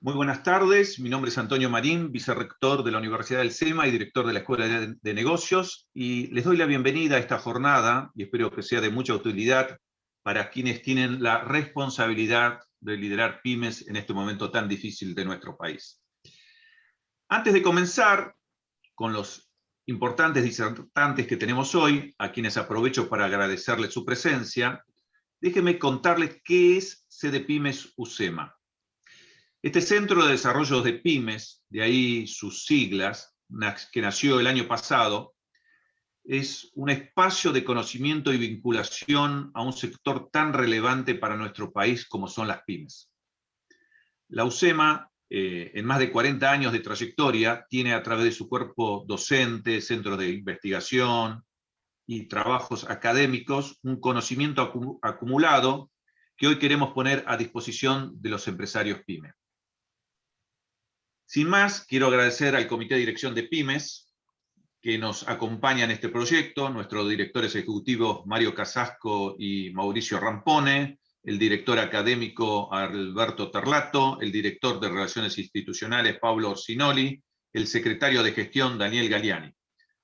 Muy buenas tardes, mi nombre es Antonio Marín, vicerrector de la Universidad del SEMA y director de la Escuela de Negocios, y les doy la bienvenida a esta jornada, y espero que sea de mucha utilidad para quienes tienen la responsabilidad de liderar pymes en este momento tan difícil de nuestro país. Antes de comenzar con los importantes disertantes que tenemos hoy, a quienes aprovecho para agradecerles su presencia, déjenme contarles qué es CDPymes UCEMA. Este Centro de Desarrollo de Pymes, de ahí sus siglas, que nació el año pasado, es un espacio de conocimiento y vinculación a un sector tan relevante para nuestro país como son las pymes. La UCEMA, en más de 40 años de trayectoria, tiene a través de su cuerpo docente, centros de investigación y trabajos académicos, un conocimiento acumulado que hoy queremos poner a disposición de los empresarios pymes. Sin más, quiero agradecer al Comité de Dirección de Pymes que nos acompaña en este proyecto, nuestros directores ejecutivos Mario Casasco y Mauricio Rampone, el director académico Alberto Terlato, el director de Relaciones Institucionales Pablo Orsinoli, el secretario de Gestión Daniel Galiani.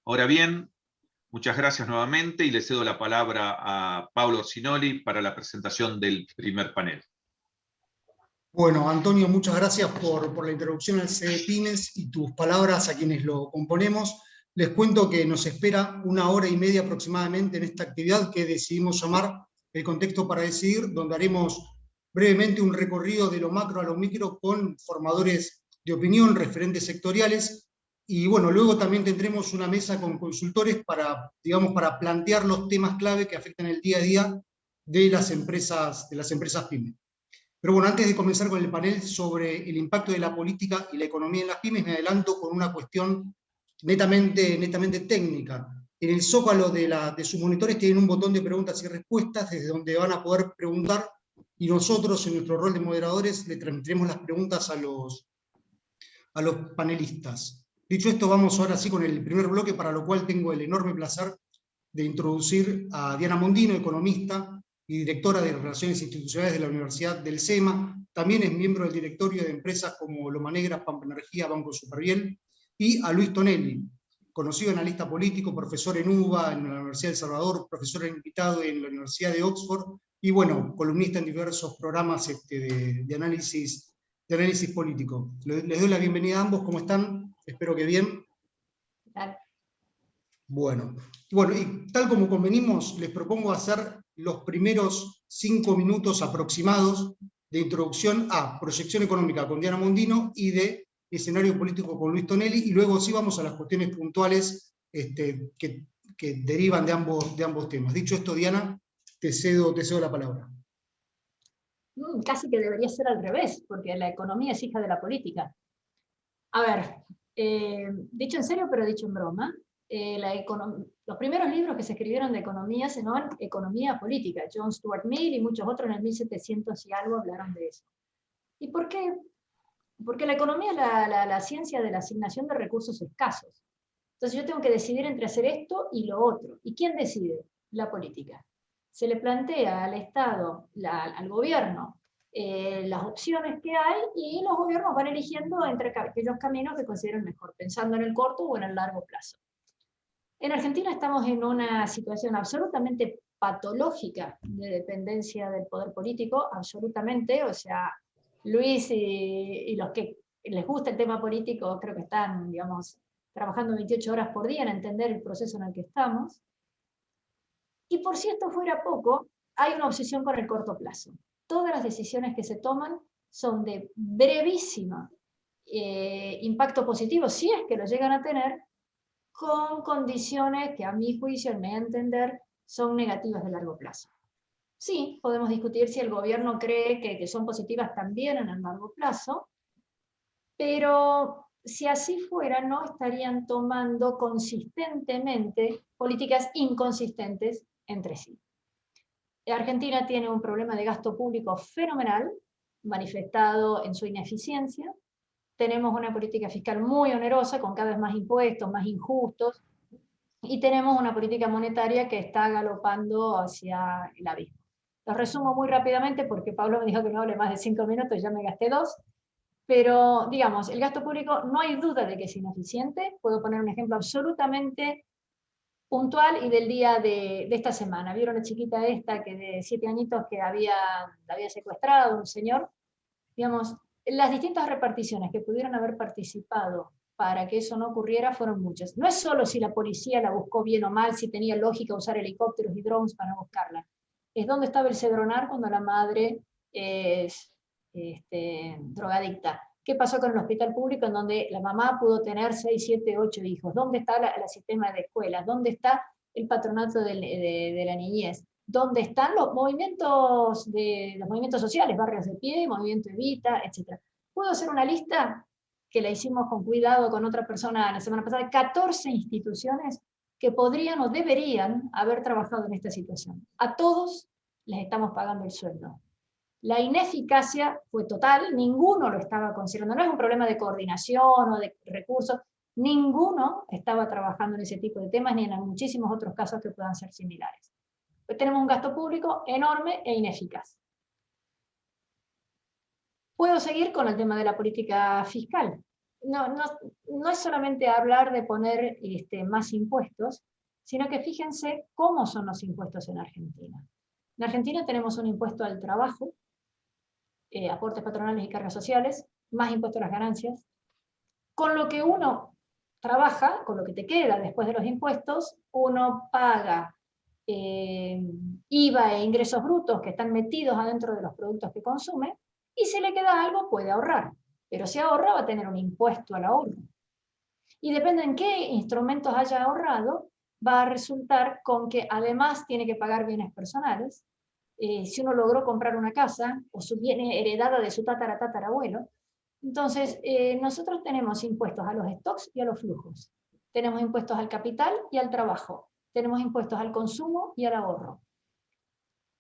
Ahora bien, muchas gracias nuevamente y le cedo la palabra a Pablo Orsinoli para la presentación del primer panel. Bueno, Antonio, muchas gracias por la introducción al CDPymes y tus palabras a quienes lo componemos. Les cuento que nos espera 1 hora y media aproximadamente en esta actividad que decidimos llamar El Contexto para Decidir, donde haremos brevemente un recorrido de lo macro a lo micro con formadores de opinión, referentes sectoriales, y bueno, luego también tendremos una mesa con consultores para plantear los temas clave que afectan el día a día de las empresas pymes. Pero bueno, antes de comenzar con el panel sobre el impacto de la política y la economía en las pymes, me adelanto con una cuestión netamente técnica. En el zócalo de sus monitores tienen un botón de preguntas y respuestas desde donde van a poder preguntar, y nosotros en nuestro rol de moderadores le transmitiremos las preguntas a los panelistas. Dicho esto, vamos ahora sí con el primer bloque, para lo cual tengo el enorme placer de introducir a Diana Mondino, economista y directora de Relaciones Institucionales de la Universidad del SEMA. También es miembro del directorio de empresas como Loma Negra, Pampa Energía, Banco Superviel, y a Luis Tonelli, conocido analista político, profesor en UBA, en la Universidad de El Salvador, profesor invitado en la Universidad de Oxford, y bueno, columnista en diversos programas de análisis político. Les doy la bienvenida a ambos, ¿cómo están? Espero que bien. Bueno, y tal como convenimos, les propongo hacer los primeros 5 minutos aproximados de introducción a proyección económica con Diana Mondino y de escenario político con Luis Tonelli, y luego sí vamos a las cuestiones puntuales que derivan de ambos temas. Dicho esto, Diana, te cedo la palabra. Casi que debería ser al revés, porque la economía es hija de la política. A ver, dicho en serio, pero dicho en broma, los primeros libros que se escribieron de economía se llamaban Economía Política. John Stuart Mill y muchos otros en el 1700 y algo hablaron de eso. ¿Y por qué? Porque la economía es la ciencia de la asignación de recursos escasos. Entonces yo tengo que decidir entre hacer esto y lo otro. ¿Y quién decide? La política. Se le plantea al Estado, al gobierno, las opciones que hay, y los gobiernos van eligiendo entre aquellos caminos que consideren mejor, pensando en el corto o en el largo plazo. En Argentina estamos en una situación absolutamente patológica de dependencia del poder político, absolutamente. O sea, Luis y los que les gusta el tema político creo que están, digamos, trabajando 28 horas por día en entender el proceso en el que estamos. Y por si esto fuera poco, hay una obsesión con el corto plazo. Todas las decisiones que se toman son de brevísimo impacto positivo, si es que lo llegan a tener, con condiciones que a mi juicio, a mi entender, son negativas de largo plazo. Sí, podemos discutir si el gobierno cree que son positivas también en el largo plazo, pero si así fuera, no estarían tomando consistentemente políticas inconsistentes entre sí. Argentina tiene un problema de gasto público fenomenal, manifestado en su ineficiencia, tenemos una política fiscal muy onerosa, con cada vez más impuestos, más injustos, y tenemos una política monetaria que está galopando hacia el abismo. Los resumo muy rápidamente porque Pablo me dijo que no hable más de 5 minutos, ya me gasté 2, pero digamos, el gasto público no hay duda de que es ineficiente. Puedo poner un ejemplo absolutamente puntual y del día de esta semana. ¿Vieron la chiquita esta que de 7 añitos que la había secuestrado un señor? Digamos, las distintas reparticiones que pudieron haber participado para que eso no ocurriera fueron muchas. No es solo si la policía la buscó bien o mal, si tenía lógica usar helicópteros y drones para buscarla. Es dónde estaba el cedronar cuando la madre es drogadicta. ¿Qué pasó con el hospital público en donde la mamá pudo tener 6, 7, 8 hijos? ¿Dónde está el sistema de escuelas? ¿Dónde está el patronato de la niñez? ¿Dónde están los movimientos sociales, barrios de pie, movimiento Evita, etcétera? Puedo hacer una lista que la hicimos con cuidado con otra persona la semana pasada, 14 instituciones que podrían o deberían haber trabajado en esta situación. A todos les estamos pagando el sueldo. La ineficacia fue total, ninguno lo estaba considerando, no es un problema de coordinación o de recursos, ninguno estaba trabajando en ese tipo de temas, ni en muchísimos otros casos que puedan ser similares. Pues tenemos un gasto público enorme e ineficaz. Puedo seguir con el tema de la política fiscal. No es solamente hablar de poner más impuestos, sino que fíjense cómo son los impuestos en Argentina. En Argentina tenemos un impuesto al trabajo, aportes patronales y cargas sociales, más impuesto a las ganancias. Con lo que uno trabaja, con lo que te queda después de los impuestos, uno paga IVA e ingresos brutos que están metidos adentro de los productos que consume, y si le queda algo puede ahorrar, pero si ahorra va a tener un impuesto al ahorro. Y depende en qué instrumentos haya ahorrado, va a resultar con que además tiene que pagar bienes personales. Si uno logró comprar una casa, o viene heredada de su tatarabuelo, entonces nosotros tenemos impuestos a los stocks y a los flujos. Tenemos impuestos al capital y al trabajo. Tenemos impuestos al consumo y al ahorro.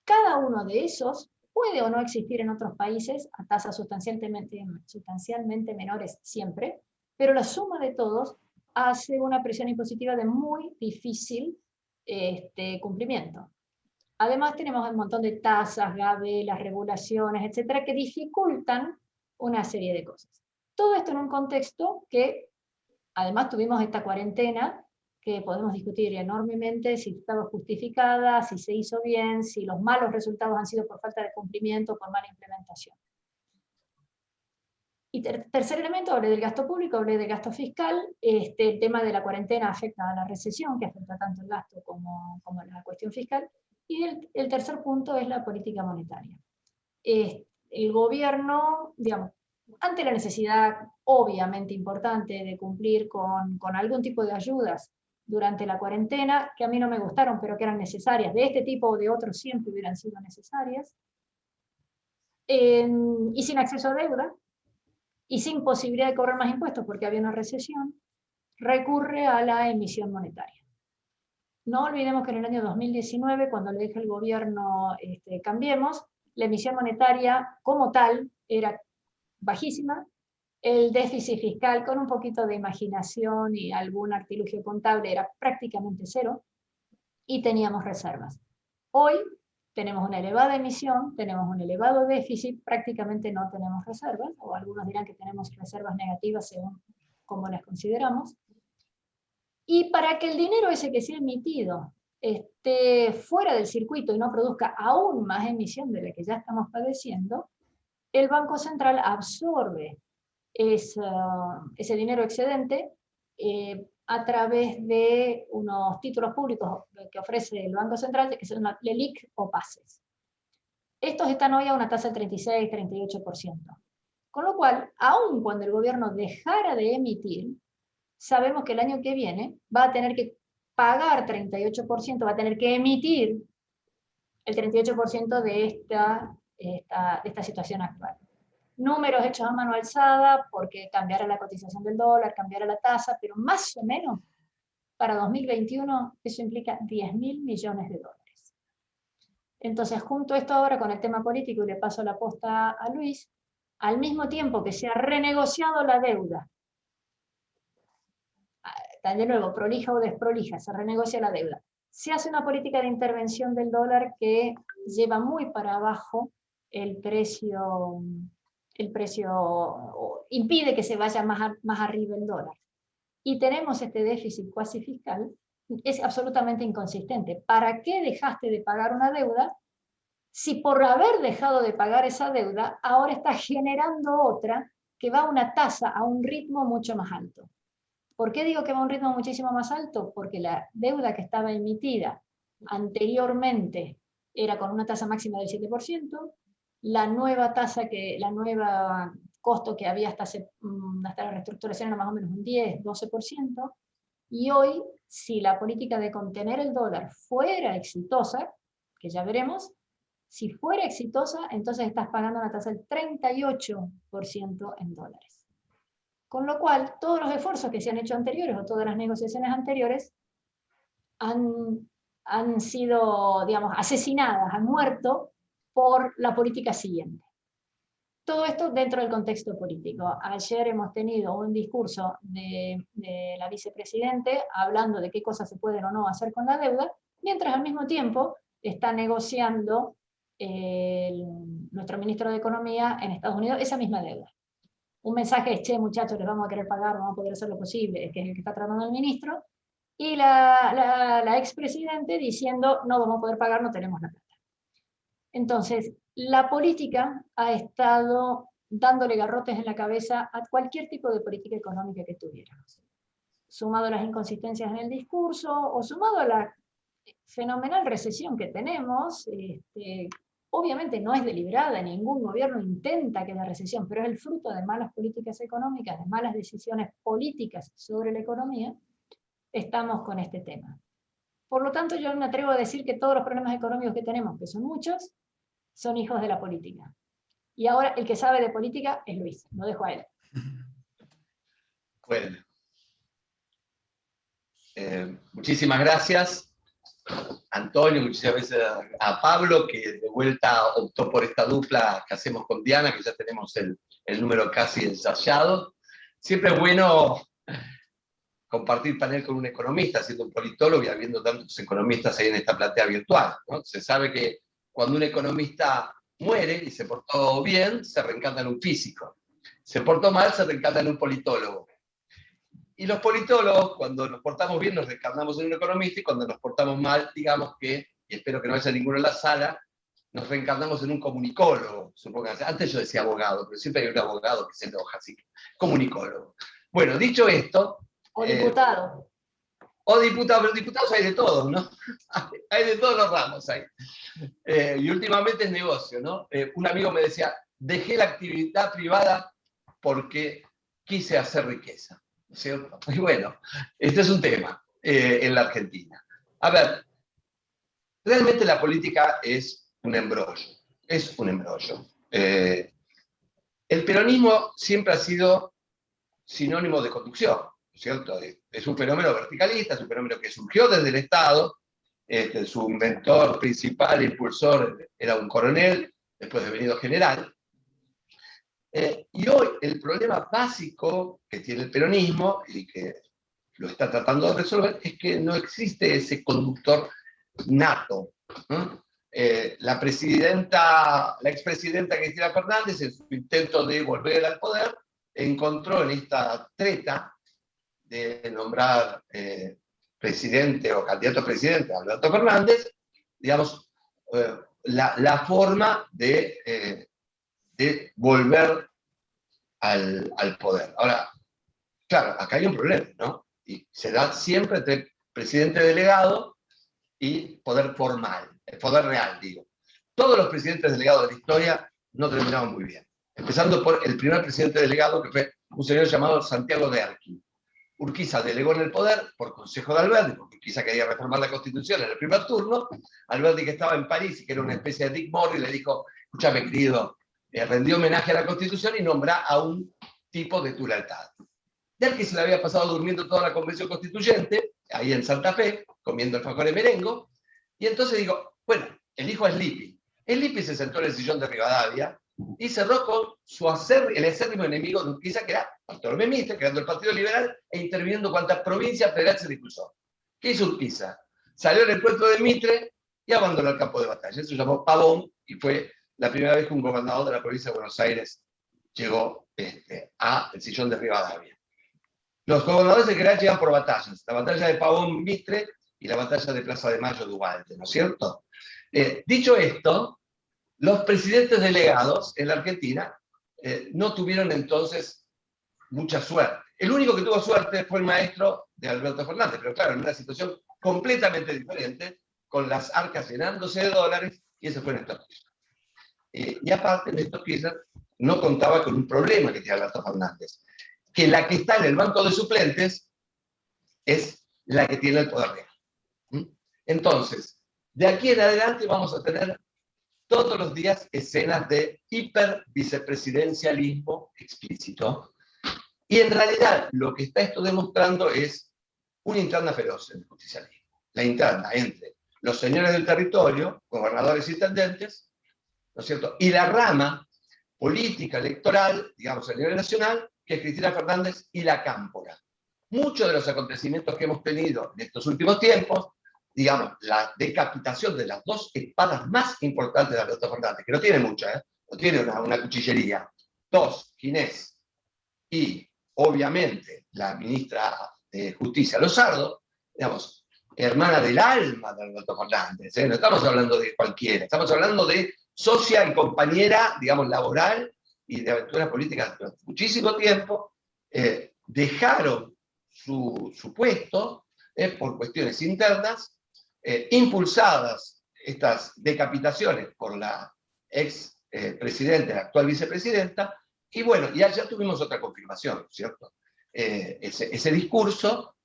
Cada uno de esos puede o no existir en otros países a tasas sustancialmente menores siempre, pero la suma de todos hace una presión impositiva de muy difícil cumplimiento. Además tenemos un montón de tasas, gabelas, regulaciones, etcétera, que dificultan una serie de cosas. Todo esto en un contexto que, además tuvimos esta cuarentena, que podemos discutir enormemente si estaba justificada, si se hizo bien, si los malos resultados han sido por falta de cumplimiento o por mala implementación. Y tercer elemento, hablé del gasto público, hablé del gasto fiscal. El tema de la cuarentena afecta a la recesión, que afecta tanto el gasto como la cuestión fiscal. Y el tercer punto es la política monetaria. El gobierno, digamos, ante la necesidad obviamente importante de cumplir con algún tipo de ayudas durante la cuarentena, que a mí no me gustaron, pero que eran necesarias, de este tipo o de otros siempre hubieran sido necesarias, y sin acceso a deuda, y sin posibilidad de cobrar más impuestos porque había una recesión, recurre a la emisión monetaria. No olvidemos que en el año 2019, cuando le dije al gobierno cambiemos, la emisión monetaria como tal era bajísima, el déficit fiscal con un poquito de imaginación y algún artilugio contable era prácticamente cero, y teníamos reservas. Hoy tenemos una elevada emisión, tenemos un elevado déficit, prácticamente no tenemos reservas, o algunos dirán que tenemos reservas negativas según cómo las consideramos. Y para que el dinero ese que se ha emitido esté fuera del circuito y no produzca aún más emisión de la que ya estamos padeciendo, el Banco Central absorbe ese dinero excedente a través de unos títulos públicos que ofrece el Banco Central, que son LELIQ o PASES. Estos están hoy a una tasa del 36-38%. Con lo cual, aun cuando el gobierno dejara de emitir, sabemos que el año que viene va a tener que pagar 38%, va a tener que emitir el 38% de esta situación actual. Números hechos a mano alzada, porque cambiará la cotización del dólar, cambiará la tasa, pero más o menos para 2021 eso implica 10.000 millones de dólares. Entonces, junto a esto ahora con el tema político, y le paso la posta a Luis, al mismo tiempo que se ha renegociado la deuda, de nuevo, prolija o desprolija, se renegocia la deuda, se hace una política de intervención del dólar que lleva muy para abajo el precio, impide que se vaya más arriba el dólar. Y tenemos este déficit cuasi fiscal, es absolutamente inconsistente. ¿Para qué dejaste de pagar una deuda si por haber dejado de pagar esa deuda, ahora estás generando otra que va a una tasa, a un ritmo mucho más alto? ¿Por qué digo que va a un ritmo muchísimo más alto? Porque la deuda que estaba emitida anteriormente era con una tasa máxima del 7%, la nueva costo que había hasta la reestructuración era más o menos un 10, 12%, y hoy, si la política de contener el dólar fuera exitosa, que ya veremos, si fuera exitosa, entonces estás pagando una tasa del 38% en dólares. Con lo cual, todos los esfuerzos que se han hecho anteriores o todas las negociaciones anteriores han sido, digamos, asesinadas, han muerto por la política siguiente. Todo esto dentro del contexto político. Ayer hemos tenido un discurso de la vicepresidente hablando de qué cosas se pueden o no hacer con la deuda, mientras al mismo tiempo está negociando nuestro ministro de Economía en Estados Unidos esa misma deuda. Un mensaje es, che, muchachos, les vamos a querer pagar, vamos a poder hacer lo posible, que es el que está tratando el ministro, y la expresidente diciendo, no vamos a poder pagar, no tenemos la plata. Entonces, la política ha estado dándole garrotes en la cabeza a cualquier tipo de política económica que tuviéramos. Sumado a las inconsistencias en el discurso, o sumado a la fenomenal recesión que tenemos, obviamente no es deliberada, ningún gobierno intenta que la recesión, pero es el fruto de malas políticas económicas, de malas decisiones políticas sobre la economía, estamos con este tema. Por lo tanto, yo me atrevo a decir que todos los problemas económicos que tenemos, que son muchos, son hijos de la política. Y ahora el que sabe de política es Luis, lo dejo a él. Bueno. Muchísimas gracias. Antonio, muchísimas veces a Pablo, que de vuelta optó por esta dupla que hacemos con Diana, que ya tenemos el número casi ensayado. Siempre es bueno compartir panel con un economista, siendo un politólogo y habiendo tantos economistas ahí en esta platea virtual, ¿no? Se sabe que cuando un economista muere y se portó bien, se reencarna en un físico. Se portó mal, se reencarna en un politólogo. Y los politólogos, cuando nos portamos bien, nos reencarnamos en un economista, y cuando nos portamos mal, digamos que, y espero que no haya ninguno en la sala, nos reencarnamos en un comunicólogo, supónganse. Antes yo decía abogado, pero siempre hay un abogado que se enoja, así que comunicólogo. Bueno, dicho esto... O diputado. O diputado, pero diputados hay de todos, ¿no? Hay de todos los ramos ahí. Y últimamente es negocio, ¿no? Un amigo me decía, dejé la actividad privada porque quise hacer riqueza. ¿Cierto? Y bueno, este es un tema en la Argentina. A ver, realmente la política es un embrollo. Es un embrollo. El peronismo siempre ha sido sinónimo de conducción, ¿cierto? Es un fenómeno verticalista, es un fenómeno que surgió desde el Estado. Su mentor principal, impulsor, era un coronel, después de venido general. Y hoy el problema básico que tiene el peronismo, y que lo está tratando de resolver, es que no existe ese conductor nato. La expresidenta Cristina Fernández, en su intento de volver al poder, encontró en esta treta de nombrar presidente o candidato a presidente a Alberto Fernández, digamos, la forma de volver al poder. Ahora, claro, acá hay un problema, ¿no? Y se da siempre entre presidente delegado y poder formal, el poder real, digo. Todos los presidentes delegados de la historia no terminaron muy bien. Empezando por el primer presidente delegado, que fue un señor llamado Santiago Derqui. Urquiza delegó en el poder por consejo de Alberti, porque Urquiza quería reformar la Constitución en el primer turno. Alberti, que estaba en París y que era una especie de Dick Morris, le dijo, escúchame, querido, rendió homenaje a la Constitución y nombra a un tipo de tu lealtad. Derqui se le había pasado durmiendo toda la Convención Constituyente, ahí en Santa Fe, comiendo alfajor de merengo, y entonces digo, bueno, elijo a Sleepy. Sleepy se sentó en el sillón de Rivadavia y cerró con el acérrimo enemigo de Urquiza, que era Bartolomé Mitre, creando el Partido Liberal e interviniendo cuantas provincias federales se dispuso. ¿Qué hizo Urquiza? Salió al encuentro de Mitre y abandonó el campo de batalla. Eso se llamó Pavón y fue la primera vez que un gobernador de la provincia de Buenos Aires llegó al sillón de Rivadavia. Los gobernadores en general llegan por batallas. La batalla de Pavón-Mitre y la batalla de Plaza de Mayo de Ubalde, ¿no es cierto? Dicho esto, los presidentes delegados en la Argentina no tuvieron entonces mucha suerte. El único que tuvo suerte fue el maestro de Alberto Fernández, pero claro, en una situación completamente diferente, con las arcas llenándose de dólares, y ese fue Néstor Kirchner. Y aparte, Néstor Kirchner no contaba con un problema que tiene Alberto Fernández, que la que está en el banco de suplentes es la que tiene el poder real. Entonces, de aquí en adelante vamos a tener todos los días escenas de hipervicepresidencialismo explícito, y en realidad lo que está esto demostrando es una interna feroz en el justicialismo. La interna entre los señores del territorio, gobernadores y intendentes, ¿no es cierto?, y la rama política electoral, digamos a nivel nacional, que es Cristina Fernández y la cámpora. Muchos de los acontecimientos que hemos tenido en estos últimos tiempos, digamos, la decapitación de las dos espadas más importantes de Alberto Fernández, que no tiene mucha, no tiene una cuchillería, dos, Ginés, y obviamente la ministra de Justicia, Lozardo, digamos, hermana del alma de Alberto Fernández, no estamos hablando de cualquiera, estamos hablando de socia y compañera, digamos, laboral y de aventuras políticas durante muchísimo tiempo, dejaron su puesto por cuestiones internas, impulsadas estas decapitaciones por la ex presidenta, la actual vicepresidenta, y bueno, y allá tuvimos otra confirmación, ¿cierto? Ese discurso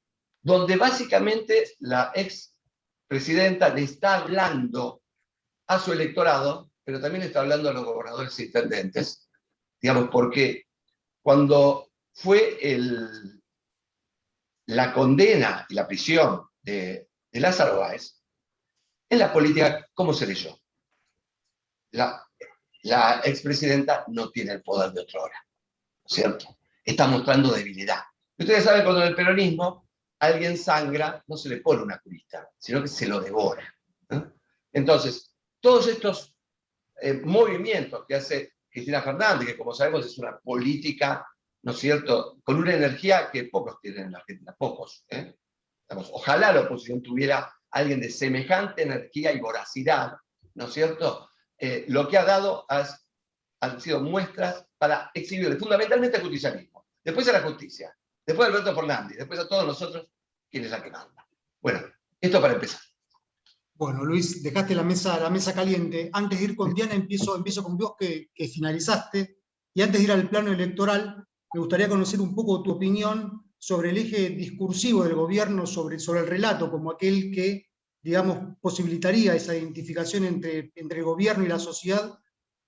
donde básicamente la ex presidenta le está hablando a su electorado, pero también le está hablando a los gobernadores e intendentes, digamos, porque cuando fue la condena y la prisión de Lázaro Báez, en la política, ¿cómo se leyó? La expresidenta no tiene el poder de otrora, ¿cierto? Está mostrando debilidad. Ustedes saben, cuando en el peronismo alguien sangra, no se le pone una curita, sino que se lo devora, ¿no? Entonces, todos estos movimientos que hace Cristina Fernández, que como sabemos es una política, ¿no es cierto?, con una energía que pocos tienen en la Argentina, pocos. Ojalá la oposición tuviera alguien de semejante energía y voracidad, ¿no es cierto? Lo que ha dado han sido muestras para exhibir fundamentalmente al justicialismo, después a la justicia, después a Alberto Fernández, después a todos nosotros, quien es la que manda. Bueno, esto para empezar. Bueno, Luis, dejaste la mesa caliente. Antes de ir con Diana, empiezo con vos que finalizaste. Y antes de ir al plano electoral, me gustaría conocer un poco tu opinión sobre el eje discursivo del gobierno, sobre el relato, como aquel que, digamos, posibilitaría esa identificación entre el gobierno y la sociedad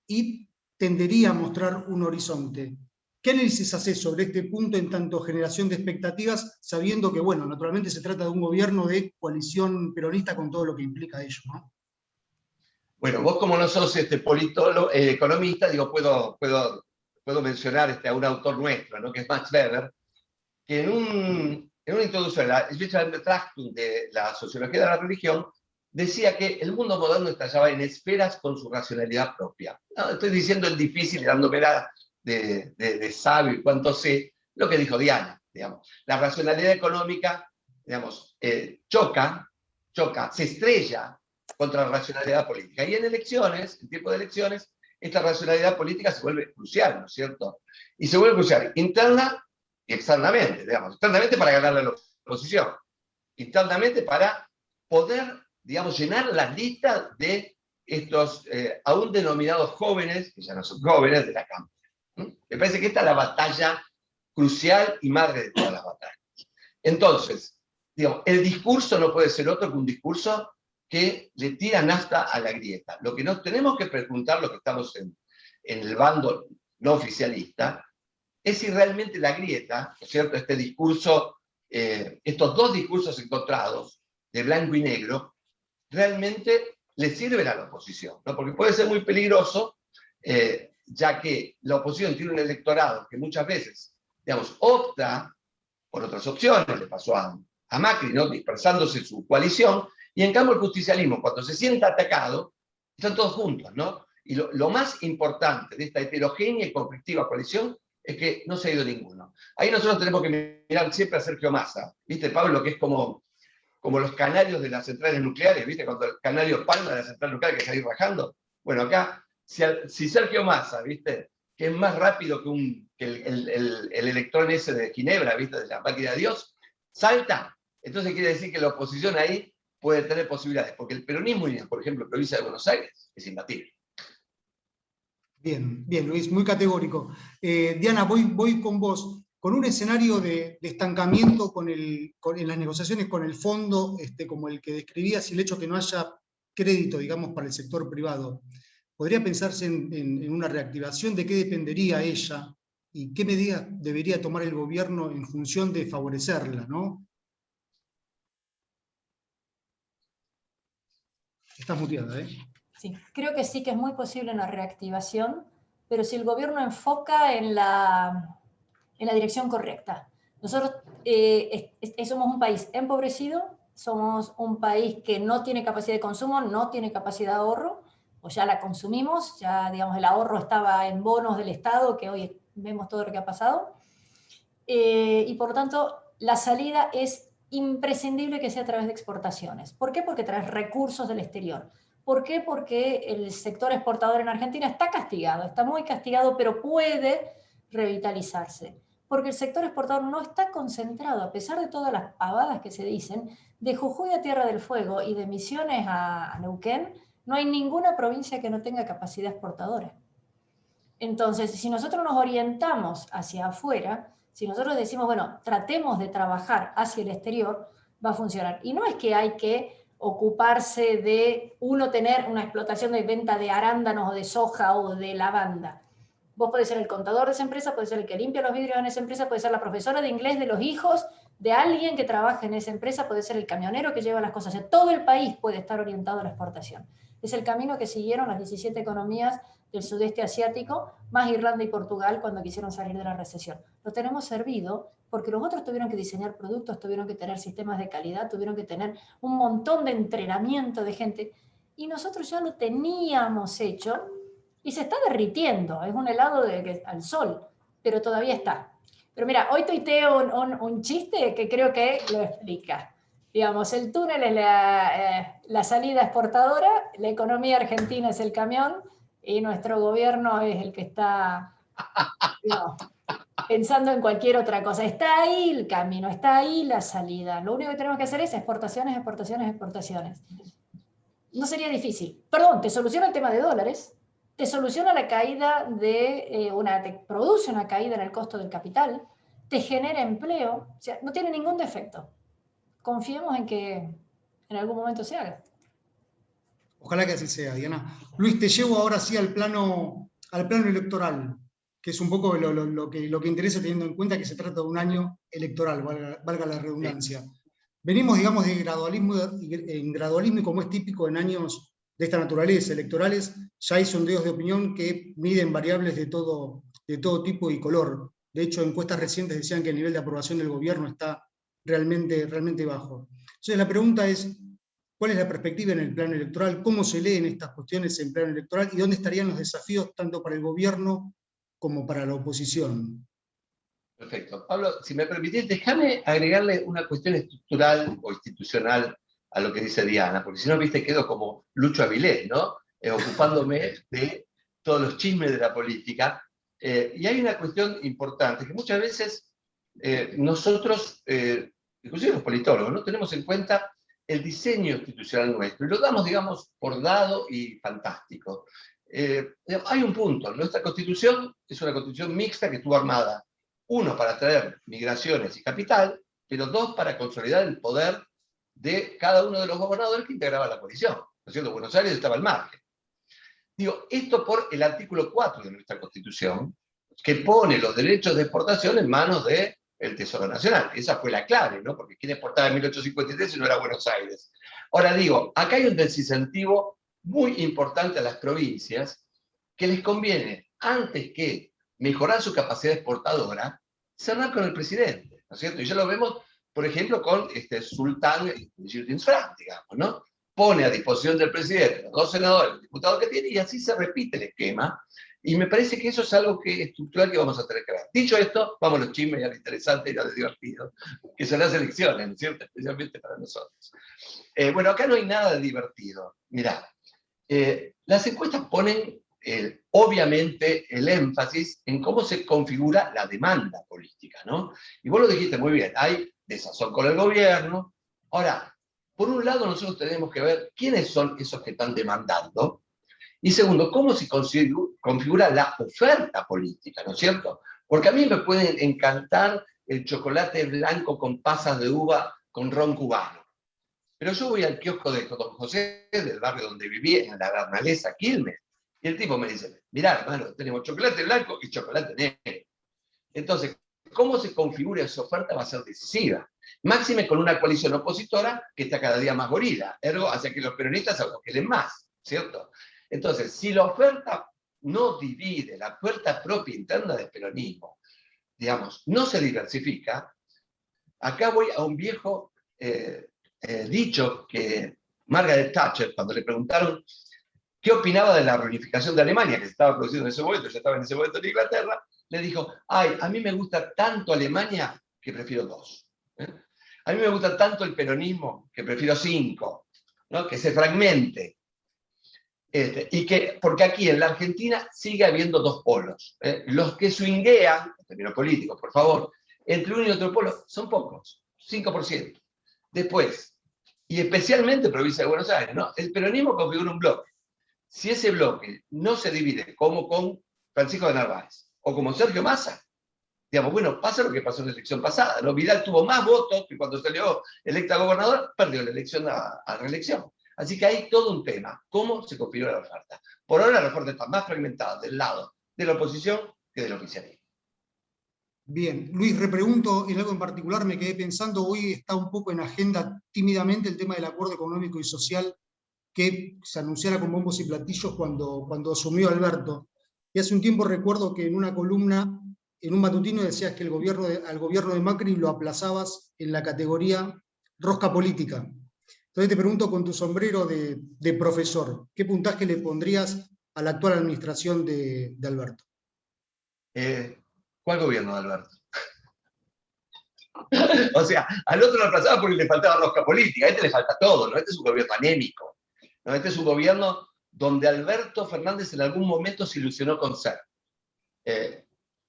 y tendería a mostrar un horizonte. ¿Qué análisis haces sobre este punto en tanto generación de expectativas, sabiendo que, bueno, naturalmente se trata de un gobierno de coalición peronista con todo lo que implica ello, ¿no? Bueno, vos como no sos politólogo, economista, digo, puedo mencionar a un autor nuestro, ¿no?, que es Max Weber, que en una introducción a la Betrachtung de la sociología de la religión, decía que el mundo moderno estallaba en esferas con su racionalidad propia. No, estoy diciendo el difícil, dándome de sabio y cuánto sé, lo que dijo Diana, digamos. La racionalidad económica, digamos, choca, se estrella contra la racionalidad política. Y en elecciones, en tiempo de elecciones, esta racionalidad política se vuelve crucial, ¿no es cierto? Y se vuelve crucial interna y externamente, digamos. Externamente para ganar la oposición. Internamente para poder, digamos, llenar las listas de estos aún denominados jóvenes, que ya no son jóvenes, de la Cámara. Me parece que esta es la batalla crucial y madre de todas las batallas. Entonces, digamos, el discurso no puede ser otro que un discurso que le tira nafta a la grieta. Lo que nos tenemos que preguntar, los que estamos en el bando no oficialista, es si realmente la grieta, ¿no es cierto?, este discurso, estos dos discursos encontrados, de blanco y negro, realmente le sirven a la oposición, ¿no? Porque puede ser muy peligroso ya que la oposición tiene un electorado que muchas veces, digamos, opta por otras opciones, le pasó a Macri, ¿no? Dispersándose su coalición, y en cambio el justicialismo, cuando se sienta atacado, están todos juntos, ¿no? Y lo más importante de esta heterogénea y conflictiva coalición es que no se ha ido ninguno. Ahí nosotros tenemos que mirar siempre a Sergio Massa, ¿viste, Pablo? Que es como los canarios de las centrales nucleares, ¿viste? Cuando el canario palma de la central nuclear que se va a ir rajando. Bueno, acá, si Sergio Massa, ¿viste? Que es más rápido que el electrón ese de Ginebra, ¿viste? De la máquina de Dios, salta. Entonces quiere decir que la oposición ahí puede tener posibilidades, porque el peronismo, por ejemplo, provincia de Buenos Aires, es imbatible. Bien, bien, Luis, muy categórico. Diana, voy con vos. Con un escenario de estancamiento en las negociaciones con el fondo, como el que describías, y el hecho que no haya crédito, digamos, para el sector privado, ¿podría pensarse en una reactivación? ¿De qué dependería ella? ¿Y qué medidas debería tomar el gobierno en función de favorecerla, ¿no? Estás muteada, ¿eh? Sí, creo que sí que es muy posible una reactivación, pero si el gobierno enfoca en la dirección correcta. Nosotros somos un país empobrecido, somos un país que no tiene capacidad de consumo, no tiene capacidad de ahorro, o ya la consumimos, ya digamos el ahorro estaba en bonos del Estado, que hoy vemos todo lo que ha pasado, y por lo tanto la salida es imprescindible que sea a través de exportaciones. ¿Por qué? Porque traes recursos del exterior. ¿Por qué? Porque el sector exportador en Argentina está castigado, está muy castigado, pero puede revitalizarse. Porque el sector exportador no está concentrado, a pesar de todas las pavadas que se dicen, de Jujuy a Tierra del Fuego y de Misiones a Neuquén, no hay ninguna provincia que no tenga capacidad exportadora. Entonces, si nosotros nos orientamos hacia afuera, si nosotros decimos, bueno, tratemos de trabajar hacia el exterior, va a funcionar. Y no es que hay que ocuparse de uno tener una explotación de venta de arándanos o de soja o de lavanda. Vos podés ser el contador de esa empresa, podés ser el que limpia los vidrios en esa empresa, podés ser la profesora de inglés de los hijos de alguien que trabaja en esa empresa, podés ser el camionero que lleva las cosas. O sea, todo el país puede estar orientado a la exportación. Es el camino que siguieron las 17 economías del sudeste asiático, más Irlanda y Portugal cuando quisieron salir de la recesión. Lo tenemos servido porque los otros tuvieron que diseñar productos, tuvieron que tener sistemas de calidad, tuvieron que tener un montón de entrenamiento de gente, y nosotros ya lo teníamos hecho y se está derritiendo. Es un helado al sol, pero todavía está. Pero mira, hoy tuiteo un chiste que creo que lo explica. Digamos, el túnel es la salida exportadora, la economía argentina es el camión, y nuestro gobierno es el que está pensando en cualquier otra cosa. Está ahí el camino, está ahí la salida. Lo único que tenemos que hacer es exportaciones, exportaciones, exportaciones. No sería difícil. Perdón, te soluciona el tema de dólares, te soluciona la caída te produce una caída en el costo del capital, te genera empleo, o sea, no tiene ningún defecto. Confiemos en que en algún momento se haga. Ojalá que así sea, Diana. Luis, te llevo ahora sí al plano electoral, que es un poco lo que interesa, teniendo en cuenta que se trata de un año electoral, valga la redundancia. Sí. Venimos, digamos, de gradualismo, y como es típico en años de esta naturaleza, electorales, ya hay sondeos de opinión que miden variables de todo tipo y color. De hecho, encuestas recientes decían que el nivel de aprobación del gobierno está realmente bajo. Entonces la pregunta es, ¿cuál es la perspectiva en el plano electoral? ¿Cómo se leen estas cuestiones en plano electoral? ¿Y dónde estarían los desafíos tanto para el gobierno como para la oposición? Perfecto. Pablo, si me permitís, déjame agregarle una cuestión estructural o institucional a lo que dice Diana, porque si no, viste, quedo como Lucho Avilés, ¿no? Ocupándome de todos los chismes de la política. Y hay una cuestión importante, que muchas veces nosotros, inclusive los politólogos, no tenemos en cuenta el diseño institucional nuestro, y lo damos, digamos, por dado y fantástico. Hay un punto, nuestra constitución es una constitución mixta que estuvo armada, uno, para atraer migraciones y capital, pero dos, para consolidar el poder de cada uno de los gobernadores que integraban la coalición. ¿No es cierto? Buenos Aires estaba al margen. Digo, esto por el artículo 4 de nuestra Constitución, que pone los derechos de exportación en manos del Tesoro Nacional. Esa fue la clave, ¿no? Porque ¿quién exportaba en 1853 si no era Buenos Aires? Ahora digo, acá hay un desincentivo muy importante a las provincias que les conviene antes que mejorar su capacidad exportadora, cerrar con el presidente, ¿no es cierto? Y ya lo vemos, por ejemplo, con Sultán Yildirim, digamos, ¿no? Pone a disposición del presidente los 2 senadores, los diputados que tiene, y así se repite el esquema. Y me parece que eso es algo estructural que vamos a tener que ver. Dicho esto, vamos a los chismes y a lo interesante y a lo divertido, que son las elecciones, ¿no es cierto? Especialmente para nosotros. Bueno, acá no hay nada de divertido. Mirá, las encuestas ponen obviamente el énfasis en cómo se configura la demanda política, ¿no? Y vos lo dijiste muy bien, hay desazón con el gobierno. Ahora, por un lado nosotros tenemos que ver quiénes son esos que están demandando, y segundo, cómo se configura la oferta política, ¿no es cierto? Porque a mí me puede encantar el chocolate blanco con pasas de uva con ron cubano. Pero yo voy al kiosco de Don José, del barrio donde viví, en la Bernalesa, Quilmes, y el tipo me dice, mirá, hermano, tenemos chocolate blanco y chocolate negro. Entonces, cómo se configura esa oferta va a ser decisiva. Máxime con una coalición opositora que está cada día más gorila, ergo hacia que los peronistas se autoquelen más, ¿cierto? Entonces, si la oferta no divide, la oferta propia interna del peronismo, digamos, no se diversifica, acá voy a un viejo dicho que Margaret Thatcher, cuando le preguntaron qué opinaba de la reunificación de Alemania, que se estaba produciendo en ese momento, ya estaba en ese momento en Inglaterra, le dijo, ay, a mí me gusta tanto Alemania que prefiero 2. A mí me gusta tanto el peronismo que prefiero 5, ¿no? Que se fragmente. Porque aquí en la Argentina sigue habiendo 2 polos. Los que swinguean, en términos políticos, por favor, entre uno y otro polo, son pocos, 5%. Después, y especialmente en provincia de Buenos Aires, ¿no? El peronismo configura un bloque. Si ese bloque no se divide, como con Francisco de Narváez, o como Sergio Massa, digamos, bueno, pasa lo que pasó en la elección pasada, ¿no? Vidal tuvo más votos que cuando salió electa gobernador, perdió la elección a reelección. Así que hay todo un tema, cómo se configura la oferta. Por ahora la oferta está más fragmentada del lado de la oposición que del oficialismo. Bien, Luis, repregunto en algo en particular, me quedé pensando, hoy está un poco en agenda tímidamente el tema del acuerdo económico y social que se anunciara con bombos y platillos cuando asumió Alberto. Y hace un tiempo recuerdo que en una columna, en un matutino, decías que al gobierno de Macri lo aplazabas en la categoría rosca política. Entonces te pregunto con tu sombrero de profesor, ¿qué puntaje le pondrías a la actual administración de Alberto? ¿Cuál gobierno de Alberto? O sea, al otro lo aplazaba porque le faltaba rosca política, a este le falta todo, ¿no? Este es un gobierno anémico, ¿no? Este es un gobierno donde Alberto Fernández en algún momento se ilusionó con ser.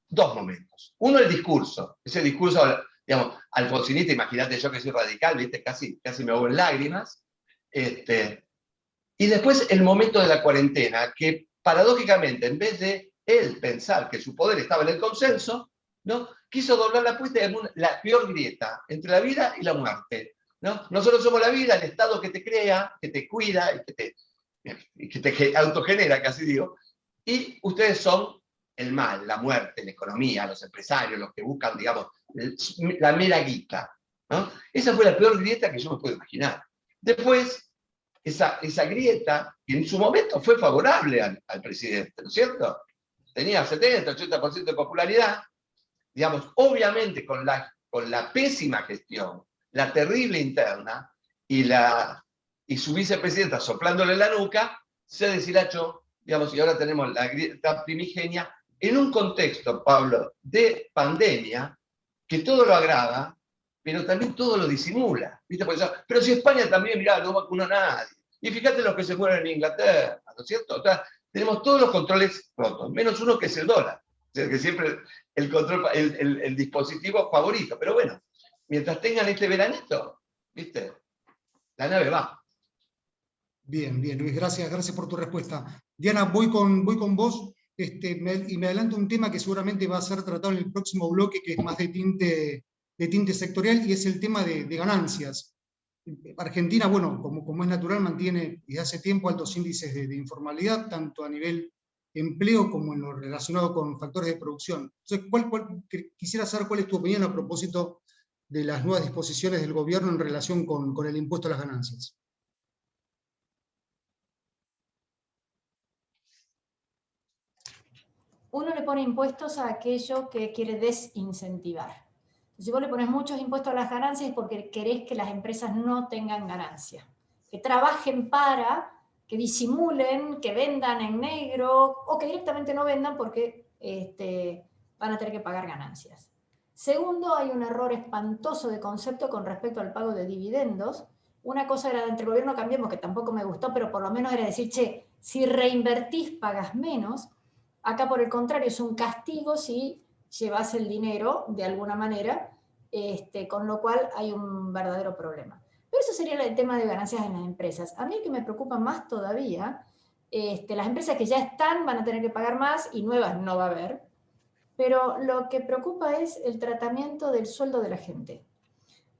2 momentos. Uno, el discurso. Ese discurso, digamos, alfonsinista, imagínate yo que soy radical, ¿viste? Casi me ahogo en lágrimas. Y después el momento de la cuarentena, que paradójicamente, en vez de él pensar que su poder estaba en el consenso, ¿no? Quiso doblar la apuesta en la peor grieta entre la vida y la muerte, ¿no? Nosotros somos la vida, el Estado que te crea, que te cuida y que te autogenera, casi digo, y ustedes son el mal, la muerte, la economía, los empresarios, los que buscan, digamos, la mera guita, ¿no? Esa fue la peor grieta que yo me puedo imaginar. Después, esa grieta, que en su momento fue favorable al presidente, ¿no es cierto? Tenía 70, 80% de popularidad, digamos, obviamente con la pésima gestión, la terrible interna, y su vicepresidenta soplándole la nuca, se deshilachó, digamos, y ahora tenemos la grieta primigenia, en un contexto, Pablo, de pandemia, que todo lo agrava, pero también todo lo disimula. ¿Viste? Pero si España también, mirá, no vacunó a nadie. Y fíjate los que se fueron en Inglaterra, ¿no es cierto? O sea, tenemos todos los controles rotos, menos uno que es el dólar. O sea, que siempre el dispositivo favorito. Pero bueno, mientras tengan este veranito, ¿viste? La nave va. Bien, bien, Luis, gracias por tu respuesta. Diana, voy con vos, y me adelanto un tema que seguramente va a ser tratado en el próximo bloque, que es más de tinte sectorial, y es el tema de ganancias. Argentina, bueno, como es natural, mantiene desde hace tiempo altos índices de informalidad, tanto a nivel empleo como en lo relacionado con factores de producción. Entonces, quisiera saber cuál es tu opinión a propósito de las nuevas disposiciones del gobierno en relación con el impuesto a las ganancias. uno le pone impuestos a aquello que quiere desincentivar. Si vos le pones muchos impuestos a las ganancias es porque querés que las empresas no tengan ganancias, que trabajen para, que disimulen, que vendan en negro o que directamente no vendan porque van a tener que pagar ganancias. Segundo, hay un error espantoso de concepto con respecto al pago de dividendos. Una cosa era entre el gobierno Cambiemos, que tampoco me gustó, pero por lo menos era decir, che, si reinvertís pagas menos. Acá por el contrario es un castigo si llevas el dinero de alguna manera, con lo cual hay un verdadero problema. Pero eso sería el tema de ganancias en las empresas. A mí el que me preocupa más todavía, las empresas que ya están van a tener que pagar más y nuevas no va a haber, pero lo que preocupa es el tratamiento del sueldo de la gente.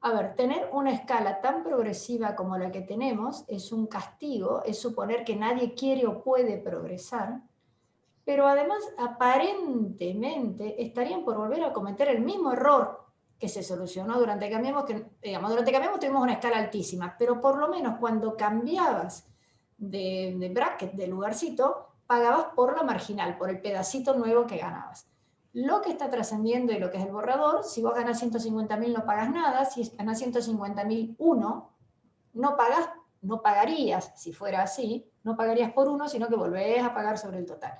A ver, tener una escala tan progresiva como la que tenemos es un castigo, es suponer que nadie quiere o puede progresar, pero además aparentemente estarían por volver a cometer el mismo error que se solucionó durante Cambiemos, que digamos, durante Cambiemos tuvimos una escala altísima, pero por lo menos cuando cambiabas de bracket, de lugarcito, pagabas por la marginal, por el pedacito nuevo que ganabas. Lo que está trascendiendo y lo que es el borrador, si vos ganás 150.000 no pagas nada, si ganás 150.001 no pagarías, si fuera así, no pagarías por uno, sino que volvés a pagar sobre el total.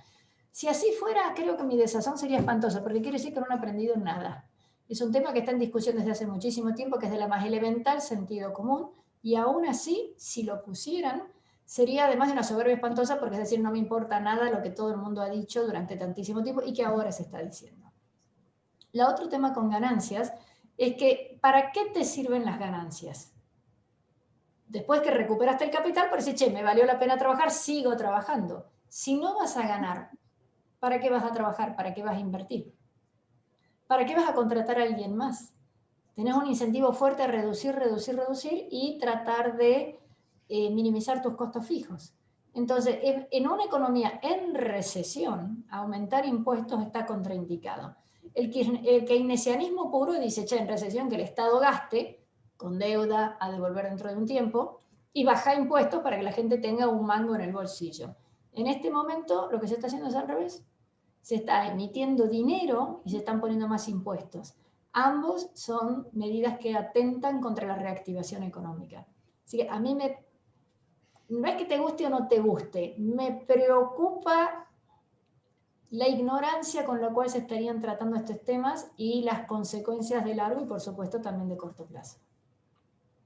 Si así fuera, creo que mi desazón sería espantosa, porque quiere decir que no han aprendido nada. Es un tema que está en discusión desde hace muchísimo tiempo, que es de la más elemental sentido común, y aún así, si lo pusieran, sería además de una soberbia espantosa, porque es decir, no me importa nada lo que todo el mundo ha dicho durante tantísimo tiempo y que ahora se está diciendo. El otro tema con ganancias es que, ¿para qué te sirven las ganancias? Después que recuperaste el capital, parece, che, me valió la pena trabajar, sigo trabajando. Si no vas a ganar, ¿para qué vas a trabajar? ¿Para qué vas a invertir? ¿Para qué vas a contratar a alguien más? Tenés un incentivo fuerte a reducir y tratar de minimizar tus costos fijos. Entonces, en una economía en recesión, aumentar impuestos está contraindicado. El keynesianismo puro dice, che, en recesión que el Estado gaste con deuda a devolver dentro de un tiempo y baja impuestos para que la gente tenga un mango en el bolsillo. En este momento lo que se está haciendo es al revés. Se está emitiendo dinero y se están poniendo más impuestos. Ambos son medidas que atentan contra la reactivación económica. Así que a mí no es que te guste o no te guste, me preocupa la ignorancia con la cual se estarían tratando estos temas y las consecuencias de largo y por supuesto también de corto plazo.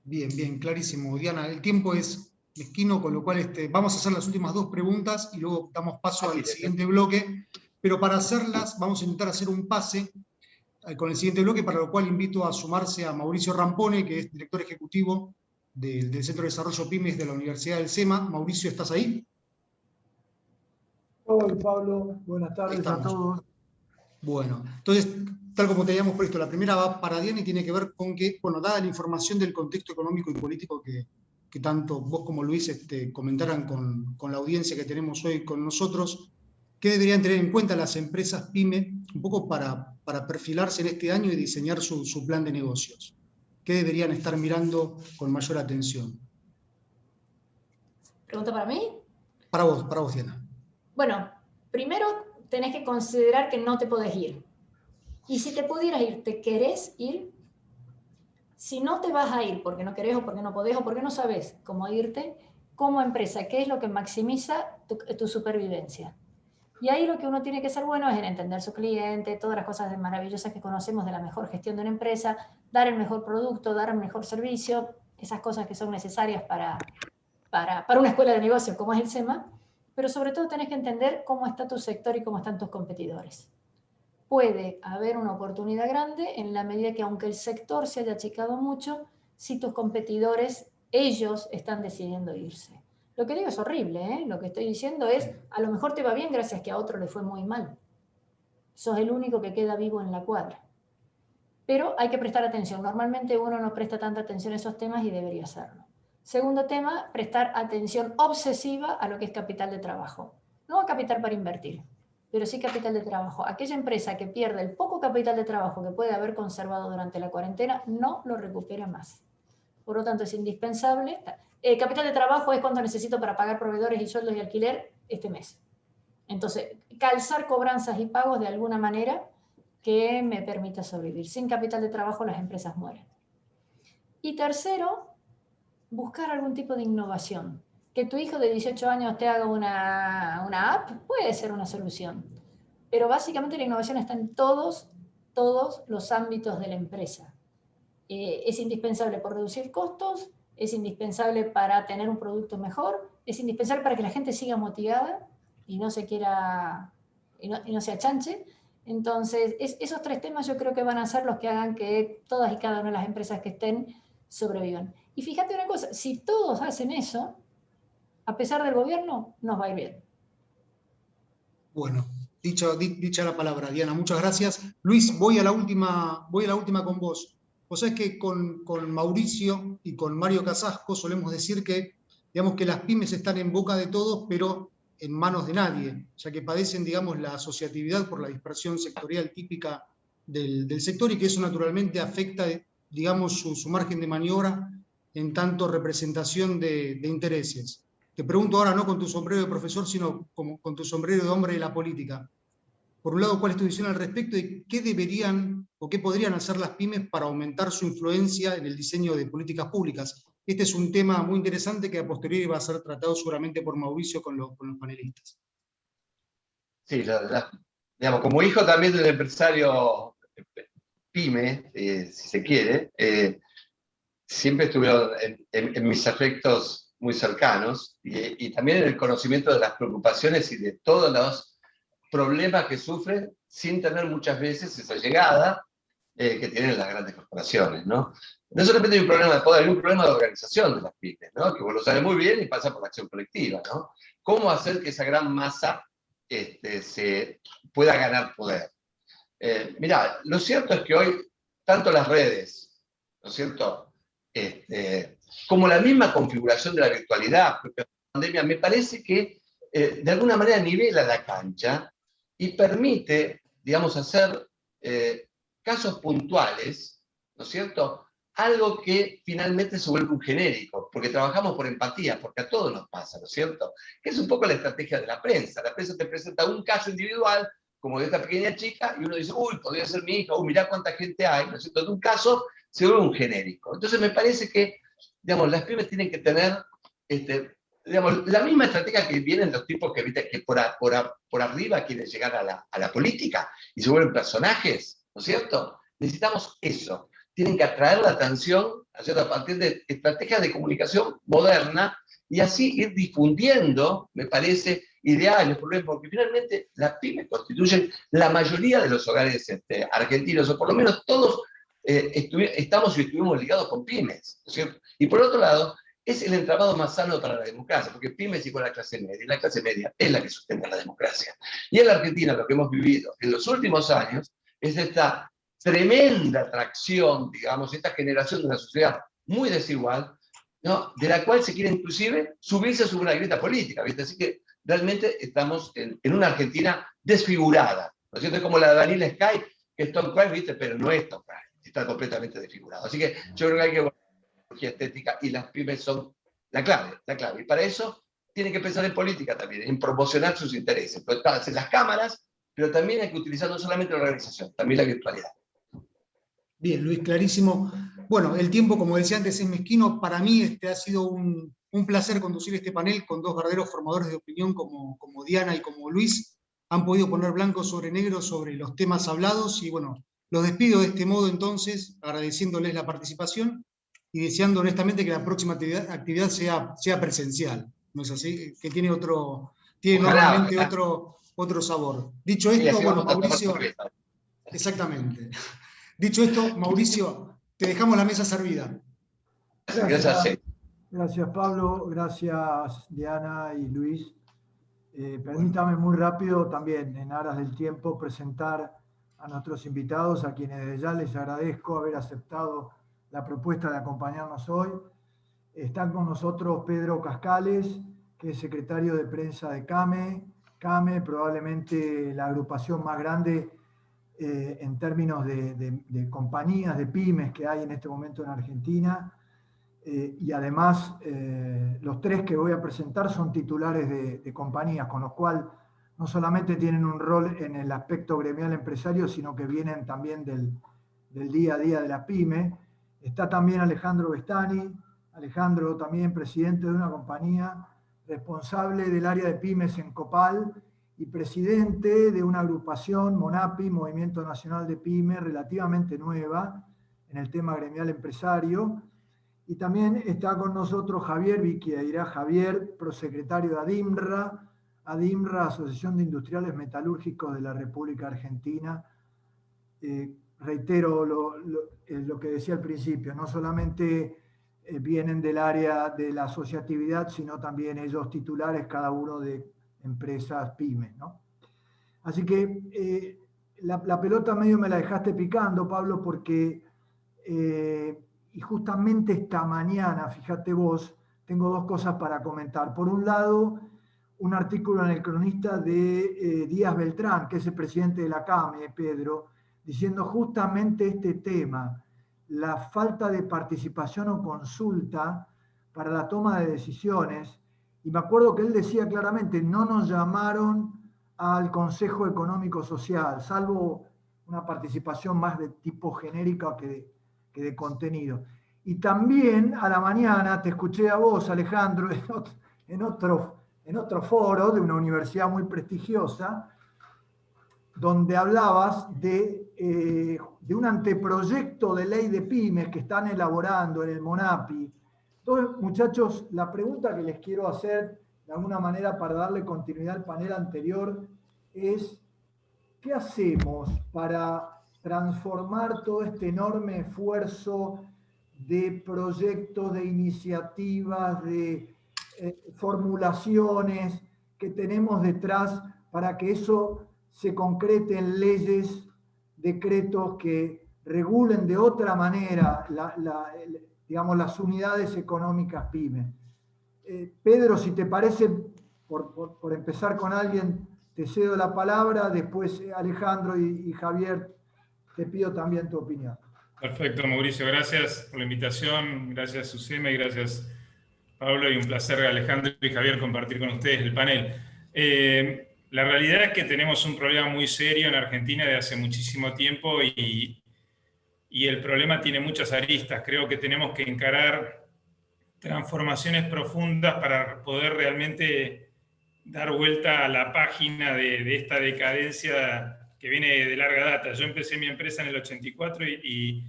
Bien, bien, clarísimo. Diana, el tiempo es mezquino, con lo cual vamos a hacer las últimas dos preguntas y luego damos paso al siguiente bloque. Pero para hacerlas vamos a intentar hacer un pase con el siguiente bloque, para lo cual invito a sumarse a Mauricio Rampone, que es director ejecutivo del Centro de Desarrollo Pymes de la Universidad del SEMA. Mauricio, ¿estás ahí? Hola Pablo, buenas tardes a todos. Bueno, entonces, tal como te habíamos puesto, la primera va para Diana y tiene que ver con que, bueno, dada la información del contexto económico y político que tanto vos como Luis comentaran con la audiencia que tenemos hoy con nosotros, ¿qué deberían tener en cuenta las empresas PYME un poco para perfilarse en este año y diseñar su plan de negocios? ¿Qué deberían estar mirando con mayor atención? ¿Pregunta para mí? Para vos, Diana. Bueno, primero tenés que considerar que no te podés ir. Y si te pudieras ir, ¿te querés ir? Si no te vas a ir porque no querés o porque no podés o porque no sabes cómo irte, como empresa, ¿qué es lo que maximiza tu supervivencia? Y ahí lo que uno tiene que ser bueno es en entender su cliente, todas las cosas maravillosas que conocemos de la mejor gestión de una empresa, dar el mejor producto, dar el mejor servicio, esas cosas que son necesarias para una escuela de negocios como es el SEMA, pero sobre todo tenés que entender cómo está tu sector y cómo están tus competidores. Puede haber una oportunidad grande en la medida que aunque el sector se haya achicado mucho, si tus competidores, ellos están decidiendo irse. Lo que digo es horrible, ¿eh? Lo que estoy diciendo es, a lo mejor te va bien gracias que a otro le fue muy mal. Sos el único que queda vivo en la cuadra. Pero hay que prestar atención. Normalmente uno no presta tanta atención a esos temas y debería hacerlo. Segundo tema, prestar atención obsesiva a lo que es capital de trabajo. No a capital para invertir, pero sí capital de trabajo. Aquella empresa que pierde el poco capital de trabajo que puede haber conservado durante la cuarentena, no lo recupera más. Por lo tanto, es indispensable. Capital de trabajo es cuánto necesito para pagar proveedores y sueldos y alquiler este mes. Entonces, calzar cobranzas y pagos de alguna manera que me permita sobrevivir. Sin capital de trabajo las empresas mueren. Y tercero, buscar algún tipo de innovación. Que tu hijo de 18 años te haga una app puede ser una solución. Pero básicamente la innovación está en todos los ámbitos de la empresa. Es indispensable por reducir costos, es indispensable para tener un producto mejor, es indispensable para que la gente siga motivada y no se quiera, y no se achanche. Entonces, esos tres temas yo creo que van a ser los que hagan que todas y cada una de las empresas que estén sobrevivan. Y fíjate una cosa, si todos hacen eso, a pesar del gobierno, nos va a ir bien. Bueno, dicha la palabra, Diana, muchas gracias. Luis, voy a la última con vos. Vos sabés que con Mauricio y con Mario Casasco solemos decir que, digamos, que las pymes están en boca de todos, pero en manos de nadie, ya que padecen, digamos, la asociatividad por la dispersión sectorial típica del sector, y que eso naturalmente afecta, digamos, su margen de maniobra en tanto representación de intereses. Te pregunto ahora no con tu sombrero de profesor, sino con tu sombrero de hombre de la política. Por un lado, ¿cuál es tu visión al respecto de qué deberían o qué podrían hacer las pymes para aumentar su influencia en el diseño de políticas públicas? Este es un tema muy interesante que a posteriori va a ser tratado seguramente por Mauricio con los panelistas. Sí, digamos, como hijo también del empresario pyme, si se quiere, siempre estuvieron en mis afectos muy cercanos y también en el conocimiento de las preocupaciones y de todos los problemas que sufren sin tener muchas veces esa llegada que tienen las grandes corporaciones, ¿no? No solamente hay un problema de poder, hay un problema de organización de las pymes, ¿no? Que vos lo sabés muy bien y pasa por la acción colectiva, ¿no? ¿Cómo hacer que esa gran masa se pueda ganar poder? Mirá, lo cierto es que hoy, tanto las redes, ¿no es cierto?, como la misma configuración de la virtualidad, porque la pandemia me parece que de alguna manera nivela la cancha y permite, digamos, hacer casos puntuales, ¿no es cierto?, algo que finalmente se vuelve un genérico, porque trabajamos por empatía, porque a todos nos pasa, ¿no es cierto? Que es un poco la estrategia de la prensa. La prensa te presenta un caso individual, como de esta pequeña chica, y uno dice, uy, podría ser mi hija, uy, mirá cuánta gente hay, ¿no es cierto? De un caso se vuelve un genérico. Entonces me parece que, digamos, las pymes tienen que tener, digamos, la misma estrategia que vienen los tipos que por arriba quieren llegar a la política y se vuelven personajes, ¿no es cierto? Necesitamos eso. Tienen que atraer la atención, ¿no es cierto?, a partir de estrategias de comunicación moderna y así ir difundiendo, me parece, ideales, porque finalmente las pymes constituyen la mayoría de los hogares argentinos, o por lo menos todos estamos y estuvimos ligados con pymes, ¿no es cierto? Y por otro lado, es el entramado más sano para la democracia, porque pymes igual a la clase media, y la clase media es la que sustenta la democracia. Y en la Argentina lo que hemos vivido en los últimos años es esta tremenda atracción, digamos, esta generación de una sociedad muy desigual, ¿no?, de la cual se quiere inclusive subirse sobre una grieta política, ¿viste? Así que realmente estamos en una Argentina desfigurada, ¿no es cierto? Es como la de Vanilla Sky, que es Tom Cruise, ¿viste? Pero no es Tom Cruise, está completamente desfigurado. Así que yo creo que hay que volver a la tecnología estética y las pymes son la clave, la clave. Y para eso tienen que pensar en política también, en promocionar sus intereses. Pero en las cámaras, pero también hay que utilizar no solamente la organización, también la virtualidad. Bien, Luis, clarísimo. Bueno, el tiempo, como decía antes, es mezquino. Para mí ha sido un placer conducir este panel con dos verdaderos formadores de opinión como Diana y como Luis. Han podido poner blanco sobre negro sobre los temas hablados y bueno, los despido de este modo entonces, agradeciéndoles la participación y deseando honestamente que la próxima actividad sea presencial. ¿No es así? Que tiene normalmente otro sabor. Dicho esto, sí, bueno, Mauricio... Exactamente. Dicho esto, Mauricio, te dejamos la mesa servida. Gracias Pablo, gracias Diana y Luis. Permítame muy rápido también, en aras del tiempo, presentar a nuestros invitados, a quienes desde ya les agradezco haber aceptado la propuesta de acompañarnos hoy. Están con nosotros Pedro Cascales, que es secretario de prensa de CAME. CAME, probablemente la agrupación más grande en términos de compañías, de pymes que hay en este momento en Argentina. Y además, los tres que voy a presentar son titulares de compañías, con lo cual no solamente tienen un rol en el aspecto gremial empresario, sino que vienen también del día a día de la pyme. Está también Alejandro Bestani, Alejandro también presidente de una compañía, responsable del área de pymes en Copal y presidente de una agrupación, Monapi, Movimiento Nacional de Pymes, relativamente nueva en el tema gremial empresario. Y también está con nosotros Javier Viquieira, Javier, prosecretario de ADIMRA, Asociación de Industriales Metalúrgicos de la República Argentina. Reitero lo que decía al principio, no solamente vienen del área de la asociatividad, sino también ellos titulares, cada uno de empresas pymes, ¿no? Así que la pelota medio me la dejaste picando, Pablo, porque y justamente esta mañana, fíjate vos, tengo dos cosas para comentar. Por un lado, un artículo en El Cronista de Díaz Beltrán, que es el presidente de la CAME, Pedro, diciendo justamente este tema, la falta de participación o consulta para la toma de decisiones. Y me acuerdo que él decía claramente, no nos llamaron al Consejo Económico Social, salvo una participación más de tipo genérica que de contenido. Y también a la mañana te escuché a vos, Alejandro, en otro foro de una universidad muy prestigiosa, donde hablabas de un anteproyecto de ley de pymes que están elaborando en el Monapi. Entonces, muchachos, la pregunta que les quiero hacer, de alguna manera para darle continuidad al panel anterior, es ¿qué hacemos para transformar todo este enorme esfuerzo de proyectos, de iniciativas, de formulaciones que tenemos detrás para que eso se concrete en leyes, decretos que regulen de otra manera digamos, las unidades económicas pymes? Pedro, si te parece, por empezar con alguien, te cedo la palabra, después Alejandro y Javier, te pido también tu opinión. Perfecto, Mauricio, gracias por la invitación, gracias Susema y gracias Pablo, y un placer Alejandro y Javier compartir con ustedes el panel. La realidad es que tenemos un problema muy serio en Argentina de hace muchísimo tiempo y el problema tiene muchas aristas. Creo que tenemos que encarar transformaciones profundas para poder realmente dar vuelta a la página de esta decadencia que viene de larga data. Yo empecé mi empresa en el 84 y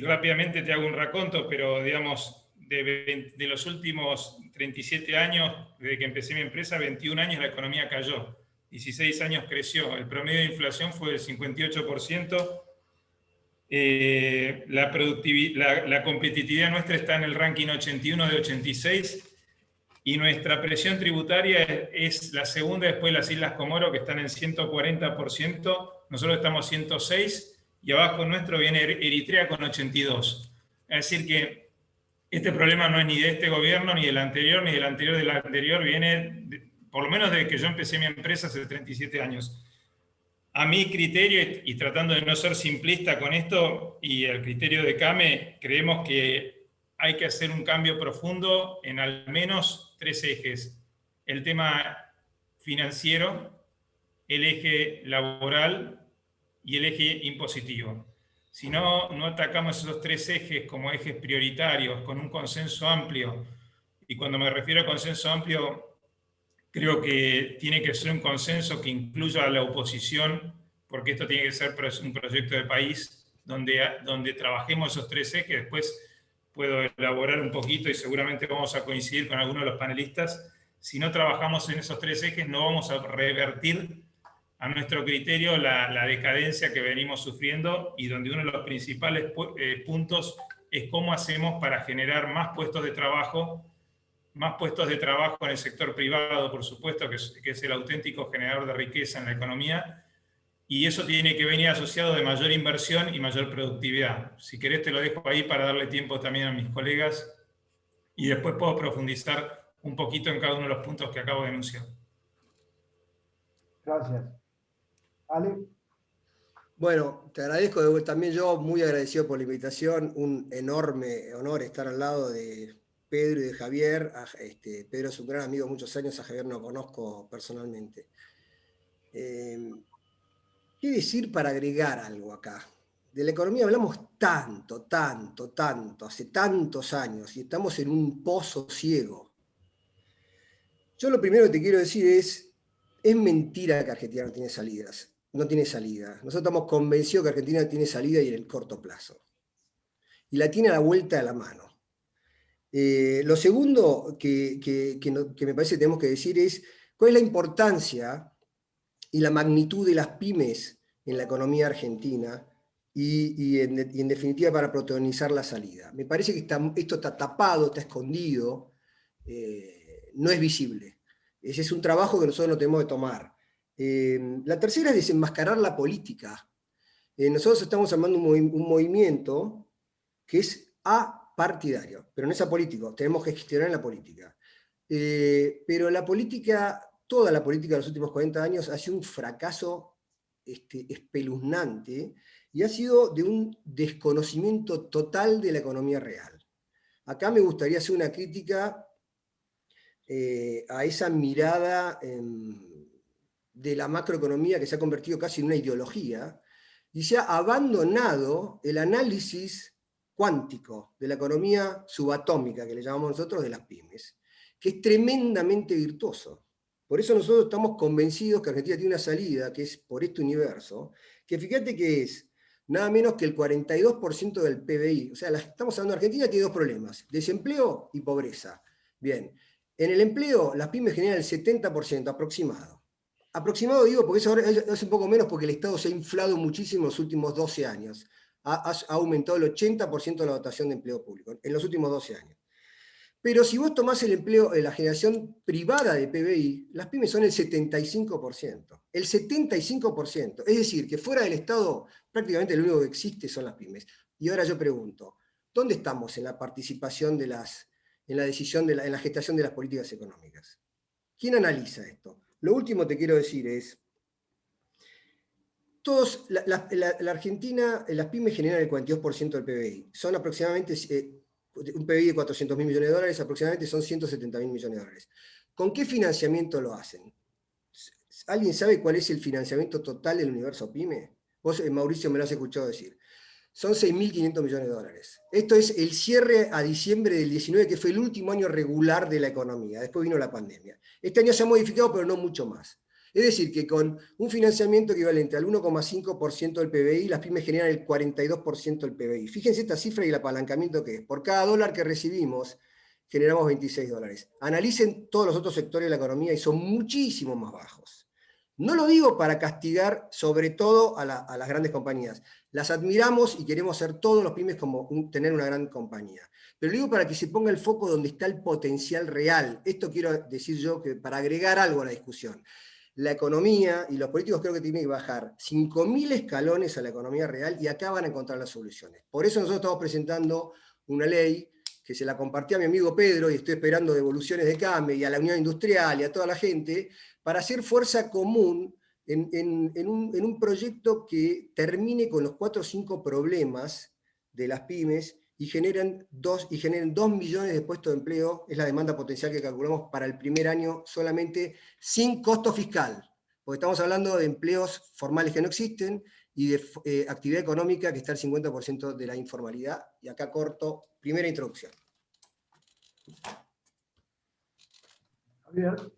rápidamente te hago un raconto, pero digamos, de los últimos 37 años, desde que empecé mi empresa, 21 años la economía cayó, 16 años creció, el promedio de inflación fue del 58%, la competitividad nuestra está en el ranking 81 de 86, y nuestra presión tributaria es la segunda después de las Islas Comoro, que están en 140%, nosotros estamos 106%, y abajo nuestro viene Eritrea con 82%. Es decir que este problema no es ni de este gobierno, ni del anterior, ni del anterior, viene, por lo menos desde que yo empecé mi empresa hace 37 años. A mi criterio, y tratando de no ser simplista con esto, y el criterio de CAME, creemos que hay que hacer un cambio profundo en al menos 3 ejes. El tema financiero, el eje laboral y el eje impositivo. Si no atacamos esos 3 ejes como ejes prioritarios, con un consenso amplio, y cuando me refiero a consenso amplio, creo que tiene que ser un consenso que incluya a la oposición, porque esto tiene que ser un proyecto de país donde trabajemos esos 3 ejes. Después puedo elaborar un poquito y seguramente vamos a coincidir con algunos de los panelistas. Si no trabajamos en esos 3 ejes, no vamos a revertir a nuestro criterio la decadencia que venimos sufriendo, y donde uno de los principales puntos es cómo hacemos para generar más puestos de trabajo en el sector privado, por supuesto, que es el auténtico generador de riqueza en la economía, y eso tiene que venir asociado de mayor inversión y mayor productividad. Si querés te lo dejo ahí para darle tiempo también a mis colegas, y después puedo profundizar un poquito en cada uno de los puntos que acabo de enunciar. Gracias. Ale. Bueno, te agradezco también yo, muy agradecido por la invitación, un enorme honor estar al lado de Pedro y de Javier. Pedro es un gran amigo de muchos años, a Javier no conozco personalmente. ¿Qué decir para agregar algo acá? De la economía hablamos tanto, hace tantos años, y estamos en un pozo ciego. Yo lo primero que te quiero decir es mentira que Argentina no tiene salidas. No tiene salida. Nosotros estamos convencidos que Argentina tiene salida y en el corto plazo. Y la tiene a la vuelta de la mano. Lo segundo que me parece que tenemos que decir es cuál es la importancia y la magnitud de las pymes en la economía argentina y en definitiva para protagonizar la salida. Me parece que esto está tapado, está escondido, no es visible. Ese es un trabajo que nosotros no tenemos que tomar. La tercera es desenmascarar la política. Nosotros estamos armando un movimiento que es apartidario, pero no es apolítico, tenemos que gestionar la política. Pero la política, toda la política de los últimos 40 años ha sido un fracaso espeluznante y ha sido de un desconocimiento total de la economía real. Acá me gustaría hacer una crítica a esa mirada de la macroeconomía que se ha convertido casi en una ideología y se ha abandonado el análisis cuántico de la economía subatómica, que le llamamos nosotros, de las pymes, que es tremendamente virtuoso. Por eso nosotros estamos convencidos que Argentina tiene una salida, que es por este universo, que fíjate que es nada menos que el 42% del PBI. O sea, estamos hablando de Argentina, tiene dos problemas, desempleo y pobreza. Bien, en el empleo las pymes generan el 70% aproximado. Aproximado digo porque eso ahora es un poco menos porque el Estado se ha inflado muchísimo en los últimos 12 años. Ha aumentado el 80% de la dotación de empleo público en los últimos 12 años. Pero si vos tomás el empleo, la generación privada de PBI, las pymes son el 75%. El 75%. Es decir, que fuera del Estado prácticamente lo único que existe son las pymes. Y ahora yo pregunto, ¿dónde estamos en la participación en la decisión, en la gestación de las políticas económicas? ¿Quién analiza esto? Lo último te quiero decir es, la Argentina, las pymes generan el 42% del PBI. Son aproximadamente, un PBI de 400.000 millones de dólares, aproximadamente son 170.000 millones de dólares. ¿Con qué financiamiento lo hacen? ¿Alguien sabe cuál es el financiamiento total del universo pyme? Vos, Mauricio, me lo has escuchado decir. Son 6.500 millones de dólares. Esto es el cierre a diciembre del 19, que fue el último año regular de la economía. Después vino la pandemia. Este año se ha modificado, pero no mucho más. Es decir, que con un financiamiento equivalente al 1,5% del PBI, las pymes generan el 42% del PBI. Fíjense esta cifra y el apalancamiento que es. Por cada dólar que recibimos, generamos 26 dólares. Analicen todos los otros sectores de la economía y son muchísimo más bajos. No lo digo para castigar sobre todo a las grandes compañías. Las admiramos y queremos ser todos los pymes como tener una gran compañía. Pero lo digo para que se ponga el foco donde está el potencial real. Esto quiero decir yo que para agregar algo a la discusión. La economía y los políticos creo que tienen que bajar 5.000 escalones a la economía real y acá van a encontrar las soluciones. Por eso nosotros estamos presentando una ley que se la compartí a mi amigo Pedro y estoy esperando devoluciones de CAME y a la Unión Industrial y a toda la gente para hacer fuerza común en un proyecto que termine con los 4 o 5 problemas de las pymes y generen 2 millones de puestos de empleo, es la demanda potencial que calculamos para el primer año solamente, sin costo fiscal, porque estamos hablando de empleos formales que no existen y de actividad económica que está al 50% de la informalidad, y acá corto, primera introducción. Javier.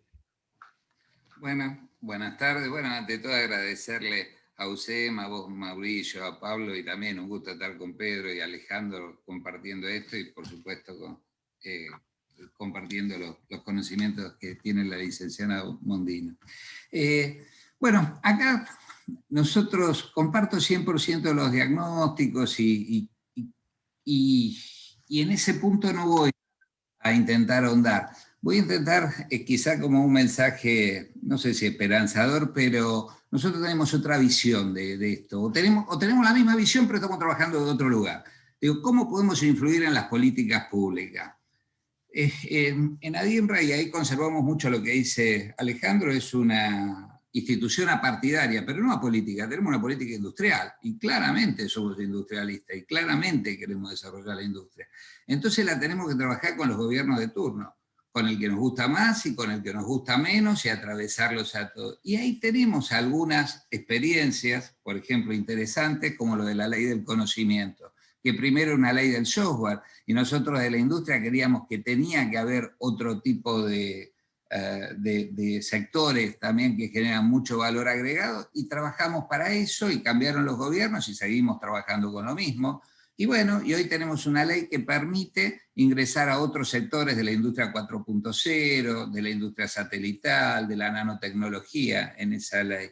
Buenas tardes. Bueno, ante todo agradecerle a UCEM, a vos, Mauricio, a Pablo, y también un gusto estar con Pedro y Alejandro compartiendo esto y por supuesto compartiendo los conocimientos que tiene la licenciada Mondino. Bueno, acá nosotros comparto 100% los diagnósticos y en ese punto no voy a intentar ahondar. Voy a intentar, quizá como un mensaje, no sé si esperanzador, pero nosotros tenemos otra visión de esto. O tenemos la misma visión, pero estamos trabajando de otro lugar. Digo, ¿cómo podemos influir en las políticas públicas? En ADINRA, y ahí conservamos mucho lo que dice Alejandro, es una institución apartidaria, pero no apolítica. Tenemos una política industrial, y claramente somos industrialistas, y claramente queremos desarrollar la industria. Entonces la tenemos que trabajar con los gobiernos de turno. con el que nos gusta más y con el que nos gusta menos y atravesarlos a todos. Y ahí tenemos algunas experiencias, por ejemplo, interesantes, como lo de la ley del conocimiento, que primero era una ley del software, y nosotros de la industria queríamos que tenía que haber otro tipo de sectores también que generan mucho valor agregado, y trabajamos para eso, y cambiaron los gobiernos, y seguimos trabajando con lo mismo. Y bueno, y hoy tenemos una ley que permite ingresar a otros sectores de la industria 4.0, de la industria satelital, de la nanotecnología en esa ley.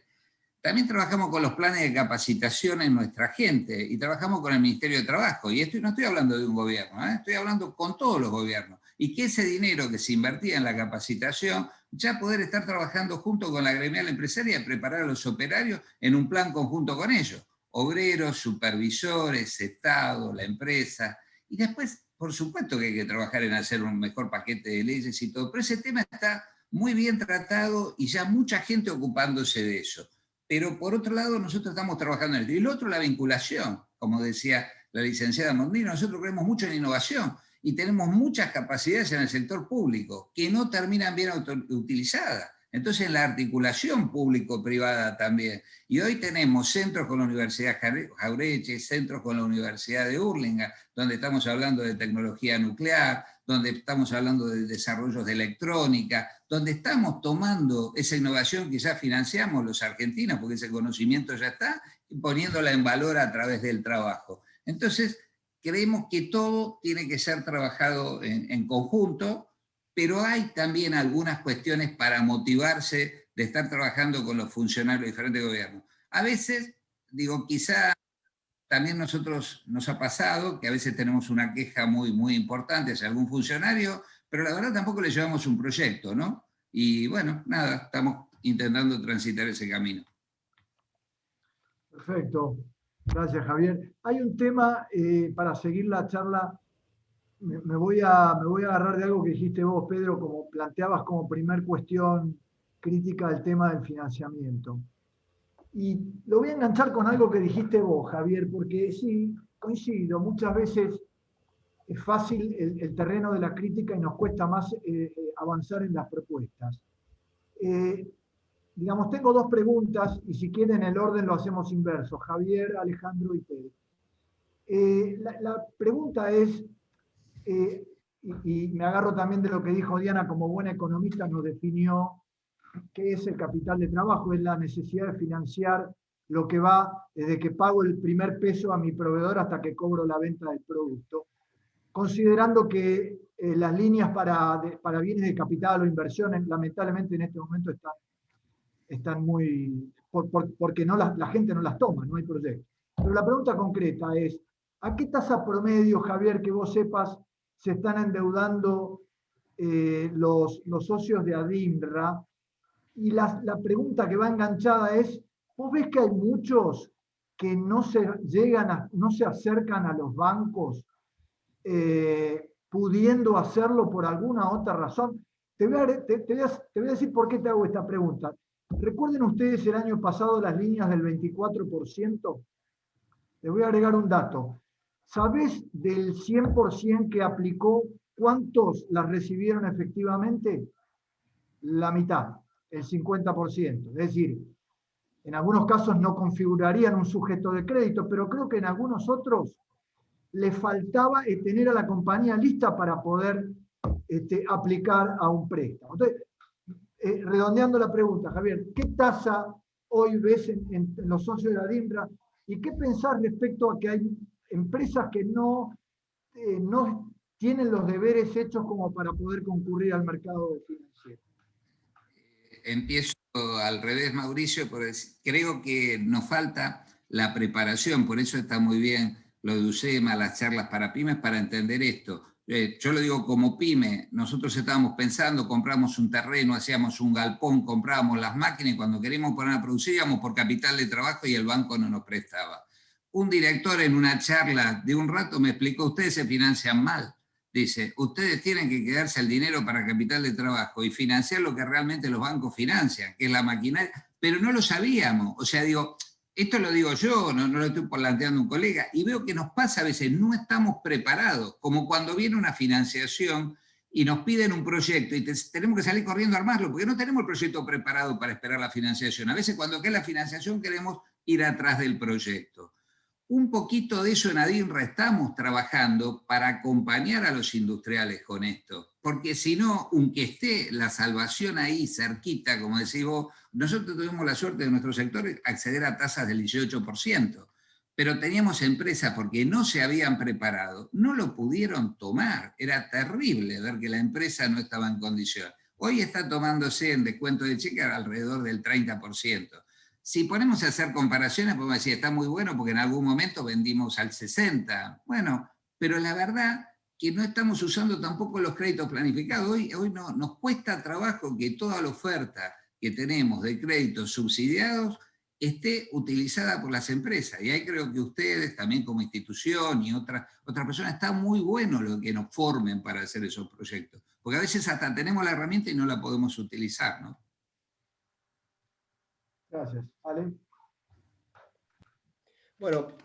También trabajamos con los planes de capacitación en nuestra gente, y trabajamos con el Ministerio de Trabajo, y esto no estoy hablando de un gobierno, estoy hablando con todos los gobiernos, y que ese dinero que se invertía en la capacitación, ya poder estar trabajando junto con la gremial empresaria y preparar a los operarios en un plan conjunto con ellos. Obreros, supervisores, Estado, la empresa, y después, por supuesto que hay que trabajar en hacer un mejor paquete de leyes y todo, pero ese tema está muy bien tratado y ya mucha gente ocupándose de eso. Pero por otro lado, nosotros estamos trabajando en esto. Y lo otro, la vinculación, como decía la licenciada Mondino, nosotros creemos mucho en innovación y tenemos muchas capacidades en el sector público que no terminan bien utilizadas. Entonces, la articulación público-privada también. Y hoy tenemos centros con la Universidad Jauretche, centros con la Universidad de Hurlingham, donde estamos hablando de tecnología nuclear, donde estamos hablando de desarrollos de electrónica, donde estamos tomando esa innovación que ya financiamos los argentinos, porque ese conocimiento ya está, y poniéndola en valor a través del trabajo. Entonces, creemos que todo tiene que ser trabajado en conjunto, pero hay también algunas cuestiones para motivarse de estar trabajando con los funcionarios de diferentes gobiernos. A veces, digo, quizá también nosotros nos ha pasado que a veces tenemos una queja muy, muy importante hacia algún funcionario, pero la verdad tampoco le llevamos un proyecto, ¿no? Y bueno, nada, estamos intentando transitar ese camino. Perfecto. Gracias, Javier. Hay un tema, para seguir la charla, me voy a agarrar de algo que dijiste vos, Pedro, como planteabas como primer cuestión crítica del tema del financiamiento. Y lo voy a enganchar con algo que dijiste vos, Javier, porque sí, coincido, muchas veces es fácil el terreno de la crítica y nos cuesta más avanzar en las propuestas. Digamos, tengo dos preguntas, y si quieren el orden lo hacemos inverso, Javier, Alejandro y Pedro. La pregunta es, y me agarro también de lo que dijo Diana, como buena economista nos definió qué es el capital de trabajo, es la necesidad de financiar lo que va desde que pago el primer peso a mi proveedor hasta que cobro la venta del producto, considerando que las líneas para bienes de capital o inversiones lamentablemente en este momento están muy, porque no la gente no las toma, no hay proyectos. Pero la pregunta concreta es, ¿a qué tasa promedio, Javier, que vos sepas, se están endeudando los socios de ADINRA? Y la pregunta que va enganchada es, ¿vos ves que hay muchos que no se acercan a los bancos pudiendo hacerlo por alguna otra razón? Te voy a decir por qué te hago esta pregunta. ¿Recuerden ustedes el año pasado las líneas del 24%? Les voy a agregar un dato. ¿Sabés del 100% que aplicó, cuántos las recibieron efectivamente? La mitad, el 50%. Es decir, en algunos casos no configurarían un sujeto de crédito, pero creo que en algunos otros le faltaba tener a la compañía lista para poder aplicar a un préstamo. Entonces, redondeando la pregunta, Javier, ¿qué tasa hoy ves en los socios de la ADINRA? ¿Y qué pensás respecto a que hay empresas que no tienen los deberes hechos como para poder concurrir al mercado financiero? Empiezo al revés, Mauricio, porque creo que nos falta la preparación, por eso está muy bien lo de UCEMA, las charlas para pymes, para entender esto. Yo lo digo como pyme, nosotros estábamos pensando, compramos un terreno, hacíamos un galpón, comprábamos las máquinas y cuando queríamos poner a producir íbamos por capital de trabajo y el banco no nos prestaba. Un director en una charla de un rato me explicó, ustedes se financian mal. Dice, ustedes tienen que quedarse el dinero para capital de trabajo y financiar lo que realmente los bancos financian, que es la maquinaria, pero no lo sabíamos. O sea, digo, esto lo digo yo, no lo estoy planteando un colega, y veo que nos pasa a veces, no estamos preparados, como cuando viene una financiación y nos piden un proyecto y tenemos que salir corriendo a armarlo, porque no tenemos el proyecto preparado para esperar la financiación. A veces cuando cae la financiación queremos ir atrás del proyecto. Un poquito de eso en ADINRA estamos trabajando para acompañar a los industriales con esto, porque si no, aunque esté la salvación ahí cerquita, como decís vos, nosotros tuvimos la suerte de nuestro sector acceder a tasas del 18%, pero teníamos empresas porque no se habían preparado, no lo pudieron tomar, era terrible ver que la empresa no estaba en condición. Hoy está tomándose en descuento de cheque alrededor del 30%. Si ponemos a hacer comparaciones, podemos decir, está muy bueno porque en algún momento vendimos al 60%. Bueno, pero la verdad que no estamos usando tampoco los créditos planificados. Hoy no, nos cuesta trabajo que toda la oferta que tenemos de créditos subsidiados esté utilizada por las empresas. Y ahí creo que ustedes, también como institución y otras personas, está muy bueno lo que nos formen para hacer esos proyectos. Porque a veces hasta tenemos la herramienta y no la podemos utilizar, ¿no? Gracias. Ale. Bueno,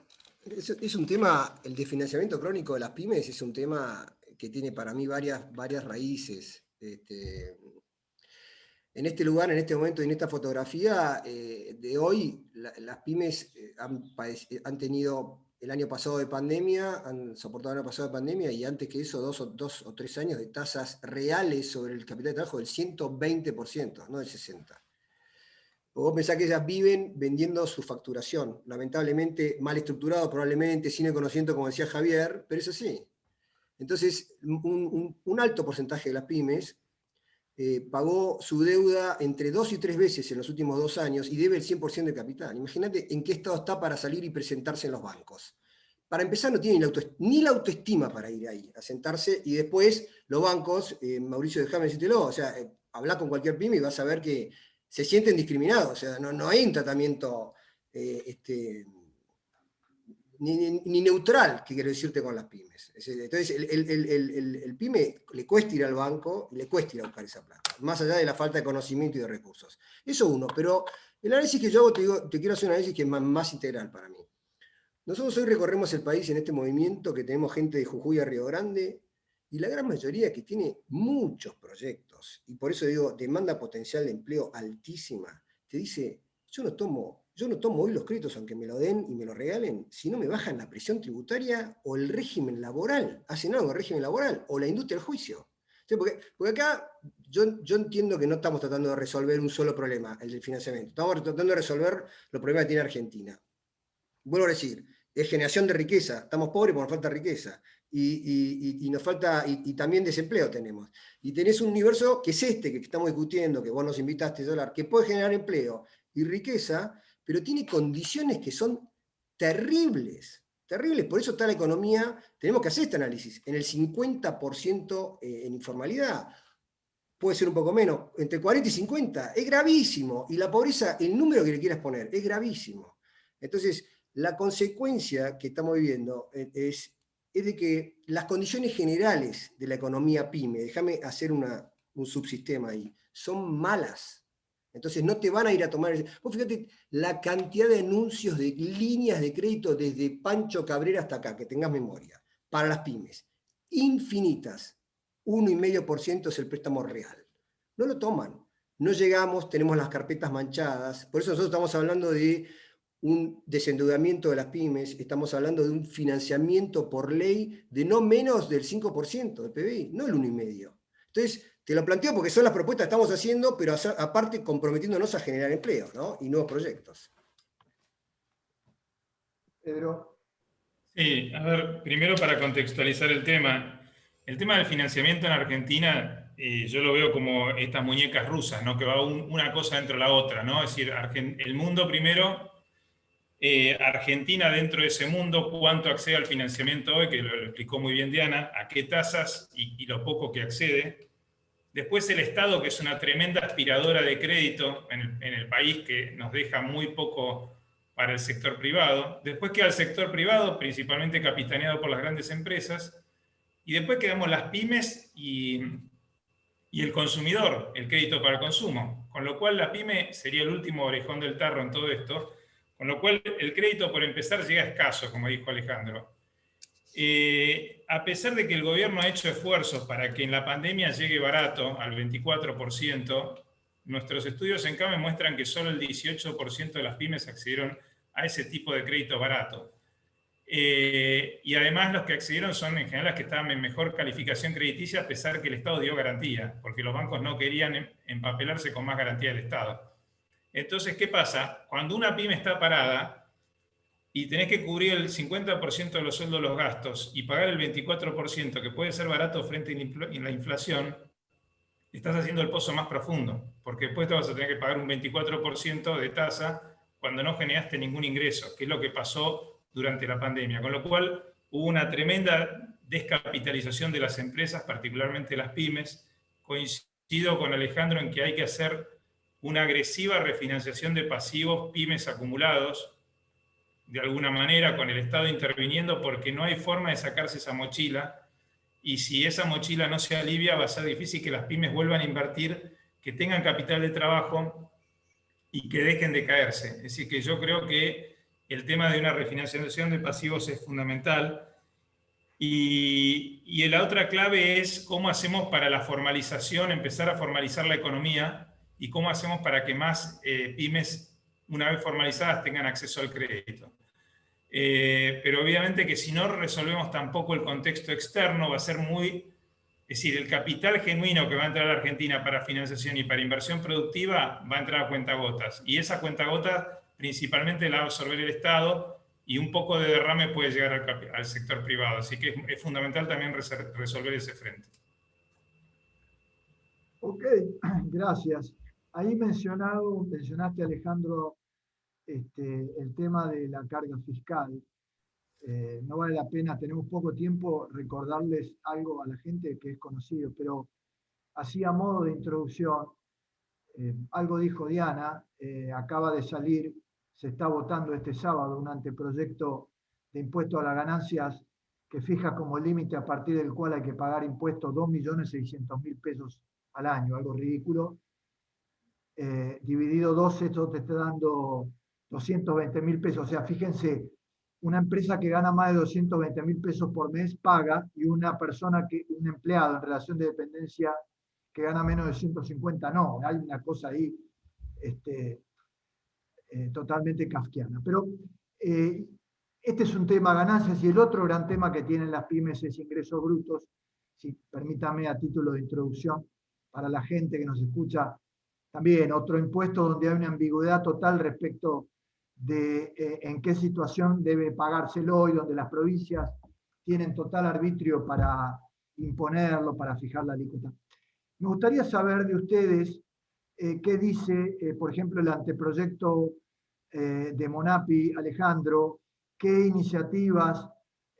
es un tema, el de financiamiento crónico de las pymes es un tema que tiene para mí varias raíces. En este lugar, en este momento, en esta fotografía de hoy, las pymes han tenido el año pasado de pandemia, han soportado el año pasado de pandemia, y antes que eso, dos o tres años de tasas reales sobre el capital de trabajo del 120%, no del 60%. Vos pensás que ellas viven vendiendo su facturación, lamentablemente mal estructurado, probablemente sin el conocimiento, como decía Javier, pero es así. Entonces, un alto porcentaje de las pymes pagó su deuda entre 2 y 3 veces en los últimos 2 años y debe el 100% de capital. Imagínate en qué estado está para salir y presentarse en los bancos. Para empezar, no tiene ni la autoestima para ir ahí, a sentarse, y después los bancos, Mauricio, déjame decírtelo, o sea, habla con cualquier pyme y vas a ver que se sienten discriminados, o sea, no hay un tratamiento ni neutral, que quiero decirte, con las pymes. Entonces, el pyme le cuesta ir al banco y le cuesta ir a buscar esa plata, más allá de la falta de conocimiento y de recursos. Eso uno, pero el análisis que yo hago, te quiero hacer un análisis que es más integral para mí. Nosotros hoy recorremos el país en este movimiento que tenemos gente de Jujuy a Río Grande, y la gran mayoría que tiene muchos proyectos, y por eso digo, demanda potencial de empleo altísima, te dice, yo no tomo hoy los créditos aunque me lo den y me lo regalen, si no me bajan la presión tributaria o el régimen laboral, hacen algo el régimen laboral, o la industria del juicio. Porque acá yo entiendo que no estamos tratando de resolver un solo problema, el del financiamiento, estamos tratando de resolver los problemas que tiene Argentina. Vuelvo a decir, es generación de riqueza, estamos pobres porque nos falta riqueza. Y nos falta, y también desempleo tenemos. Y tenés un universo que es este que estamos discutiendo, que vos nos invitaste a hablar, que puede generar empleo y riqueza, pero tiene condiciones que son terribles, terribles. Por eso está la economía, tenemos que hacer este análisis, en el 50% en informalidad. Puede ser un poco menos, entre 40 y 50, es gravísimo. Y la pobreza, el número que le quieras poner, es gravísimo. Entonces, la consecuencia que estamos viviendo es de que las condiciones generales de la economía pyme, déjame hacer un subsistema ahí, son malas. Entonces no te van a ir a tomar... Vos fíjate la cantidad de anuncios de líneas de crédito desde Pancho Cabrera hasta acá, que tengas memoria, para las pymes. Infinitas. 1,5% es el préstamo real. No lo toman. No llegamos, tenemos las carpetas manchadas. Por eso nosotros estamos hablando de un desendeudamiento de las pymes, estamos hablando de un financiamiento por ley de no menos del 5% del PBI, no el 1,5%. Entonces, te lo planteo porque son las propuestas que estamos haciendo, pero aparte comprometiéndonos a generar empleo, ¿no? Y nuevos proyectos. Pedro. Sí, a ver, primero para contextualizar el tema del financiamiento en Argentina, yo lo veo como estas muñecas rusas, ¿no? Que va una cosa dentro de la otra, ¿no? Es decir, el mundo primero... Argentina dentro de ese mundo, cuánto accede al financiamiento hoy, que lo explicó muy bien Diana, a qué tasas y lo poco que accede. Después el Estado, que es una tremenda aspiradora de crédito en el país, que nos deja muy poco para el sector privado. Después queda el sector privado, principalmente capitaneado por las grandes empresas. Y después quedamos las pymes y el consumidor, el crédito para el consumo. Con lo cual la pyme sería el último orejón del tarro en todo esto. Con lo cual, el crédito, por empezar, llega escaso, como dijo Alejandro. a pesar de que el gobierno ha hecho esfuerzos para que en la pandemia llegue barato al 24%, nuestros estudios en cambio muestran que solo el 18% de las pymes accedieron a ese tipo de crédito barato. Y además los que accedieron son en general las que estaban en mejor calificación crediticia, a pesar que el Estado dio garantía, porque los bancos no querían empapelarse con más garantía del Estado. Entonces, ¿qué pasa? Cuando una pyme está parada y tenés que cubrir el 50% de los sueldos de los gastos y pagar el 24%, que puede ser barato frente a la inflación, estás haciendo el pozo más profundo, porque después te vas a tener que pagar un 24% de tasa cuando no generaste ningún ingreso, que es lo que pasó durante la pandemia. Con lo cual hubo una tremenda descapitalización de las empresas, particularmente las pymes. Coincido con Alejandro en que hay que hacer una agresiva refinanciación de pasivos pymes acumulados, de alguna manera con el Estado interviniendo, porque no hay forma de sacarse esa mochila, y si esa mochila no se alivia va a ser difícil que las pymes vuelvan a invertir, que tengan capital de trabajo y que dejen de caerse. Es decir, que yo creo que el tema de una refinanciación de pasivos es fundamental. Y la otra clave es cómo hacemos para la formalización, empezar a formalizar la economía, y cómo hacemos para que más pymes, una vez formalizadas, tengan acceso al crédito. Pero obviamente que si no resolvemos tampoco el contexto externo, va a ser muy... Es decir, el capital genuino que va a entrar a la Argentina para financiación y para inversión productiva va a entrar a cuentagotas. Y esa cuentagota principalmente la va a absorber el Estado, y un poco de derrame puede llegar al sector privado. Así que es fundamental también resolver ese frente. Ok, gracias. Ahí mencionaste, Alejandro, el tema de la carga fiscal. No vale la pena, tenemos poco tiempo, recordarles algo a la gente que es conocido, pero así a modo de introducción, algo dijo Diana, acaba de salir, se está votando este sábado un anteproyecto de impuesto a las ganancias que fija como límite a partir del cual hay que pagar impuestos 2.600.000 pesos al año, algo ridículo. Dividido 12, esto te está dando 220.000 pesos. O sea, fíjense, una empresa que gana más de 220.000 pesos por mes paga, y una persona, un empleado en relación de dependencia que gana menos de 150, no. Hay una cosa ahí totalmente kafkiana. Pero este es un tema ganancias, y el otro gran tema que tienen las pymes es ingresos brutos. Si permítame, a título de introducción, para la gente que nos escucha, también otro impuesto donde hay una ambigüedad total respecto de en qué situación debe pagárselo, y donde las provincias tienen total arbitrio para imponerlo, para fijar la alícuota. Me gustaría saber de ustedes qué dice, por ejemplo, el anteproyecto de Monapi, Alejandro, qué iniciativas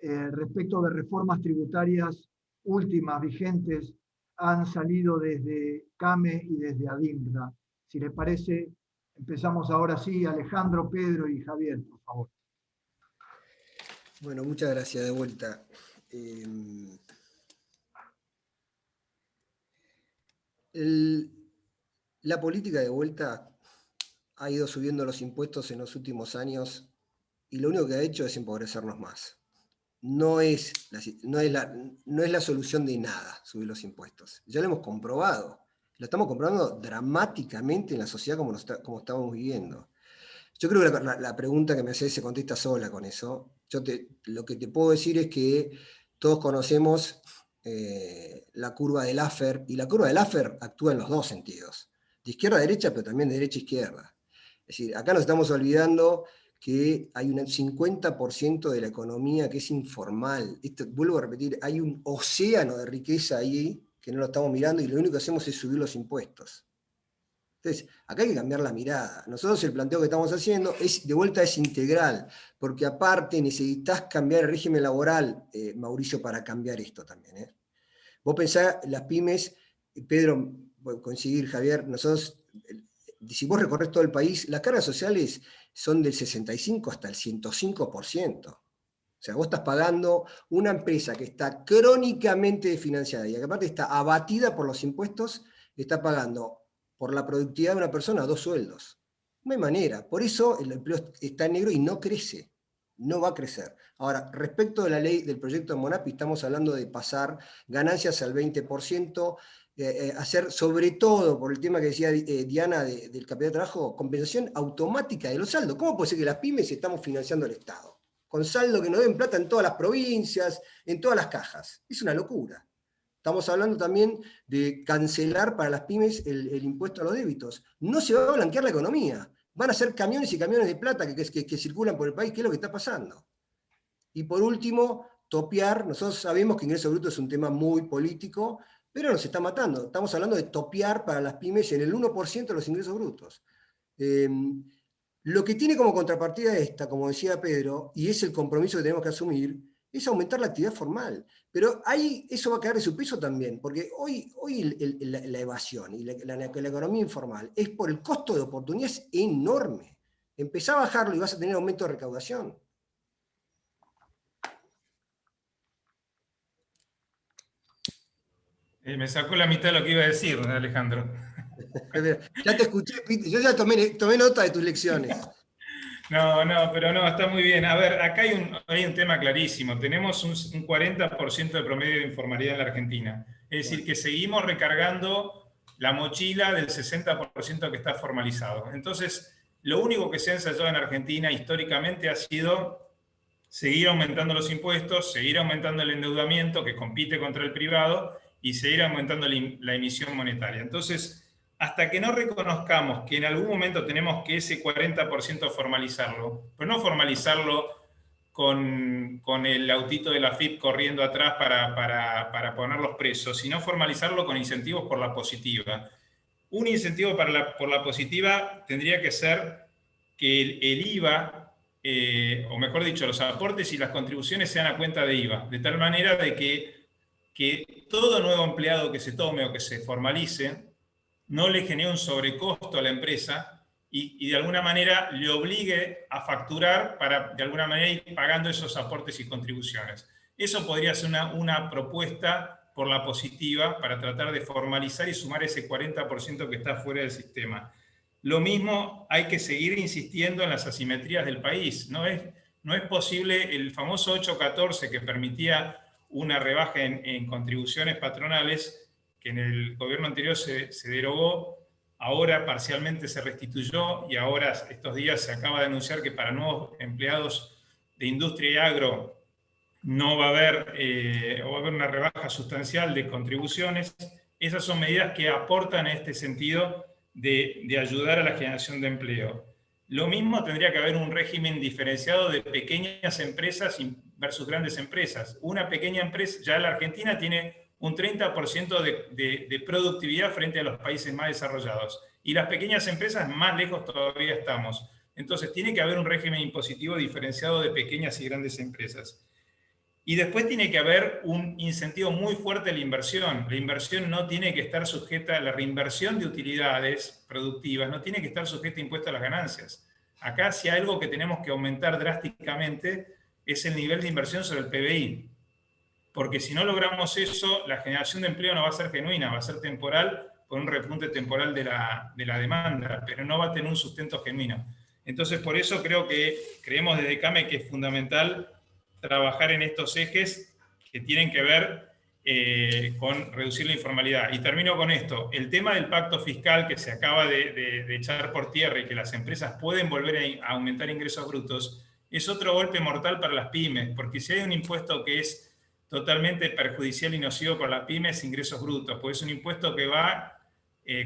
respecto de reformas tributarias últimas, vigentes, han salido desde CAME y desde ADIMRA. Si les parece, empezamos ahora sí, Alejandro, Pedro y Javier, por favor. Bueno, muchas gracias de vuelta. La política de vuelta ha ido subiendo los impuestos en los últimos años, y lo único que ha hecho es empobrecernos más. No es la solución de nada subir los impuestos. Ya lo hemos comprobado. Lo estamos comprobando dramáticamente en la sociedad como estamos viviendo. Yo creo que la pregunta que me haces se contesta sola con eso. Lo que te puedo decir es que todos conocemos la curva del Laffer, y la curva del Laffer actúa en los dos sentidos. De izquierda a derecha, pero también de derecha a izquierda. Es decir, acá nos estamos olvidando que hay un 50% de la economía que es informal. Vuelvo a repetir, hay un océano de riqueza ahí que no lo estamos mirando, y lo único que hacemos es subir los impuestos. Entonces, acá hay que cambiar la mirada. Nosotros el planteo que estamos haciendo de vuelta es integral, porque aparte necesitas cambiar el régimen laboral, Mauricio, para cambiar esto también. Vos pensás, las pymes, Pedro, coincidir, Javier, nosotros, si vos recorres todo el país, las cargas sociales son del 65 hasta el 105%. O sea, vos estás pagando una empresa que está crónicamente desfinanciada y que aparte está abatida por los impuestos, está pagando por la productividad de una persona 2 sueldos. No hay manera. Por eso el empleo está en negro y no crece. no va a crecer. Ahora, respecto de la ley del proyecto de Monapi, estamos hablando de pasar ganancias al 20%, hacer, sobre todo, por el tema que decía Diana del capital de trabajo, compensación automática de los saldos. ¿Cómo puede ser que las pymes estamos financiando al Estado? Con saldo que nos den plata en todas las provincias, en todas las cajas. Es una locura. Estamos hablando también de cancelar para las pymes el impuesto a los débitos. No se va a blanquear la economía. Van a ser camiones y camiones de plata que circulan por el país. ¿Qué es lo que está pasando? Y por último, topear. Nosotros sabemos que ingreso bruto es un tema muy político, pero nos está matando. Estamos hablando de topear para las pymes en el 1% de los ingresos brutos. Lo que tiene como contrapartida esta, como decía Pedro, y es el compromiso que tenemos que asumir, es aumentar la actividad formal. Pero ahí eso va a caer de su peso también, porque hoy la evasión y la economía informal es por el costo de oportunidad es enorme. Empezá a bajarlo y vas a tener aumento de recaudación. Me sacó la mitad de lo que iba a decir, Alejandro. Ya te escuché, yo ya tomé nota de tus lecciones. No, pero no, está muy bien. A ver, acá hay un tema clarísimo. Tenemos un 40% de promedio de informalidad en la Argentina. Es decir, que seguimos recargando la mochila del 60% que está formalizado. Entonces, lo único que se ha ensayado en Argentina históricamente ha sido seguir aumentando los impuestos, seguir aumentando el endeudamiento que compite contra el privado y seguir aumentando la emisión monetaria. Entonces, hasta que no reconozcamos que en algún momento tenemos que ese 40% formalizarlo, pero no formalizarlo con el autito de la FIP corriendo atrás para poner los presos, sino formalizarlo con incentivos por la positiva. Un incentivo por la positiva tendría que ser que el IVA, o mejor dicho, los aportes y las contribuciones sean a cuenta de IVA, de tal manera de que todo nuevo empleado que se tome o que se formalice no le genere un sobrecosto a la empresa y de alguna manera le obligue a facturar para de alguna manera ir pagando esos aportes y contribuciones. Eso podría ser una propuesta por la positiva para tratar de formalizar y sumar ese 40% que está fuera del sistema. Lo mismo hay que seguir insistiendo en las asimetrías del país. No es posible el famoso 814 que permitía una rebaja en contribuciones patronales, que en el gobierno anterior se derogó, ahora parcialmente se restituyó y ahora estos días se acaba de anunciar que para nuevos empleados de industria y agro no va a haber, una rebaja sustancial de contribuciones. Esas son medidas que aportan en este sentido de ayudar a la generación de empleo. Lo mismo tendría que haber un régimen diferenciado de pequeñas empresas versus grandes empresas. Una pequeña empresa, ya la Argentina tiene un 30% de productividad frente a los países más desarrollados. Y las pequeñas empresas más lejos todavía estamos. Entonces tiene que haber un régimen impositivo diferenciado de pequeñas y grandes empresas. Y después tiene que haber un incentivo muy fuerte a la inversión. La inversión no tiene que estar sujeta a la reinversión de utilidades productivas, no tiene que estar sujeta a impuestos a las ganancias. Acá si hay algo que tenemos que aumentar drásticamente es el nivel de inversión sobre el PBI. Porque si no logramos eso, la generación de empleo no va a ser genuina, va a ser temporal, por un repunte temporal de la demanda, pero no va a tener un sustento genuino. Entonces, por eso creemos desde CAME que es fundamental trabajar en estos ejes que tienen que ver con reducir la informalidad. Y termino con esto. El tema del pacto fiscal que se acaba de echar por tierra y que las empresas pueden volver a aumentar ingresos brutos, es otro golpe mortal para las pymes, porque si hay un impuesto que es totalmente perjudicial y nocivo para las pymes, ingresos brutos, pues es un impuesto que va,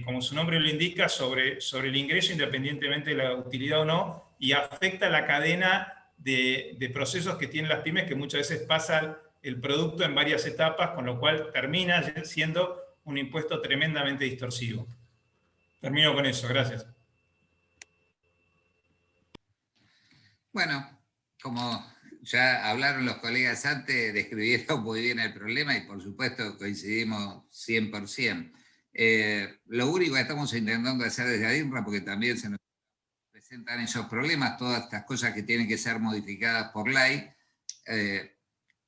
como su nombre lo indica, sobre el ingreso independientemente de la utilidad o no, y afecta la cadena de procesos que tienen las pymes, que muchas veces pasan el producto en varias etapas, con lo cual termina siendo un impuesto tremendamente distorsivo. Termino con eso, gracias. Bueno, como ya hablaron los colegas antes, describieron muy bien el problema y por supuesto coincidimos 100%. Lo único que estamos intentando hacer desde ADINRA, porque también se nos presentan esos problemas, todas estas cosas que tienen que ser modificadas por ley,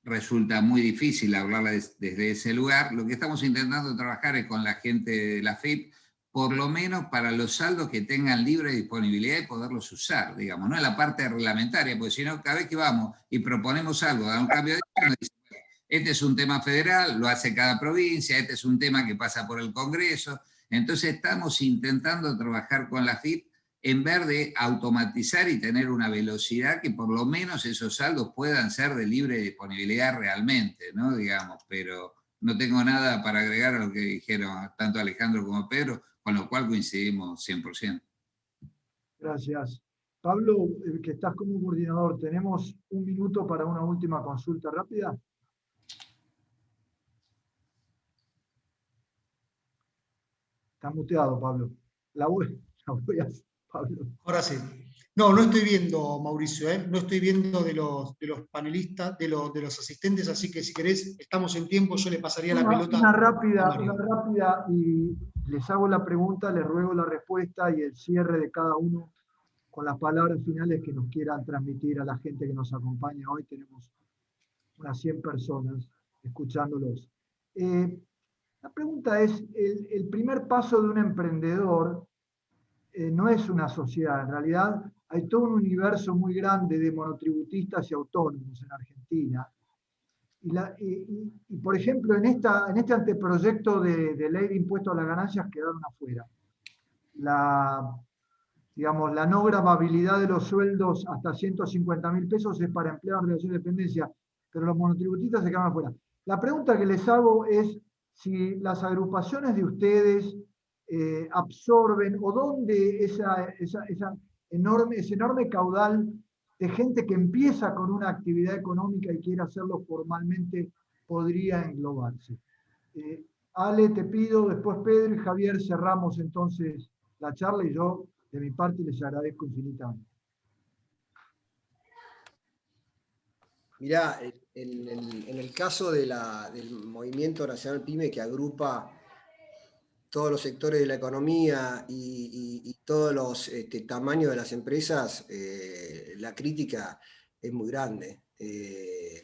resulta muy difícil hablarles desde ese lugar. Lo que estamos intentando trabajar es con la gente de la FIP por lo menos para los saldos que tengan libre disponibilidad y poderlos usar, digamos, no en la parte reglamentaria, porque si no, cada vez que vamos y proponemos algo, da un cambio de nos dicen, este es un tema federal, lo hace cada provincia, este es un tema que pasa por el Congreso. Entonces estamos intentando trabajar con la AFIP en vez de automatizar y tener una velocidad que por lo menos esos saldos puedan ser de libre disponibilidad realmente, ¿no? Digamos, pero no tengo nada para agregar a lo que dijeron tanto Alejandro como Pedro, con lo cual coincidimos 100%. Gracias. Pablo, que estás como coordinador, ¿tenemos un minuto para una última consulta rápida? Está muteado, Pablo. La voy a hacer, Pablo. Ahora sí. No estoy viendo, Mauricio, no estoy viendo de los panelistas, de los asistentes, así que si querés, estamos en tiempo, yo le pasaría la pelota. Una rápida, y les hago la pregunta, les ruego la respuesta y el cierre de cada uno con las palabras finales que nos quieran transmitir a la gente que nos acompaña hoy. Tenemos unas 100 personas escuchándolos. La pregunta es, el primer paso de un emprendedor no es una sociedad, en realidad hay todo un universo muy grande de monotributistas y autónomos en Argentina. Y por ejemplo, en este anteproyecto de ley de impuesto a las ganancias quedaron afuera la no gravabilidad de los sueldos hasta 150.000 pesos es para empleados en relación de dependencia, pero los monotributistas se quedan afuera. La pregunta que les hago es si las agrupaciones de ustedes absorben o dónde ese enorme caudal de gente que empieza con una actividad económica y quiere hacerlo formalmente podría englobarse. Ale, te pido, después Pedro y Javier cerramos entonces la charla y yo de mi parte les agradezco infinitamente. Mirá, en el caso del Movimiento Nacional PYME, que agrupa todos los sectores de la economía y todos los tamaños de las empresas, la crítica es muy grande.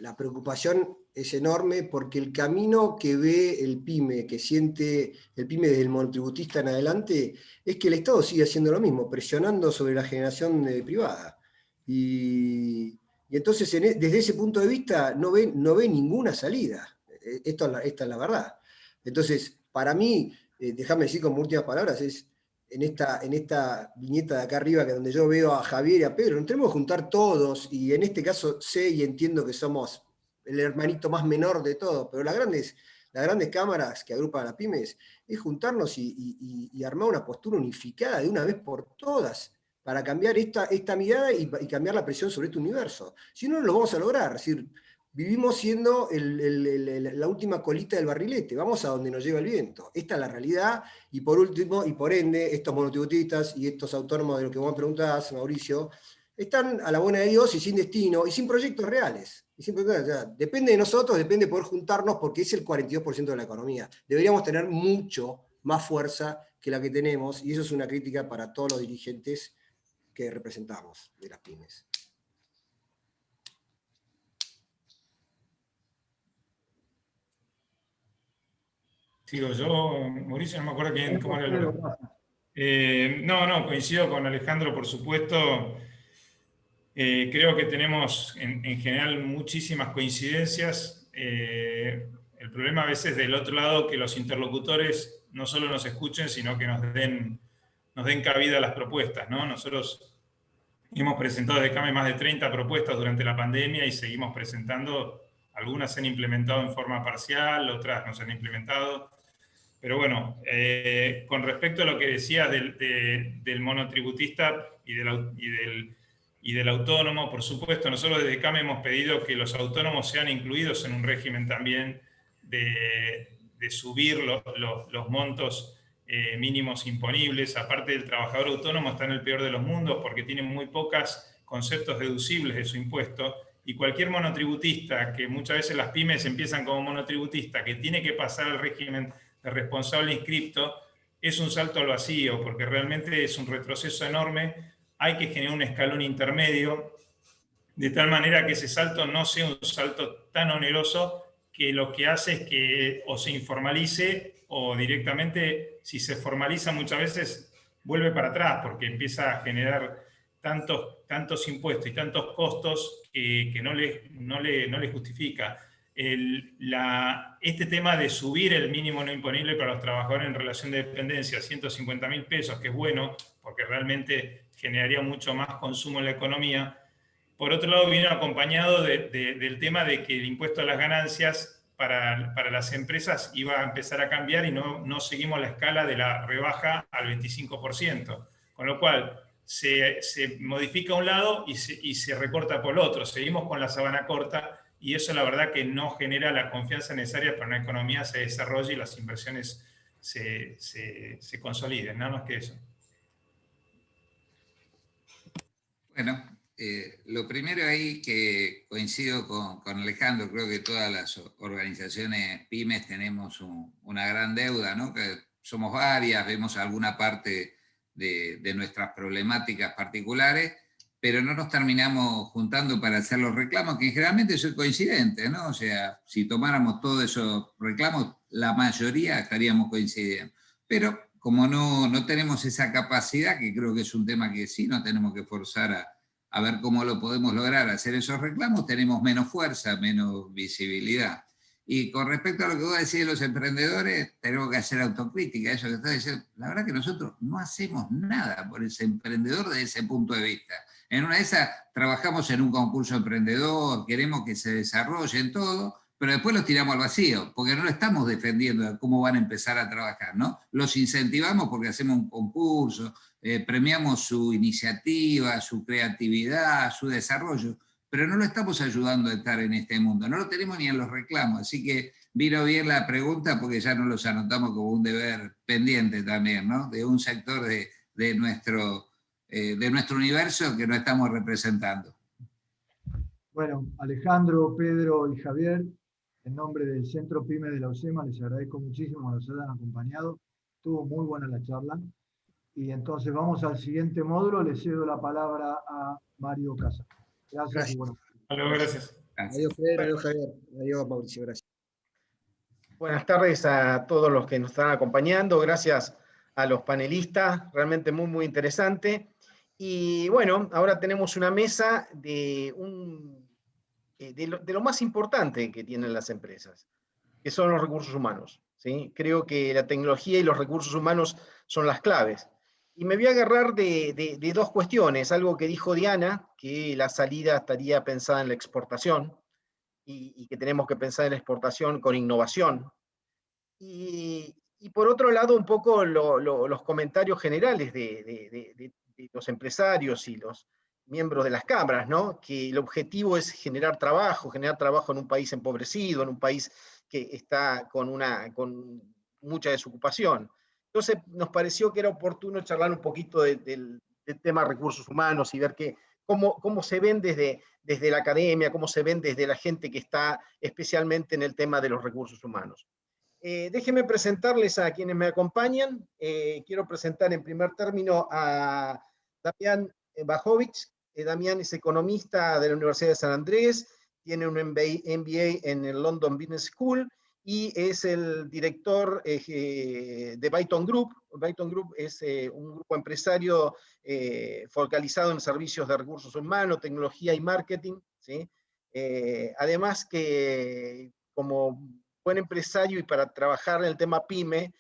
La preocupación es enorme porque el camino que ve el PYME, que siente el PYME desde el monotributista en adelante, es que el Estado sigue haciendo lo mismo, presionando sobre la generación privada. Y entonces, desde ese punto de vista, no ve ninguna salida. Esta es la verdad. Entonces, para mí, déjame decir como últimas palabras, es en esta viñeta de acá arriba, que donde yo veo a Javier y a Pedro, nos tenemos que juntar todos, y en este caso sé y entiendo que somos el hermanito más menor de todos, pero las grandes cámaras que agrupan a las pymes es juntarnos y armar una postura unificada de una vez por todas, para cambiar esta mirada y cambiar la presión sobre este universo. Si no, no lo vamos a lograr. Es decir, vivimos siendo la última colita del barrilete, vamos a donde nos lleva el viento. Esta es la realidad, y por último, y por ende, estos monotributistas y estos autónomos de lo que vos me preguntás, Mauricio, están a la buena de Dios y sin destino, y sin proyectos reales. O sea, depende de nosotros, depende de poder juntarnos, porque es el 42% de la economía. Deberíamos tener mucho más fuerza que la que tenemos, y eso es una crítica para todos los dirigentes que representamos de las pymes. Sigo yo, Mauricio, no me acuerdo cómo era el No, coincido con Alejandro, por supuesto. Creo que tenemos en general muchísimas coincidencias. El problema a veces del otro lado, que los interlocutores no solo nos escuchen, sino que nos den cabida a las propuestas, ¿no? Nosotros hemos presentado desde CAME más de 30 propuestas durante la pandemia y seguimos presentando. Algunas se han implementado en forma parcial, otras no se han implementado. Pero bueno, con respecto a lo que decías del monotributista y del autónomo, por supuesto, nosotros desde CAME hemos pedido que los autónomos sean incluidos en un régimen también de subir los montos mínimos imponibles. Aparte del trabajador autónomo está en el peor de los mundos porque tiene muy pocos conceptos deducibles de su impuesto, y cualquier monotributista, que muchas veces las pymes empiezan como monotributista, que tiene que pasar al régimen de responsable inscripto, es un salto al vacío, porque realmente es un retroceso enorme. Hay que generar un escalón intermedio, de tal manera que ese salto no sea un salto tan oneroso que lo que hace es que o se informalice o directamente, si se formaliza muchas veces, vuelve para atrás porque empieza a generar tantos impuestos y tantos costos que no le justifica. Este tema de subir el mínimo no imponible para los trabajadores en relación de dependencia a 150.000 pesos, que es bueno, porque realmente generaría mucho más consumo en la economía. Por otro lado, vino acompañado del tema de que el impuesto a las ganancias para las empresas iba a empezar a cambiar y no seguimos la escala de la rebaja al 25%. Con lo cual, se modifica un lado y se recorta por el otro. Seguimos con la sábana corta y eso la verdad que no genera la confianza necesaria para que una economía se desarrolle y las inversiones se consoliden. Nada más que eso. Bueno, lo primero ahí que coincido con Alejandro, creo que todas las organizaciones pymes tenemos una gran deuda, ¿no? Que somos varias, vemos alguna parte de nuestras problemáticas particulares, pero no nos terminamos juntando para hacer los reclamos, que generalmente son coincidentes, ¿no? O sea, si tomáramos todos esos reclamos, la mayoría estaríamos coincidiendo. Pero como no tenemos esa capacidad, que creo que es un tema que sí nos tenemos que forzar a ver cómo lo podemos lograr, hacer esos reclamos, tenemos menos fuerza, menos visibilidad. Y con respecto a lo que vos decís de los emprendedores, tenemos que hacer autocrítica, eso que estás diciendo. La verdad que nosotros no hacemos nada por ese emprendedor desde ese punto de vista. En una de esas trabajamos en un concurso emprendedor, queremos que se desarrollen todo, pero después los tiramos al vacío, porque no lo estamos defendiendo de cómo van a empezar a trabajar, ¿no? Los incentivamos porque hacemos un concurso, premiamos su iniciativa, su creatividad, su desarrollo, pero no lo estamos ayudando a estar en este mundo, no lo tenemos ni en los reclamos, así que vino bien la pregunta porque ya nos los anotamos como un deber pendiente también, ¿no? De un sector de nuestro universo que no estamos representando. Bueno, Alejandro, Pedro y Javier, en nombre del Centro PYME de la UCEMA, les agradezco muchísimo que nos hayan acompañado. Estuvo muy buena la charla. Y entonces vamos al siguiente módulo. Le cedo la palabra a Mario Casa. Gracias. Y bueno. Gracias. Adiós, Pedro, adiós, Javier. Adiós, Mauricio. Gracias. Buenas tardes a todos los que nos están acompañando. Gracias a los panelistas. Realmente muy, muy interesante. Y bueno, ahora tenemos una mesa de lo más importante que tienen las empresas, que son los recursos humanos, ¿sí? Creo que la tecnología y los recursos humanos son las claves. Y me voy a agarrar de dos cuestiones, algo que dijo Diana, que la salida estaría pensada en la exportación, y que tenemos que pensar en la exportación con innovación. Y por otro lado, un poco los comentarios generales de los empresarios y los miembros de las cámaras, ¿no? Que el objetivo es generar trabajo en un país empobrecido, en un país que está con mucha desocupación. Entonces nos pareció que era oportuno charlar un poquito del tema de recursos humanos y ver cómo se ven desde la academia, cómo se ven desde la gente que está especialmente en el tema de los recursos humanos. Déjenme presentarles a quienes me acompañan. Quiero presentar en primer término a Damián Bajovic. Damián es economista de la Universidad de San Andrés, tiene un MBA en el London Business School y es el director de Byton Group. Byton Group es un grupo empresario focalizado en servicios de recursos humanos, tecnología y marketing, ¿sí? Además que como buen empresario y para trabajar en el tema PYME,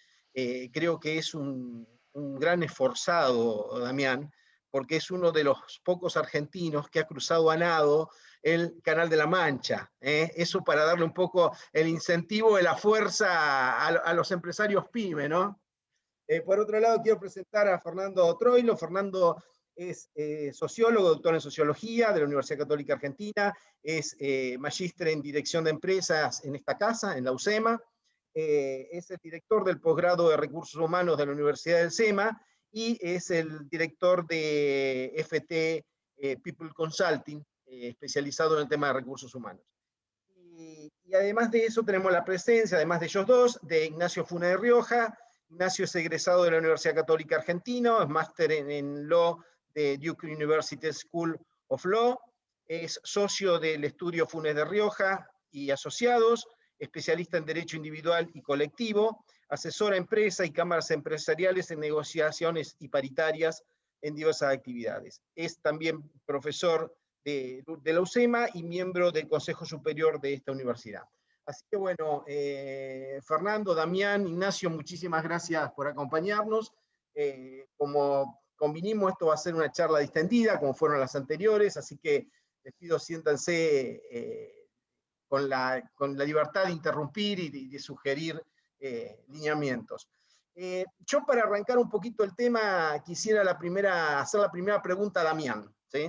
creo que es un gran esforzado, Damián, porque es uno de los pocos argentinos que ha cruzado a nado el Canal de la Mancha. Eso para darle un poco el incentivo de la fuerza a los empresarios PYME, ¿no? Por otro lado, quiero presentar a Fernando Troilo. Fernando es sociólogo, doctor en sociología de la Universidad Católica Argentina, es magíster en dirección de empresas en esta casa, en la UCEMA, es el director del posgrado de recursos humanos de la Universidad del SEMA, y es el director de FT People Consulting, especializado en el tema de recursos humanos. Y además de eso tenemos la presencia, además de ellos dos, de Ignacio Funes de Rioja. Ignacio es egresado de la Universidad Católica Argentina, es máster en Law de Duke University School of Law, es socio del estudio Funes de Rioja y Asociados, especialista en Derecho Individual y Colectivo, asesora a empresas y cámaras empresariales en negociaciones y paritarias en diversas actividades. Es también profesor de la UCEMA y miembro del Consejo Superior de esta universidad. Así que bueno, Fernando, Damián, Ignacio, muchísimas gracias por acompañarnos. Como convinimos, esto va a ser una charla distendida, como fueron las anteriores, así que les pido siéntanse con la libertad de interrumpir y de sugerir lineamientos. Yo, para arrancar un poquito el tema, quisiera hacer la primera pregunta a Damián, ¿sí?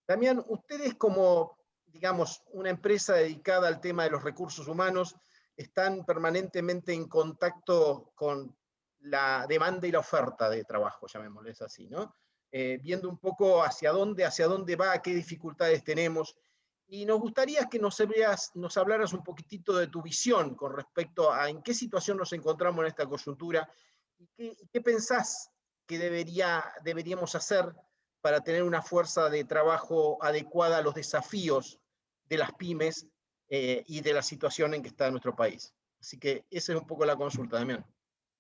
Damián, ustedes como, digamos, una empresa dedicada al tema de los recursos humanos, están permanentemente en contacto con la demanda y la oferta de trabajo, llamémosles así, ¿no? Viendo un poco hacia dónde va, qué dificultades tenemos, y nos gustaría que nos hablaras un poquitito de tu visión con respecto a en qué situación nos encontramos en esta coyuntura, y qué pensás que deberíamos hacer para tener una fuerza de trabajo adecuada a los desafíos de las pymes y de la situación en que está nuestro país. Así que esa es un poco la consulta, Damián.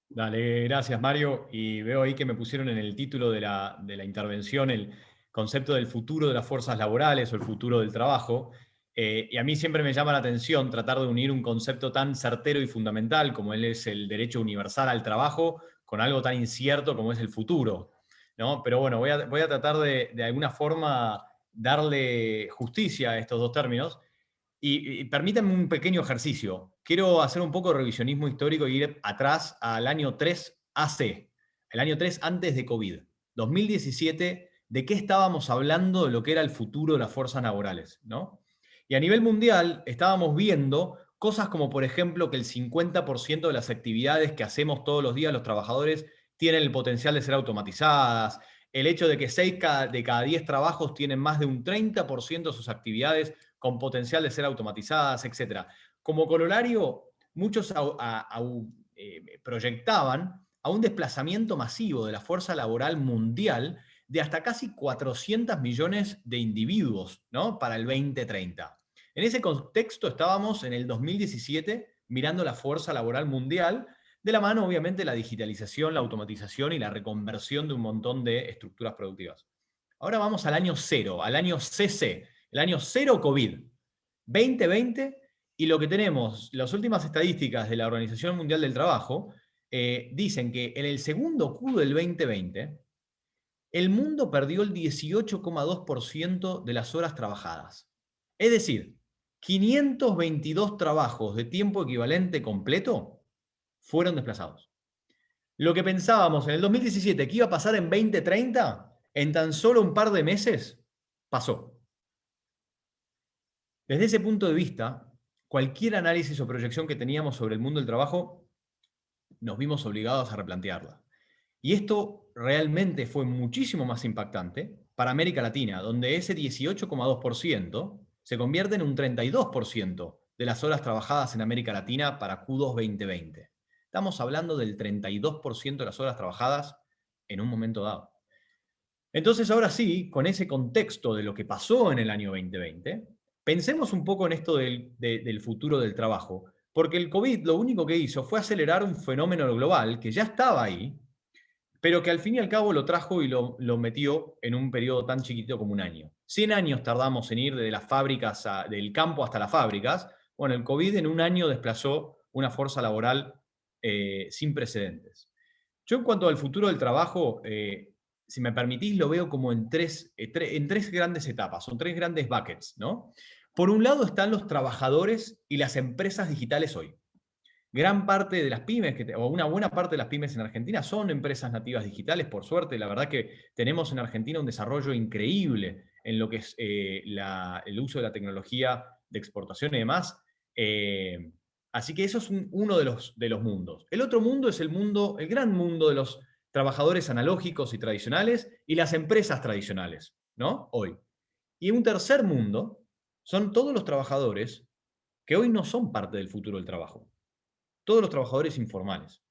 Dale, gracias Mario. Y veo ahí que me pusieron en el título de la intervención el concepto del futuro de las fuerzas laborales o el futuro del trabajo. Y a mí siempre me llama la atención tratar de unir un concepto tan certero y fundamental como es el derecho universal al trabajo con algo tan incierto como es el futuro, ¿no? Pero bueno, voy a tratar de alguna forma darle justicia a estos dos términos. Y permítanme un pequeño ejercicio. Quiero hacer un poco de revisionismo histórico e ir atrás al año 3 AC, el año 3 antes de COVID, 2017, de qué estábamos hablando de lo que era el futuro de las fuerzas laborales, ¿no? Y a nivel mundial estábamos viendo cosas como, por ejemplo, que el 50% de las actividades que hacemos todos los días los trabajadores tienen el potencial de ser automatizadas, el hecho de que 6 de cada 10 trabajos tienen más de un 30% de sus actividades con potencial de ser automatizadas, etc. Como corolario, muchos proyectaban a un desplazamiento masivo de la fuerza laboral mundial de hasta casi 400 millones de individuos, ¿no? Para el 2030. En ese contexto estábamos en el 2017 mirando la fuerza laboral mundial, de la mano obviamente de la digitalización, la automatización y la reconversión de un montón de estructuras productivas. Ahora vamos al año cero, al año CC, el año cero COVID, 2020, y lo que tenemos, las últimas estadísticas de la Organización Mundial del Trabajo, dicen que en el segundo Q del 2020, el mundo perdió el 18,2% de las horas trabajadas. Es decir, 522 trabajos de tiempo equivalente completo fueron desplazados. Lo que pensábamos en el 2017 que iba a pasar en 2030, en tan solo un par de meses, pasó. Desde ese punto de vista, cualquier análisis o proyección que teníamos sobre el mundo del trabajo, nos vimos obligados a replantearla. Y esto realmente fue muchísimo más impactante para América Latina, donde ese 18,2% se convierte en un 32% de las horas trabajadas en América Latina para Q2 2020. Estamos hablando del 32% de las horas trabajadas en un momento dado. Entonces, ahora sí, con ese contexto de lo que pasó en el año 2020, pensemos un poco en esto del futuro del trabajo, porque el COVID lo único que hizo fue acelerar un fenómeno global que ya estaba ahí, pero que al fin y al cabo lo trajo y lo metió en un periodo tan chiquito como un año. 100 años tardamos en ir de las fábricas, del campo hasta las fábricas. Bueno, el COVID en un año desplazó una fuerza laboral sin precedentes. Yo en cuanto al futuro del trabajo, si me permitís, lo veo como en tres grandes etapas, son tres grandes buckets, ¿no? Por un lado están los trabajadores y las empresas digitales hoy. Gran parte de las pymes, o una buena parte de las pymes en Argentina son empresas nativas digitales, por suerte. La verdad que tenemos en Argentina un desarrollo increíble en lo que es el uso de la tecnología de exportación y demás. Así que eso es uno de los mundos. El otro mundo es el gran mundo de los trabajadores analógicos y tradicionales y las empresas tradicionales, ¿no? Hoy. Y un tercer mundo son todos los trabajadores que hoy no son parte del futuro del trabajo. Todos los trabajadores informales.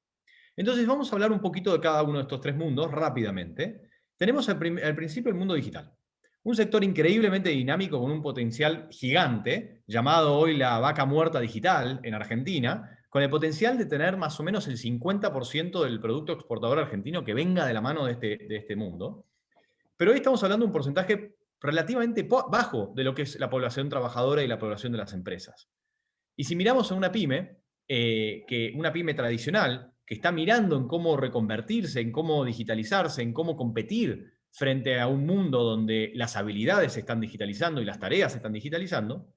Entonces vamos a hablar un poquito de cada uno de estos tres mundos rápidamente. Tenemos al principio el mundo digital. Un sector increíblemente dinámico con un potencial gigante, llamado hoy la vaca muerta digital en Argentina, con el potencial de tener más o menos el 50% del producto exportador argentino que venga de la mano de este mundo. Pero hoy estamos hablando de un porcentaje relativamente bajo de lo que es la población trabajadora y la población de las empresas. Y si miramos a una pyme tradicional, que está mirando en cómo reconvertirse, en cómo digitalizarse, en cómo competir frente a un mundo donde las habilidades se están digitalizando y las tareas se están digitalizando,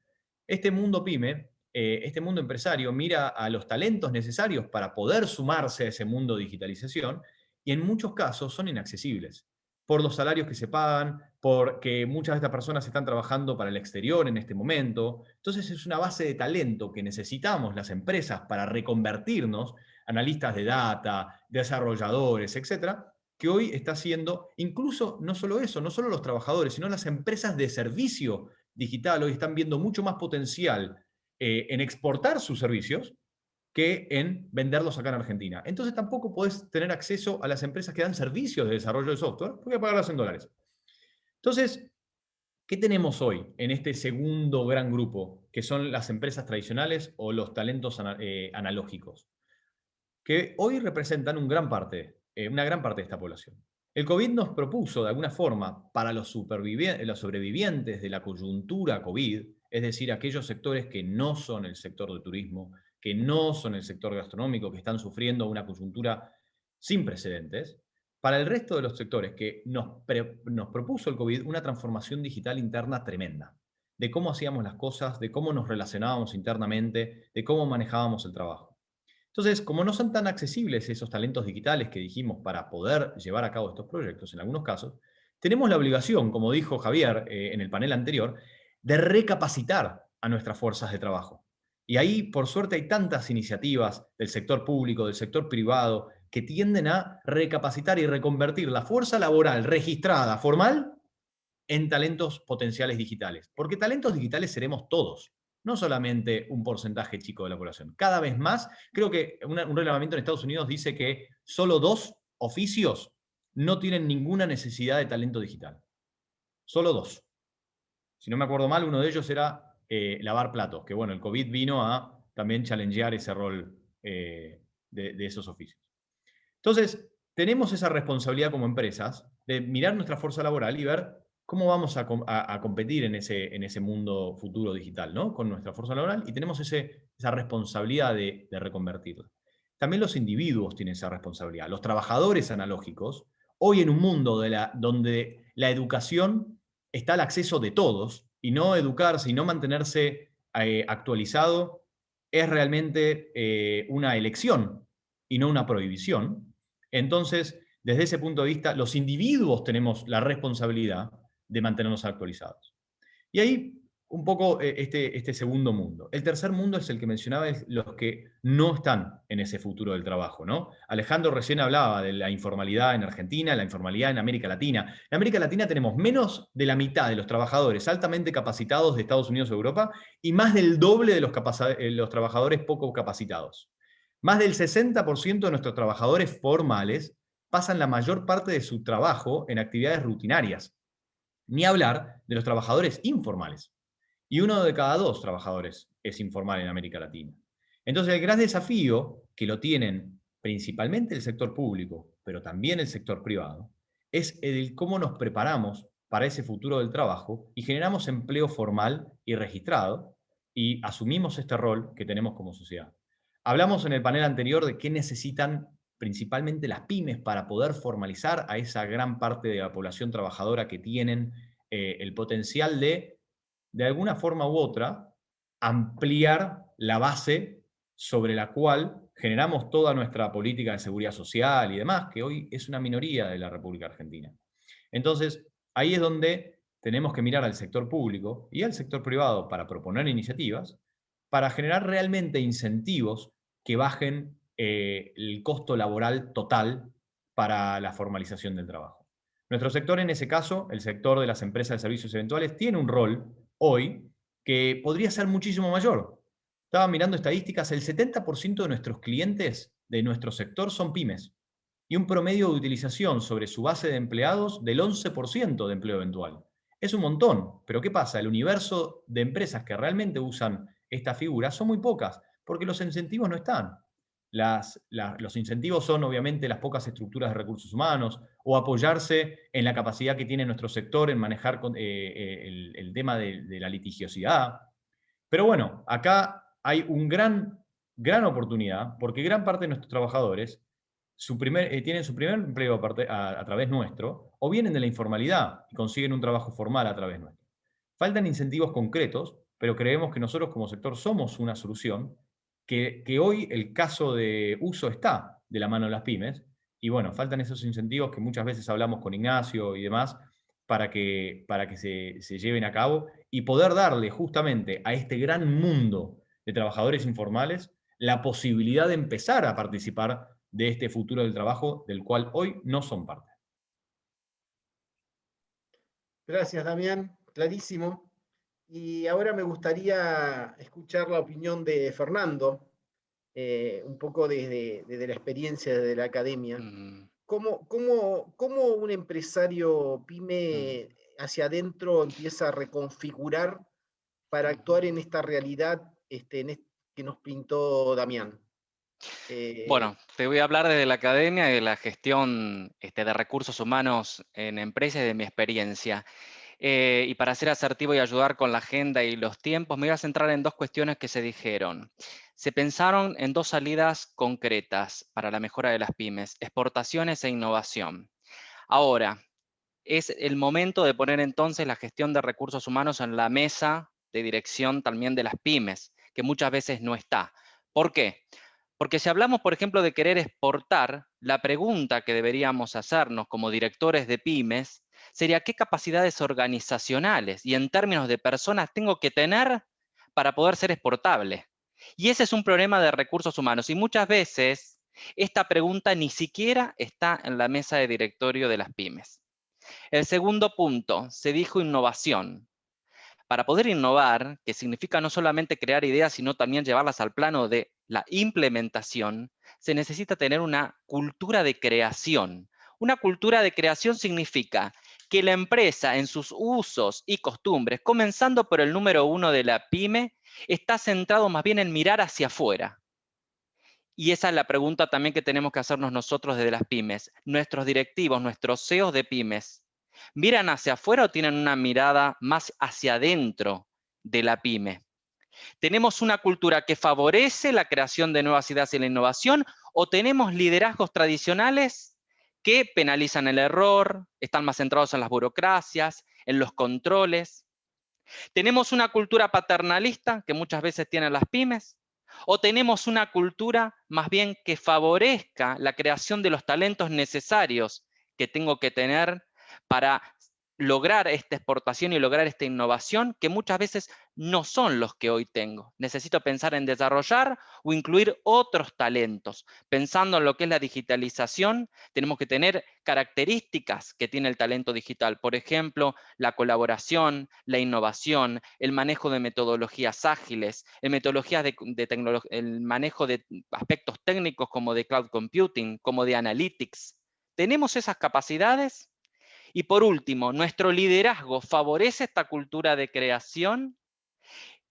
este mundo pyme, este mundo empresario mira a los talentos necesarios para poder sumarse a ese mundo de digitalización y en muchos casos son inaccesibles por los salarios que se pagan, porque muchas de estas personas están trabajando para el exterior en este momento. Entonces es una base de talento que necesitamos las empresas para reconvertirnos, analistas de data, desarrolladores, etcétera, que hoy está haciendo, incluso no solo eso, no solo los trabajadores, sino las empresas de servicio digital hoy están viendo mucho más potencial en exportar sus servicios que en venderlos acá en Argentina. Entonces tampoco podés tener acceso a las empresas que dan servicios de desarrollo de software, porque hay que pagarlas en dólares. Entonces, ¿qué tenemos hoy en este segundo gran grupo, que son las empresas tradicionales o los talentos analógicos? Que hoy representan una gran parte de esta población. El COVID nos propuso, de alguna forma, para los sobrevivientes de la coyuntura COVID, es decir, aquellos sectores que no son el sector de turismo, que no son el sector gastronómico, que están sufriendo una coyuntura sin precedentes, para el resto de los sectores que nos propuso el COVID una transformación digital interna tremenda, de cómo hacíamos las cosas, de cómo nos relacionábamos internamente, de cómo manejábamos el trabajo. Entonces, como no son tan accesibles esos talentos digitales que dijimos para poder llevar a cabo estos proyectos, en algunos casos, tenemos la obligación, como dijo Javier en el panel anterior, de recapacitar a nuestras fuerzas de trabajo. Y ahí, por suerte, hay tantas iniciativas del sector público, del sector privado, que tienden a recapacitar y reconvertir la fuerza laboral registrada, formal, en talentos potenciales digitales. Porque talentos digitales seremos todos, no solamente un porcentaje chico de la población. Cada vez más, creo que un reglamento en Estados Unidos dice que solo 2 oficios no tienen ninguna necesidad de talento digital. Solo 2. Si no me acuerdo mal, uno de ellos era lavar platos, que bueno, el COVID vino a también challengear ese rol de esos oficios. Entonces, tenemos esa responsabilidad como empresas de mirar nuestra fuerza laboral y ver cómo vamos a competir en ese mundo futuro digital, ¿no? Con nuestra fuerza laboral, y tenemos esa responsabilidad de reconvertirla. También los individuos tienen esa responsabilidad. Los trabajadores analógicos, hoy en un mundo donde la educación está al acceso de todos, y no educarse y no mantenerse actualizado es realmente una elección y no una prohibición. Entonces, desde ese punto de vista, los individuos tenemos la responsabilidad de mantenernos actualizados. Y ahí un poco este segundo mundo. El tercer mundo es el que mencionaba, es los que no están en ese futuro del trabajo, ¿no? Alejandro recién hablaba de la informalidad en Argentina, la informalidad en América Latina. En América Latina tenemos menos de la mitad de los trabajadores altamente capacitados de Estados Unidos o Europa y más del doble de los trabajadores poco capacitados. Más del 60% de nuestros trabajadores formales pasan la mayor parte de su trabajo en actividades rutinarias. Ni hablar de los trabajadores informales. Y 1 de cada 2 trabajadores es informal en América Latina. Entonces, el gran desafío, que lo tienen principalmente el sector público, pero también el sector privado, es el cómo nos preparamos para ese futuro del trabajo y generamos empleo formal y registrado y asumimos este rol que tenemos como sociedad. Hablamos en el panel anterior de qué necesitan principalmente las pymes para poder formalizar a esa gran parte de la población trabajadora que tienen el potencial de alguna forma u otra, ampliar la base sobre la cual generamos toda nuestra política de seguridad social y demás, que hoy es una minoría de la República Argentina. Entonces, ahí es donde tenemos que mirar al sector público y al sector privado para proponer iniciativas, para generar realmente incentivos que bajen el costo laboral total para la formalización del trabajo. Nuestro sector, en ese caso, el sector de las empresas de servicios eventuales, tiene un rol hoy que podría ser muchísimo mayor. Estaba mirando estadísticas, el 70% de nuestros clientes de nuestro sector son pymes y un promedio de utilización sobre su base de empleados del 11% de empleo eventual. Es un montón, pero ¿qué pasa? El universo de empresas que realmente usan esta figura son muy pocas, porque los incentivos no están. Los incentivos son obviamente las pocas estructuras de recursos humanos o apoyarse en la capacidad que tiene nuestro sector en manejar el tema de la litigiosidad. Pero bueno, acá hay una gran oportunidad porque gran parte de nuestros trabajadores tienen su primer empleo a través nuestro o vienen de la informalidad y consiguen un trabajo formal a través nuestro. Faltan incentivos concretos, pero creemos que nosotros como sector somos una solución, que hoy el caso de uso está de la mano de las pymes, y bueno, faltan esos incentivos que muchas veces hablamos con Ignacio y demás, para que se lleven a cabo y poder darle justamente a este gran mundo de trabajadores informales la posibilidad de empezar a participar de este futuro del trabajo del cual hoy no son parte. Gracias, Damián. Clarísimo. Y ahora me gustaría escuchar la opinión de Fernando, un poco desde la experiencia de la academia. ¿Cómo un empresario pyme hacia adentro empieza a reconfigurar para actuar en esta realidad que nos pintó Damián? Bueno, te voy a hablar desde la academia y de la gestión de recursos humanos en empresas y de mi experiencia. Y para ser asertivo y ayudar con la agenda y los tiempos, me voy a centrar en dos cuestiones que se dijeron. Se pensaron en dos salidas concretas para la mejora de las pymes: exportaciones e innovación. Ahora, es el momento de poner entonces la gestión de recursos humanos en la mesa de dirección también de las pymes, que muchas veces no está. ¿Por qué? Porque si hablamos, por ejemplo, de querer exportar, la pregunta que deberíamos hacernos como directores de pymes sería: ¿qué capacidades organizacionales y en términos de personas tengo que tener para poder ser exportable? Y ese es un problema de recursos humanos. Y muchas veces esta pregunta ni siquiera está en la mesa de directorio de las pymes. El segundo punto, se dijo innovación. Para poder innovar, que significa no solamente crear ideas, sino también llevarlas al plano de la implementación, se necesita tener una cultura de creación. Una cultura de creación significa que la empresa en sus usos y costumbres, comenzando por el número 1 de la pyme, está centrado más bien en mirar hacia afuera. Y esa es la pregunta también que tenemos que hacernos nosotros desde las pymes. Nuestros directivos, nuestros CEOs de pymes, ¿miran hacia afuera o tienen una mirada más hacia adentro de la pyme? ¿Tenemos una cultura que favorece la creación de nuevas ideas y la innovación, o tenemos liderazgos tradicionales que penalizan el error, están más centrados en las burocracias, en los controles? ¿Tenemos una cultura paternalista que muchas veces tienen las pymes? ¿O tenemos una cultura más bien que favorezca la creación de los talentos necesarios que tengo que tener para lograr esta exportación y lograr esta innovación, que muchas veces no son los que hoy tengo? Necesito pensar en desarrollar o incluir otros talentos. Pensando en lo que es la digitalización, tenemos que tener características que tiene el talento digital. Por ejemplo, la colaboración, la innovación, el manejo de metodologías ágiles, el manejo de aspectos técnicos como de cloud computing, como de analytics. ¿Tenemos esas capacidades? Y por último, ¿nuestro liderazgo favorece esta cultura de creación?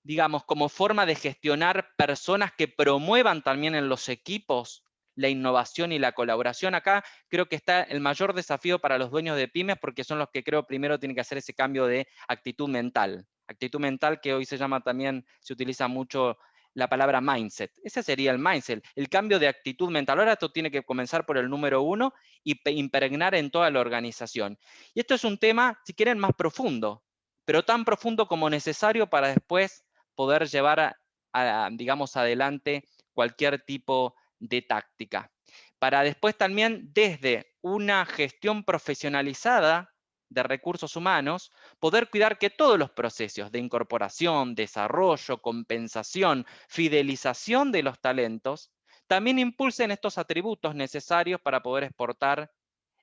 Digamos, como forma de gestionar personas que promuevan también en los equipos la innovación y la colaboración. Acá creo que está el mayor desafío para los dueños de pymes, porque son los que creo primero tienen que hacer ese cambio de actitud mental. Actitud mental que hoy se llama también, se utiliza mucho la palabra mindset. Ese sería el mindset, el cambio de actitud mental. Ahora esto tiene que comenzar por el número 1 y impregnar en toda la organización. Y esto es un tema, si quieren, más profundo, pero tan profundo como necesario para después poder llevar digamos, adelante cualquier tipo de táctica. Para después también, desde una gestión profesionalizada de recursos humanos, poder cuidar que todos los procesos de incorporación, desarrollo, compensación, fidelización de los talentos, también impulsen estos atributos necesarios para poder exportar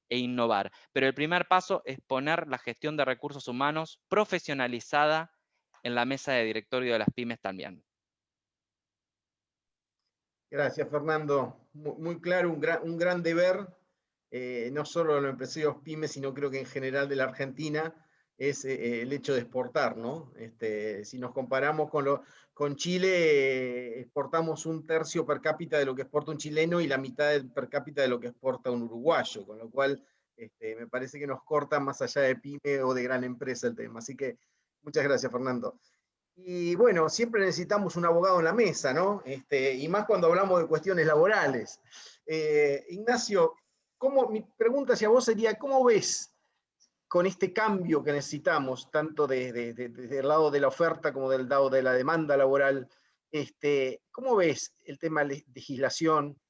e innovar. Pero el primer paso es poner la gestión de recursos humanos profesionalizada en la mesa de directorio de las pymes también. Gracias, Fernando. Muy claro, un gran deber, no solo de los empresarios pymes, sino creo que en general de la Argentina, es el hecho de exportar, ¿no? Si nos comparamos con Chile, exportamos 1/3 per cápita de lo que exporta un chileno y la mitad del per cápita de lo que exporta un uruguayo, con lo cual me parece que nos corta más allá de pyme o de gran empresa el tema. Así que muchas gracias, Fernando. Y bueno, siempre necesitamos un abogado en la mesa, ¿no? Y más cuando hablamos de cuestiones laborales. Ignacio, mi pregunta hacia vos sería, ¿cómo ves con este cambio que necesitamos, tanto desde el lado de la oferta como del lado de la demanda laboral? ¿Cómo ves el tema de legislación?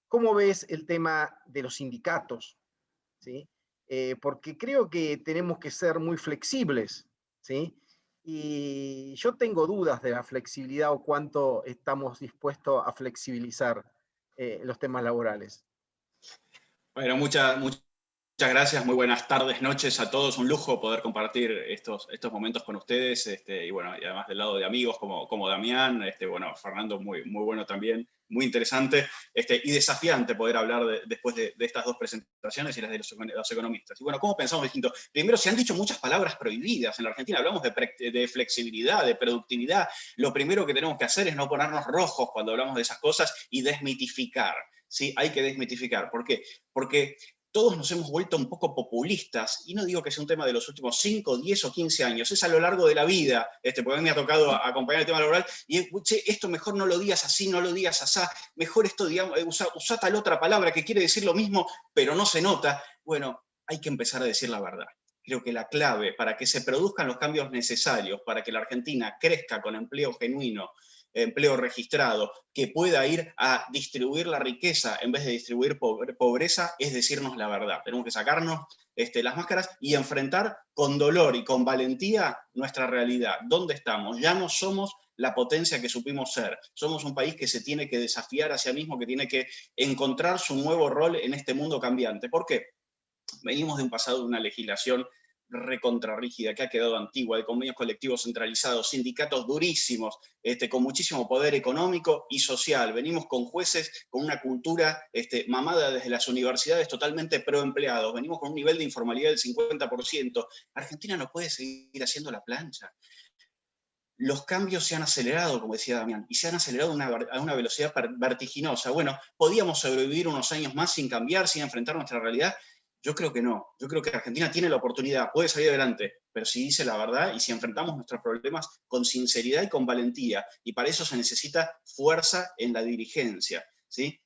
¿Cómo ves el tema de los sindicatos? ¿Sí? Porque creo que tenemos que ser muy flexibles, ¿sí? Y yo tengo dudas de la flexibilidad o cuánto estamos dispuestos a flexibilizar los temas laborales. Bueno, muchas gracias, muy buenas tardes, noches a todos. Un lujo poder compartir estos momentos con ustedes. Y bueno, y además del lado de amigos como Damián, bueno, Fernando muy bueno también, muy interesante y desafiante poder hablar después de estas dos presentaciones y las de los economistas. Y bueno, ¿cómo pensamos distinto? Primero, se han dicho muchas palabras prohibidas en la Argentina. Hablamos de flexibilidad, de productividad. Lo primero que tenemos que hacer es no ponernos rojos cuando hablamos de esas cosas y desmitificar. ¿Sí? Hay que desmitificar. ¿Por qué? Porque todos nos hemos vuelto un poco populistas, y no digo que sea un tema de los últimos 5, 10 o 15 años, es a lo largo de la vida, porque a mí me ha tocado acompañar el tema laboral, y escuché, esto mejor no lo digas así, no lo digas así, mejor esto, digamos, usa tal otra palabra que quiere decir lo mismo, pero no se nota. Bueno, hay que empezar a decir la verdad. Creo que la clave para que se produzcan los cambios necesarios, para que la Argentina crezca con empleo genuino, empleo registrado, que pueda ir a distribuir la riqueza en vez de distribuir pobreza, es decirnos la verdad. Tenemos que sacarnos las máscaras y enfrentar con dolor y con valentía nuestra realidad. ¿Dónde estamos? Ya no somos la potencia que supimos ser. Somos un país que se tiene que desafiar a sí mismo, que tiene que encontrar su nuevo rol en este mundo cambiante. ¿Por qué? Venimos de un pasado de una legislación recontrarrígida, que ha quedado antigua, de convenios colectivos centralizados, sindicatos durísimos, con muchísimo poder económico y social. Venimos con jueces con una cultura mamada desde las universidades totalmente pro-empleados. Venimos con un nivel de informalidad del 50%. Argentina no puede seguir haciendo la plancha. Los cambios se han acelerado, como decía Damián, y se han acelerado a una velocidad vertiginosa. Bueno, ¿podíamos sobrevivir unos años más sin cambiar, sin enfrentar nuestra realidad? Yo creo que no. Yo creo que Argentina tiene la oportunidad, puede salir adelante, pero si dice la verdad y si enfrentamos nuestros problemas con sinceridad y con valentía, y para eso se necesita fuerza en la dirigencia, ¿sí?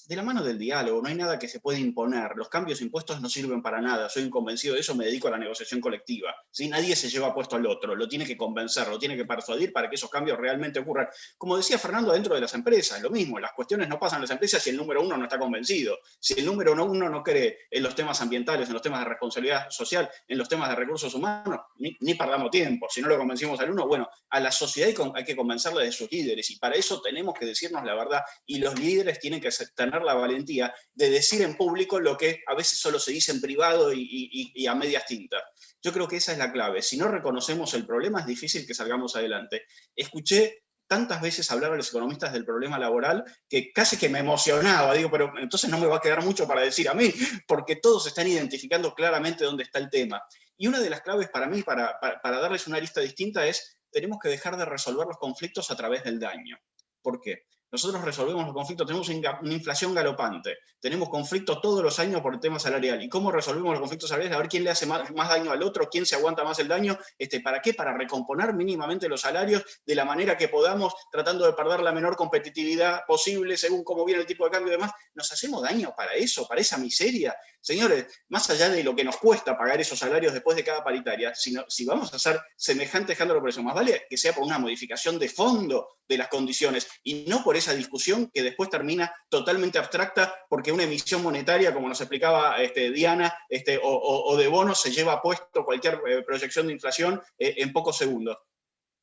De la mano del diálogo, no hay nada que se pueda imponer. Los cambios impuestos no sirven para nada. Soy un convencido de eso, me dedico a la negociación colectiva. ¿Sí? Nadie se lleva puesto al otro, lo tiene que convencer, lo tiene que persuadir para que esos cambios realmente ocurran. Como decía Fernando, dentro de las empresas, lo mismo, las cuestiones no pasan en las empresas si el número uno no está convencido, si el número uno no cree en los temas ambientales, en los temas de responsabilidad social, en los temas de recursos humanos, ni perdamos tiempo. Si no lo convencimos al uno, bueno, a la sociedad hay que convencerla de sus líderes, y para eso tenemos que decirnos la verdad, y los líderes tienen que tener la valentía de decir en público lo que a veces solo se dice en privado y a medias tintas. Yo creo que esa es la clave. Si no reconocemos el problema, es difícil que salgamos adelante. Escuché tantas veces hablar a los economistas del problema laboral que casi que me emocionaba. Digo, pero entonces no me va a quedar mucho para decir a mí, porque todos están identificando claramente dónde está el tema. Y una de las claves para mí, para darles una lista distinta, es tenemos que dejar de resolver los conflictos a través del daño. ¿Por qué? Nosotros resolvemos los conflictos, tenemos una inflación galopante, tenemos conflictos todos los años por el tema salarial. ¿Y cómo resolvemos los conflictos salariales? A ver quién le hace más daño al otro, quién se aguanta más el daño. ¿Para qué? Para recomponer mínimamente los salarios de la manera que podamos, tratando de perder la menor competitividad posible según cómo viene el tipo de cambio y demás. ¿Nos hacemos daño para eso, para esa miseria? Señores, más allá de lo que nos cuesta pagar esos salarios después de cada paritaria, si vamos a hacer semejante escándalo por eso, más vale que sea por una modificación de fondo de las condiciones y no por esa discusión que después termina totalmente abstracta porque una emisión monetaria, como nos explicaba Diana, o de bonos se lleva puesto cualquier proyección de inflación en pocos segundos.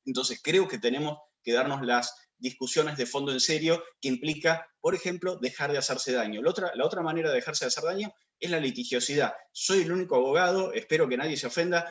Entonces creo que tenemos que darnos las discusiones de fondo en serio, que implica, por ejemplo, dejar de hacerse daño. La otra manera de dejarse de hacer daño es la litigiosidad. Soy el único abogado, espero que nadie se ofenda,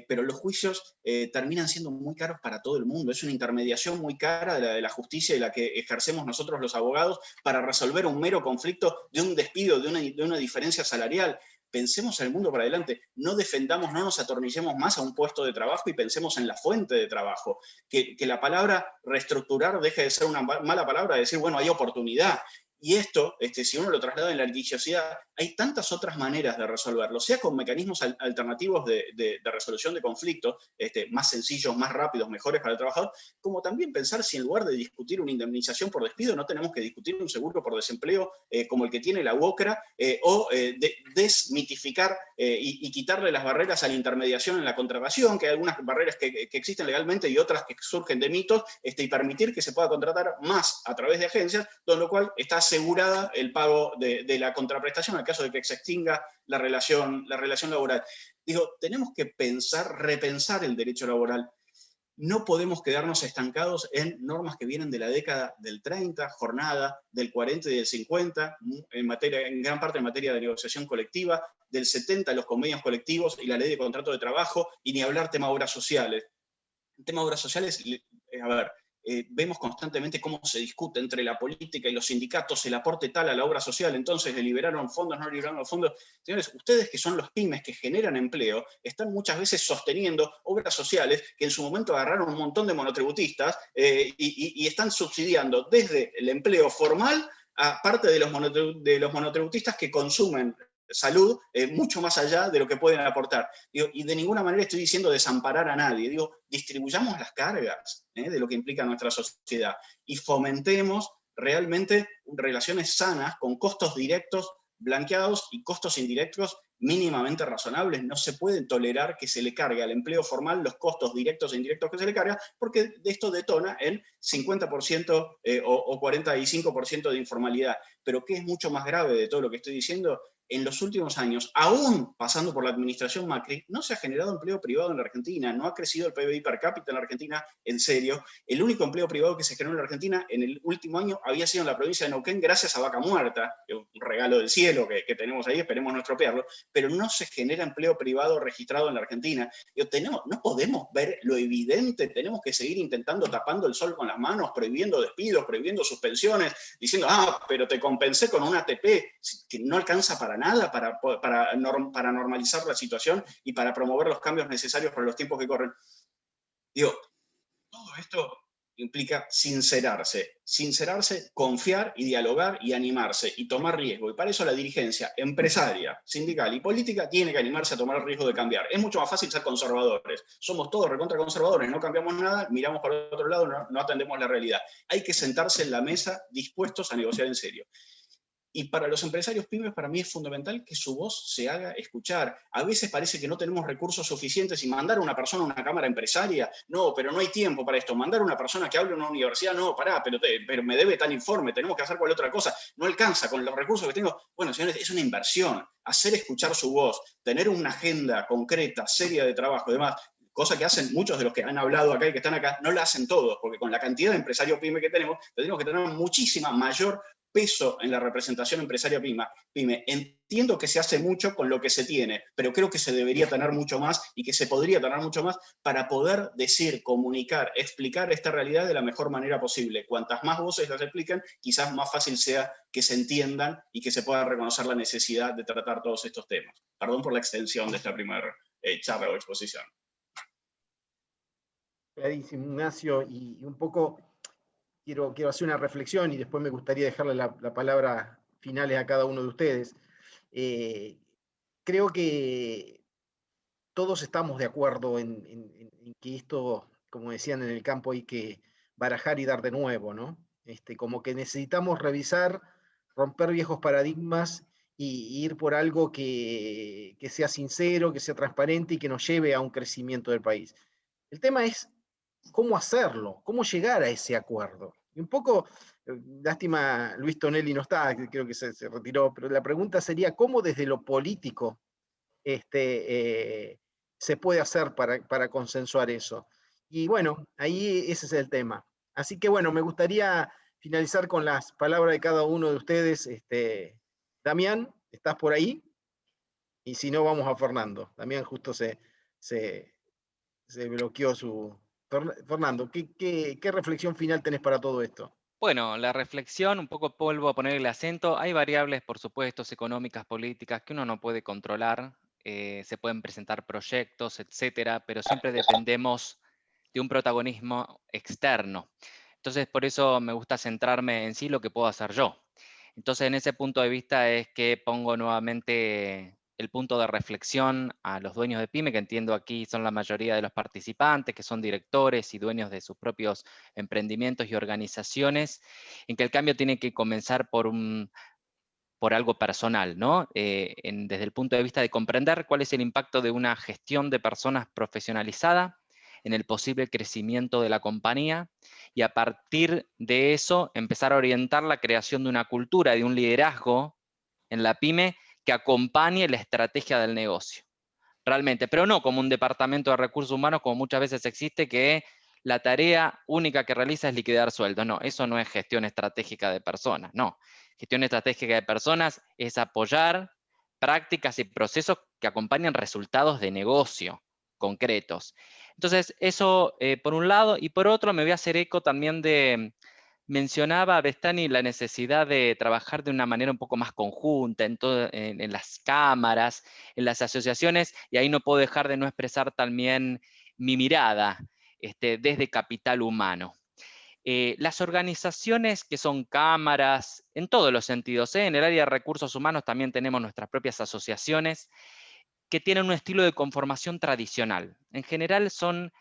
pero los juicios terminan siendo muy caros para todo el mundo. Es una intermediación muy cara de la justicia y la que ejercemos nosotros los abogados para resolver un mero conflicto de un despido, de una diferencia salarial. pensemos en el mundo para adelante, no defendamos, no nos atornillemos más a un puesto de trabajo y pensemos en la fuente de trabajo, que la palabra reestructurar deje de ser una mala palabra, de decir, bueno, hay oportunidad. Y esto, si uno lo traslada en la litigiosidad, hay tantas otras maneras de resolverlo, sea con mecanismos alternativos de resolución de conflictos, más sencillos, más rápidos, mejores para el trabajador, como también pensar si en lugar de discutir una indemnización por despido, no tenemos que discutir un seguro por desempleo como el que tiene la UOCRA, o desmitificar y quitarle las barreras a la intermediación en la contratación, que hay algunas barreras que existen legalmente y otras que surgen de mitos, y permitir que se pueda contratar más a través de agencias, con lo cual está asegurada el pago de la contraprestación en caso de que se extinga la relación laboral. Digo, tenemos que repensar el derecho laboral. No podemos quedarnos estancados en normas que vienen de la década del 30, jornada, del 40 y del 50, en gran parte en materia de negociación colectiva, del 70 los convenios colectivos y la ley de contrato de trabajo, y ni hablar tema obras sociales. El tema obras sociales, a ver, vemos constantemente cómo se discute entre la política y los sindicatos el aporte tal a la obra social, entonces liberaron fondos, no liberaron fondos. Señores, ustedes que son los pymes que generan empleo, están muchas veces sosteniendo obras sociales que en su momento agarraron un montón de monotributistas y están subsidiando desde el empleo formal a parte de los monotributistas que consumen salud mucho más allá de lo que pueden aportar. Digo, y de ninguna manera estoy diciendo desamparar a nadie, digo, distribuyamos las cargas de lo que implica nuestra sociedad y fomentemos realmente relaciones sanas con costos directos blanqueados y costos indirectos mínimamente razonables. No se puede tolerar que se le cargue al empleo formal los costos directos e indirectos que se le carga, porque esto detona en 50% o 45% de informalidad. Pero ¿qué es mucho más grave de todo lo que estoy diciendo? En los últimos años, aún pasando por la administración Macri, no se ha generado empleo privado en la Argentina, no ha crecido el PBI per cápita en la Argentina, en serio. El único empleo privado que se generó en la Argentina en el último año había sido en la provincia de Neuquén gracias a Vaca Muerta, un regalo del cielo que tenemos ahí, esperemos no estropearlo, pero no se genera empleo privado registrado en la Argentina. No podemos ver lo evidente, tenemos que seguir intentando tapando el sol con las manos, prohibiendo despidos, prohibiendo suspensiones, diciendo, pero te compensé con un ATP, que no alcanza para nada para normalizar la situación y para promover los cambios necesarios para los tiempos que corren. Digo, todo esto implica sincerarse, confiar y dialogar y animarse y tomar riesgo. Y para eso la dirigencia empresaria, sindical y política tiene que animarse a tomar el riesgo de cambiar. Es mucho más fácil ser conservadores. Somos todos recontra conservadores, no cambiamos nada, miramos para otro lado, no atendemos la realidad. Hay que sentarse en la mesa dispuestos a negociar en serio. Y para los empresarios pymes, para mí es fundamental que su voz se haga escuchar. A veces parece que no tenemos recursos suficientes y mandar a una persona a una cámara empresaria, no, pero no hay tiempo para esto. Mandar a una persona que hable en una universidad, no, pará, pero me debe tal informe, tenemos que hacer cual otra cosa. No alcanza con los recursos que tengo. Bueno, señores, es una inversión. Hacer escuchar su voz, tener una agenda concreta, seria de trabajo y demás, cosa que hacen muchos de los que han hablado acá y que están acá, no la hacen todos, porque con la cantidad de empresarios pyme que tenemos que tener muchísima mayor peso en la representación empresaria pyme. Entiendo que se hace mucho con lo que se tiene, pero creo que se debería tener mucho más y que se podría tener mucho más para poder decir, comunicar, explicar esta realidad de la mejor manera posible. Cuantas más voces las expliquen, quizás más fácil sea que se entiendan y que se pueda reconocer la necesidad de tratar todos estos temas. Perdón por la extensión de esta primera charla o exposición. Clarísimo, Ignacio, y un poco quiero hacer una reflexión y después me gustaría dejarle la palabra finales a cada uno de ustedes. Creo que todos estamos de acuerdo en que esto, como decían en el campo, hay que barajar y dar de nuevo, ¿no? Como que necesitamos revisar, romper viejos paradigmas y ir por algo que sea sincero, que sea transparente y que nos lleve a un crecimiento del país. El tema es cómo hacerlo, cómo llegar a ese acuerdo. Y un poco, lástima, Luis Tonelli no está, creo que se retiró, pero la pregunta sería, ¿cómo desde lo político se puede hacer para consensuar eso? Y bueno, ahí ese es el tema. Así que bueno, me gustaría finalizar con las palabras de cada uno de ustedes. Damián, ¿estás por ahí? Y si no, vamos a Fernando. Damián justo se bloqueó su... Fernando, ¿qué reflexión final tenés para todo esto? Bueno, la reflexión, un poco vuelvo a poner el acento. Hay variables, por supuesto, económicas, políticas, que uno no puede controlar. Se pueden presentar proyectos, etcétera, pero siempre dependemos de un protagonismo externo. Entonces, por eso me gusta centrarme en sí lo que puedo hacer yo. Entonces, en ese punto de vista es que pongo nuevamente el punto de reflexión a los dueños de pyme, que entiendo aquí son la mayoría de los participantes, que son directores y dueños de sus propios emprendimientos y organizaciones, en que el cambio tiene que comenzar por algo personal, ¿no? Desde el punto de vista de comprender cuál es el impacto de una gestión de personas profesionalizada en el posible crecimiento de la compañía, y a partir de eso empezar a orientar la creación de una cultura, de un liderazgo en la pyme que acompañe la estrategia del negocio. Realmente, pero no como un departamento de recursos humanos como muchas veces existe, que la tarea única que realiza es liquidar sueldos. No, eso no es gestión estratégica de personas, no. Gestión estratégica de personas es apoyar prácticas y procesos que acompañan resultados de negocio concretos. Entonces, eso por un lado, y por otro me voy a hacer eco también de, mencionaba Bestany la necesidad de trabajar de una manera un poco más conjunta en las cámaras, en las asociaciones, y ahí no puedo dejar de no expresar también mi mirada desde capital humano. Las organizaciones que son cámaras, en todos los sentidos, en el área de recursos humanos también tenemos nuestras propias asociaciones que tienen un estilo de conformación tradicional. En general son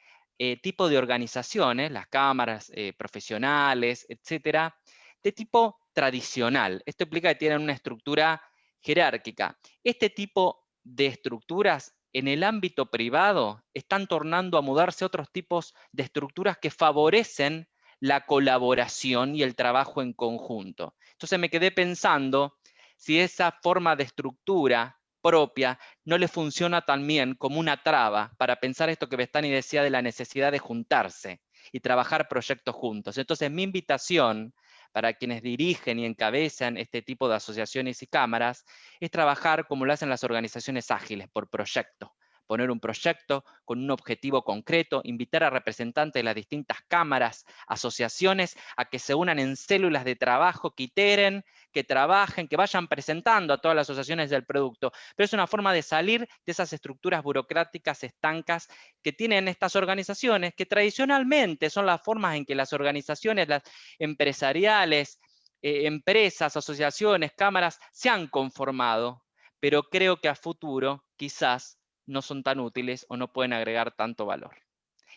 tipo de organizaciones, las cámaras profesionales, etcétera, de tipo tradicional. Esto implica que tienen una estructura jerárquica. Este tipo de estructuras en el ámbito privado están tornando a mudarse a otros tipos de estructuras que favorecen la colaboración y el trabajo en conjunto. Entonces me quedé pensando si esa forma de estructura propia no le funciona también como una traba para pensar esto que Bestany decía de la necesidad de juntarse y trabajar proyectos juntos. Entonces, mi invitación para quienes dirigen y encabezan este tipo de asociaciones y cámaras es trabajar como lo hacen las organizaciones ágiles, por proyecto. Poner un proyecto con un objetivo concreto, invitar a representantes de las distintas cámaras, asociaciones, a que se unan en células de trabajo, que iteren, que trabajen, que vayan presentando a todas las asociaciones del producto. Pero es una forma de salir de esas estructuras burocráticas estancas que tienen estas organizaciones, que tradicionalmente son las formas en que las organizaciones, las empresariales, empresas, asociaciones, cámaras, se han conformado. Pero creo que a futuro quizás no son tan útiles o no pueden agregar tanto valor.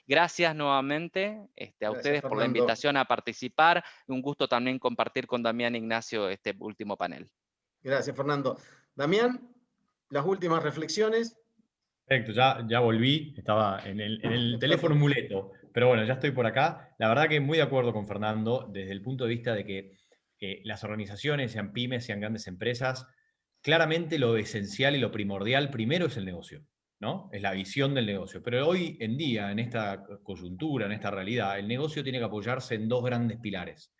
Gracias nuevamente a Gracias, ustedes por la Fernando. invitación a participar. Un gusto también compartir con Damián Ignacio este último panel. Gracias, Fernando. Damián, las últimas reflexiones. Perfecto, ya volví, estaba en el teléfono muleto, pero bueno, ya estoy por acá. La verdad que muy de acuerdo con Fernando desde el punto de vista de que las organizaciones, sean pymes, sean grandes empresas, claramente lo esencial y lo primordial primero es el negocio, ¿no? Es la visión del negocio. Pero hoy en día, en esta coyuntura, en esta realidad, el negocio tiene que apoyarse en dos grandes pilares.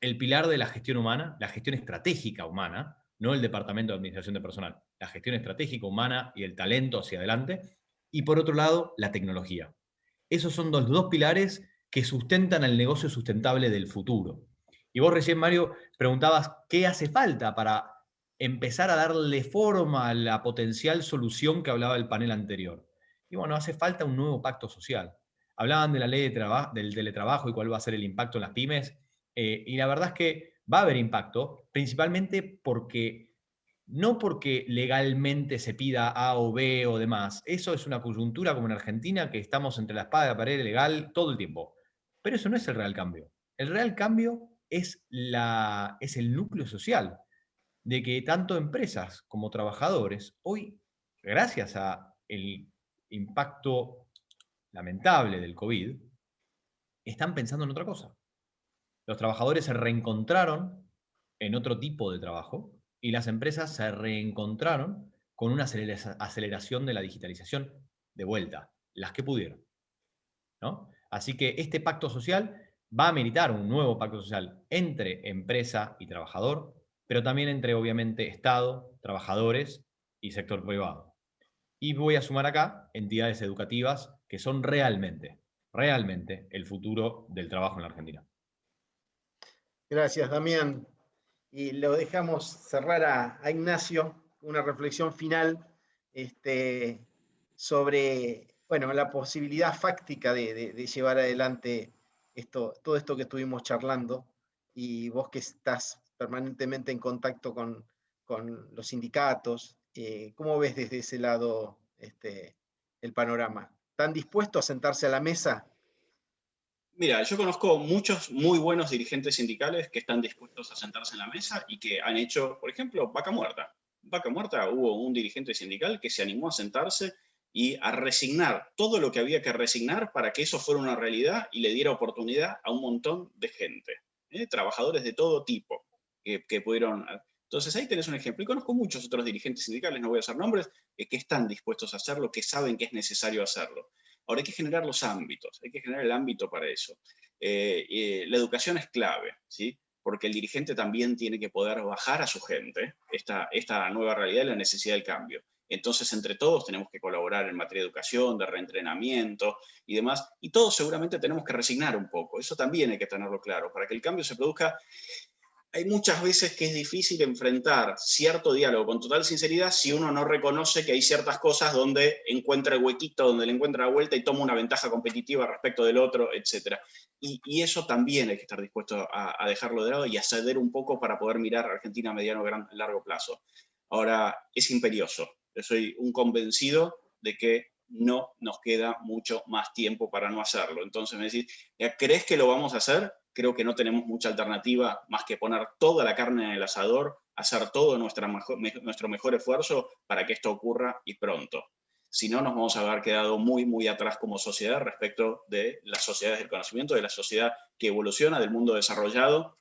El pilar de la gestión humana, la gestión estratégica humana, no el departamento de administración de personal, la gestión estratégica humana y el talento hacia adelante, y por otro lado, la tecnología. Esos son los dos pilares que sustentan el negocio sustentable del futuro. Y vos recién, Mario, preguntabas qué hace falta para empezar a darle forma a la potencial solución que hablaba el panel anterior. Y bueno, hace falta un nuevo pacto social. Hablaban de la ley del teletrabajo y cuál va a ser el impacto en las pymes, y la verdad es que va a haber impacto, principalmente no porque legalmente se pida A o B o demás. Eso es una coyuntura como en Argentina, que estamos entre la espada y la pared legal todo el tiempo. Pero eso no es el real cambio. El real cambio es el núcleo social, de que tanto empresas como trabajadores hoy, gracias al impacto lamentable del COVID, están pensando en otra cosa. Los trabajadores se reencontraron en otro tipo de trabajo y las empresas se reencontraron con una aceleración de la digitalización de vuelta, las que pudieron, ¿no? Así que este pacto social va a militar un nuevo pacto social entre empresa y trabajador, pero también entre, obviamente, Estado, trabajadores y sector privado. Y voy a sumar acá entidades educativas que son realmente el futuro del trabajo en la Argentina. Gracias, Damián. Y lo dejamos cerrar a Ignacio, una reflexión final sobre la posibilidad fáctica de llevar adelante todo esto que estuvimos charlando, y vos que estás permanentemente en contacto con los sindicatos, ¿cómo ves desde ese lado el panorama? ¿Están dispuestos a sentarse a la mesa? Mira, yo conozco muchos muy buenos dirigentes sindicales que están dispuestos a sentarse en la mesa y que han hecho, por ejemplo, Vaca Muerta. Vaca Muerta, hubo un dirigente sindical que se animó a sentarse y a resignar todo lo que había que resignar para que eso fuera una realidad y le diera oportunidad a un montón de gente, trabajadores de todo tipo que pudieron... Entonces ahí tenés un ejemplo. Y conozco muchos otros dirigentes sindicales, no voy a hacer nombres, que están dispuestos a hacerlo, que saben que es necesario hacerlo. Ahora hay que generar los ámbitos, hay que generar el ámbito para eso. La educación es clave, ¿sí? Porque el dirigente también tiene que poder bajar a su gente esta nueva realidad y la necesidad del cambio. Entonces, entre todos tenemos que colaborar en materia de educación, de reentrenamiento y demás, y todos seguramente tenemos que resignar un poco. Eso también hay que tenerlo claro. Para que el cambio se produzca, hay muchas veces que es difícil enfrentar cierto diálogo con total sinceridad si uno no reconoce que hay ciertas cosas donde encuentra el huequito, donde le encuentra la vuelta y toma una ventaja competitiva respecto del otro, etc. Y eso también hay que estar dispuesto a dejarlo de lado y a ceder un poco para poder mirar a Argentina a mediano o largo plazo. Ahora, es imperioso. Yo soy un convencido de que no nos queda mucho más tiempo para no hacerlo. Entonces me decís, ¿crees que lo vamos a hacer? Creo que no tenemos mucha alternativa más que poner toda la carne en el asador, hacer todo nuestro mejor esfuerzo para que esto ocurra y pronto. Si no, nos vamos a haber quedado muy, muy atrás como sociedad respecto de las sociedades del conocimiento, de la sociedad que evoluciona, del mundo desarrollado,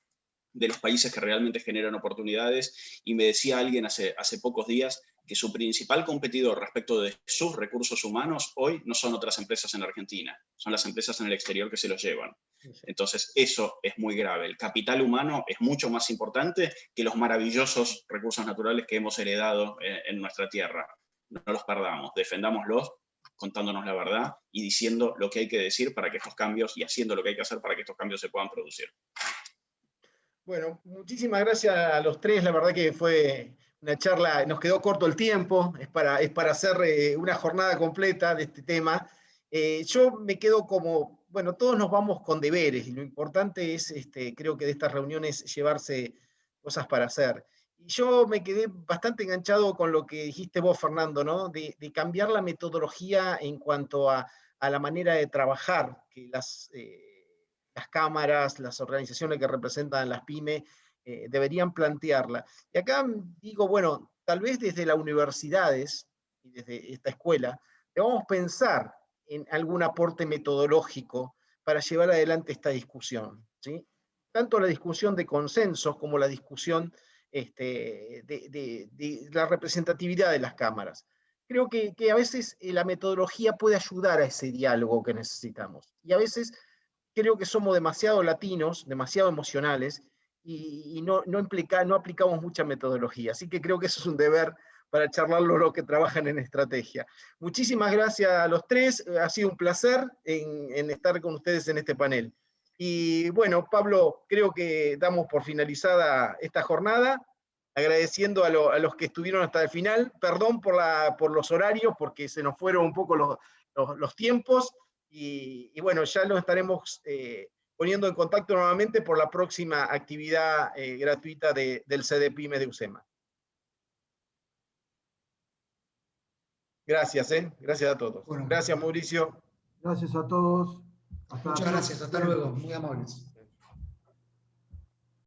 de los países que realmente generan oportunidades. Y me decía alguien hace pocos días que su principal competidor respecto de sus recursos humanos hoy no son otras empresas en Argentina, son las empresas en el exterior que se los llevan. Entonces eso es muy grave. El capital humano es mucho más importante que los maravillosos recursos naturales que hemos heredado en nuestra tierra. No los perdamos, defendámoslos contándonos la verdad y diciendo lo que hay que decir para que estos cambios, y haciendo lo que hay que hacer para que estos cambios se puedan producir. Bueno, muchísimas gracias a los tres, la verdad que fue una charla, nos quedó corto el tiempo, es para hacer una jornada completa de este tema. Yo me quedo como, bueno, todos nos vamos con deberes, y lo importante es, creo que de estas reuniones, llevarse cosas para hacer. Y yo me quedé bastante enganchado con lo que dijiste vos, Fernando, ¿no? De cambiar la metodología en cuanto a la manera de trabajar, que las cámaras, las organizaciones que representan las pymes deberían plantearla. Y acá digo, bueno, tal vez desde las universidades y desde esta escuela debamos pensar en algún aporte metodológico para llevar adelante esta discusión, ¿sí? Tanto la discusión de consensos como la discusión de la representatividad de las cámaras. Creo que a veces la metodología puede ayudar a ese diálogo que necesitamos. Y a veces creo que somos demasiado latinos, demasiado emocionales, y no aplicamos mucha metodología. Así que creo que eso es un deber para charlarlo los que trabajan en estrategia. Muchísimas gracias a los tres, ha sido un placer en estar con ustedes en este panel. Y bueno, Pablo, creo que damos por finalizada esta jornada, agradeciendo a los que estuvieron hasta el final. Perdón por los horarios, porque se nos fueron un poco los tiempos, y bueno, ya nos estaremos poniendo en contacto nuevamente por la próxima actividad gratuita del CDPyme de UCEMA. Gracias, gracias a todos. Bueno, gracias, Mauricio. Gracias a todos. Muchas gracias, hasta luego, muy amables.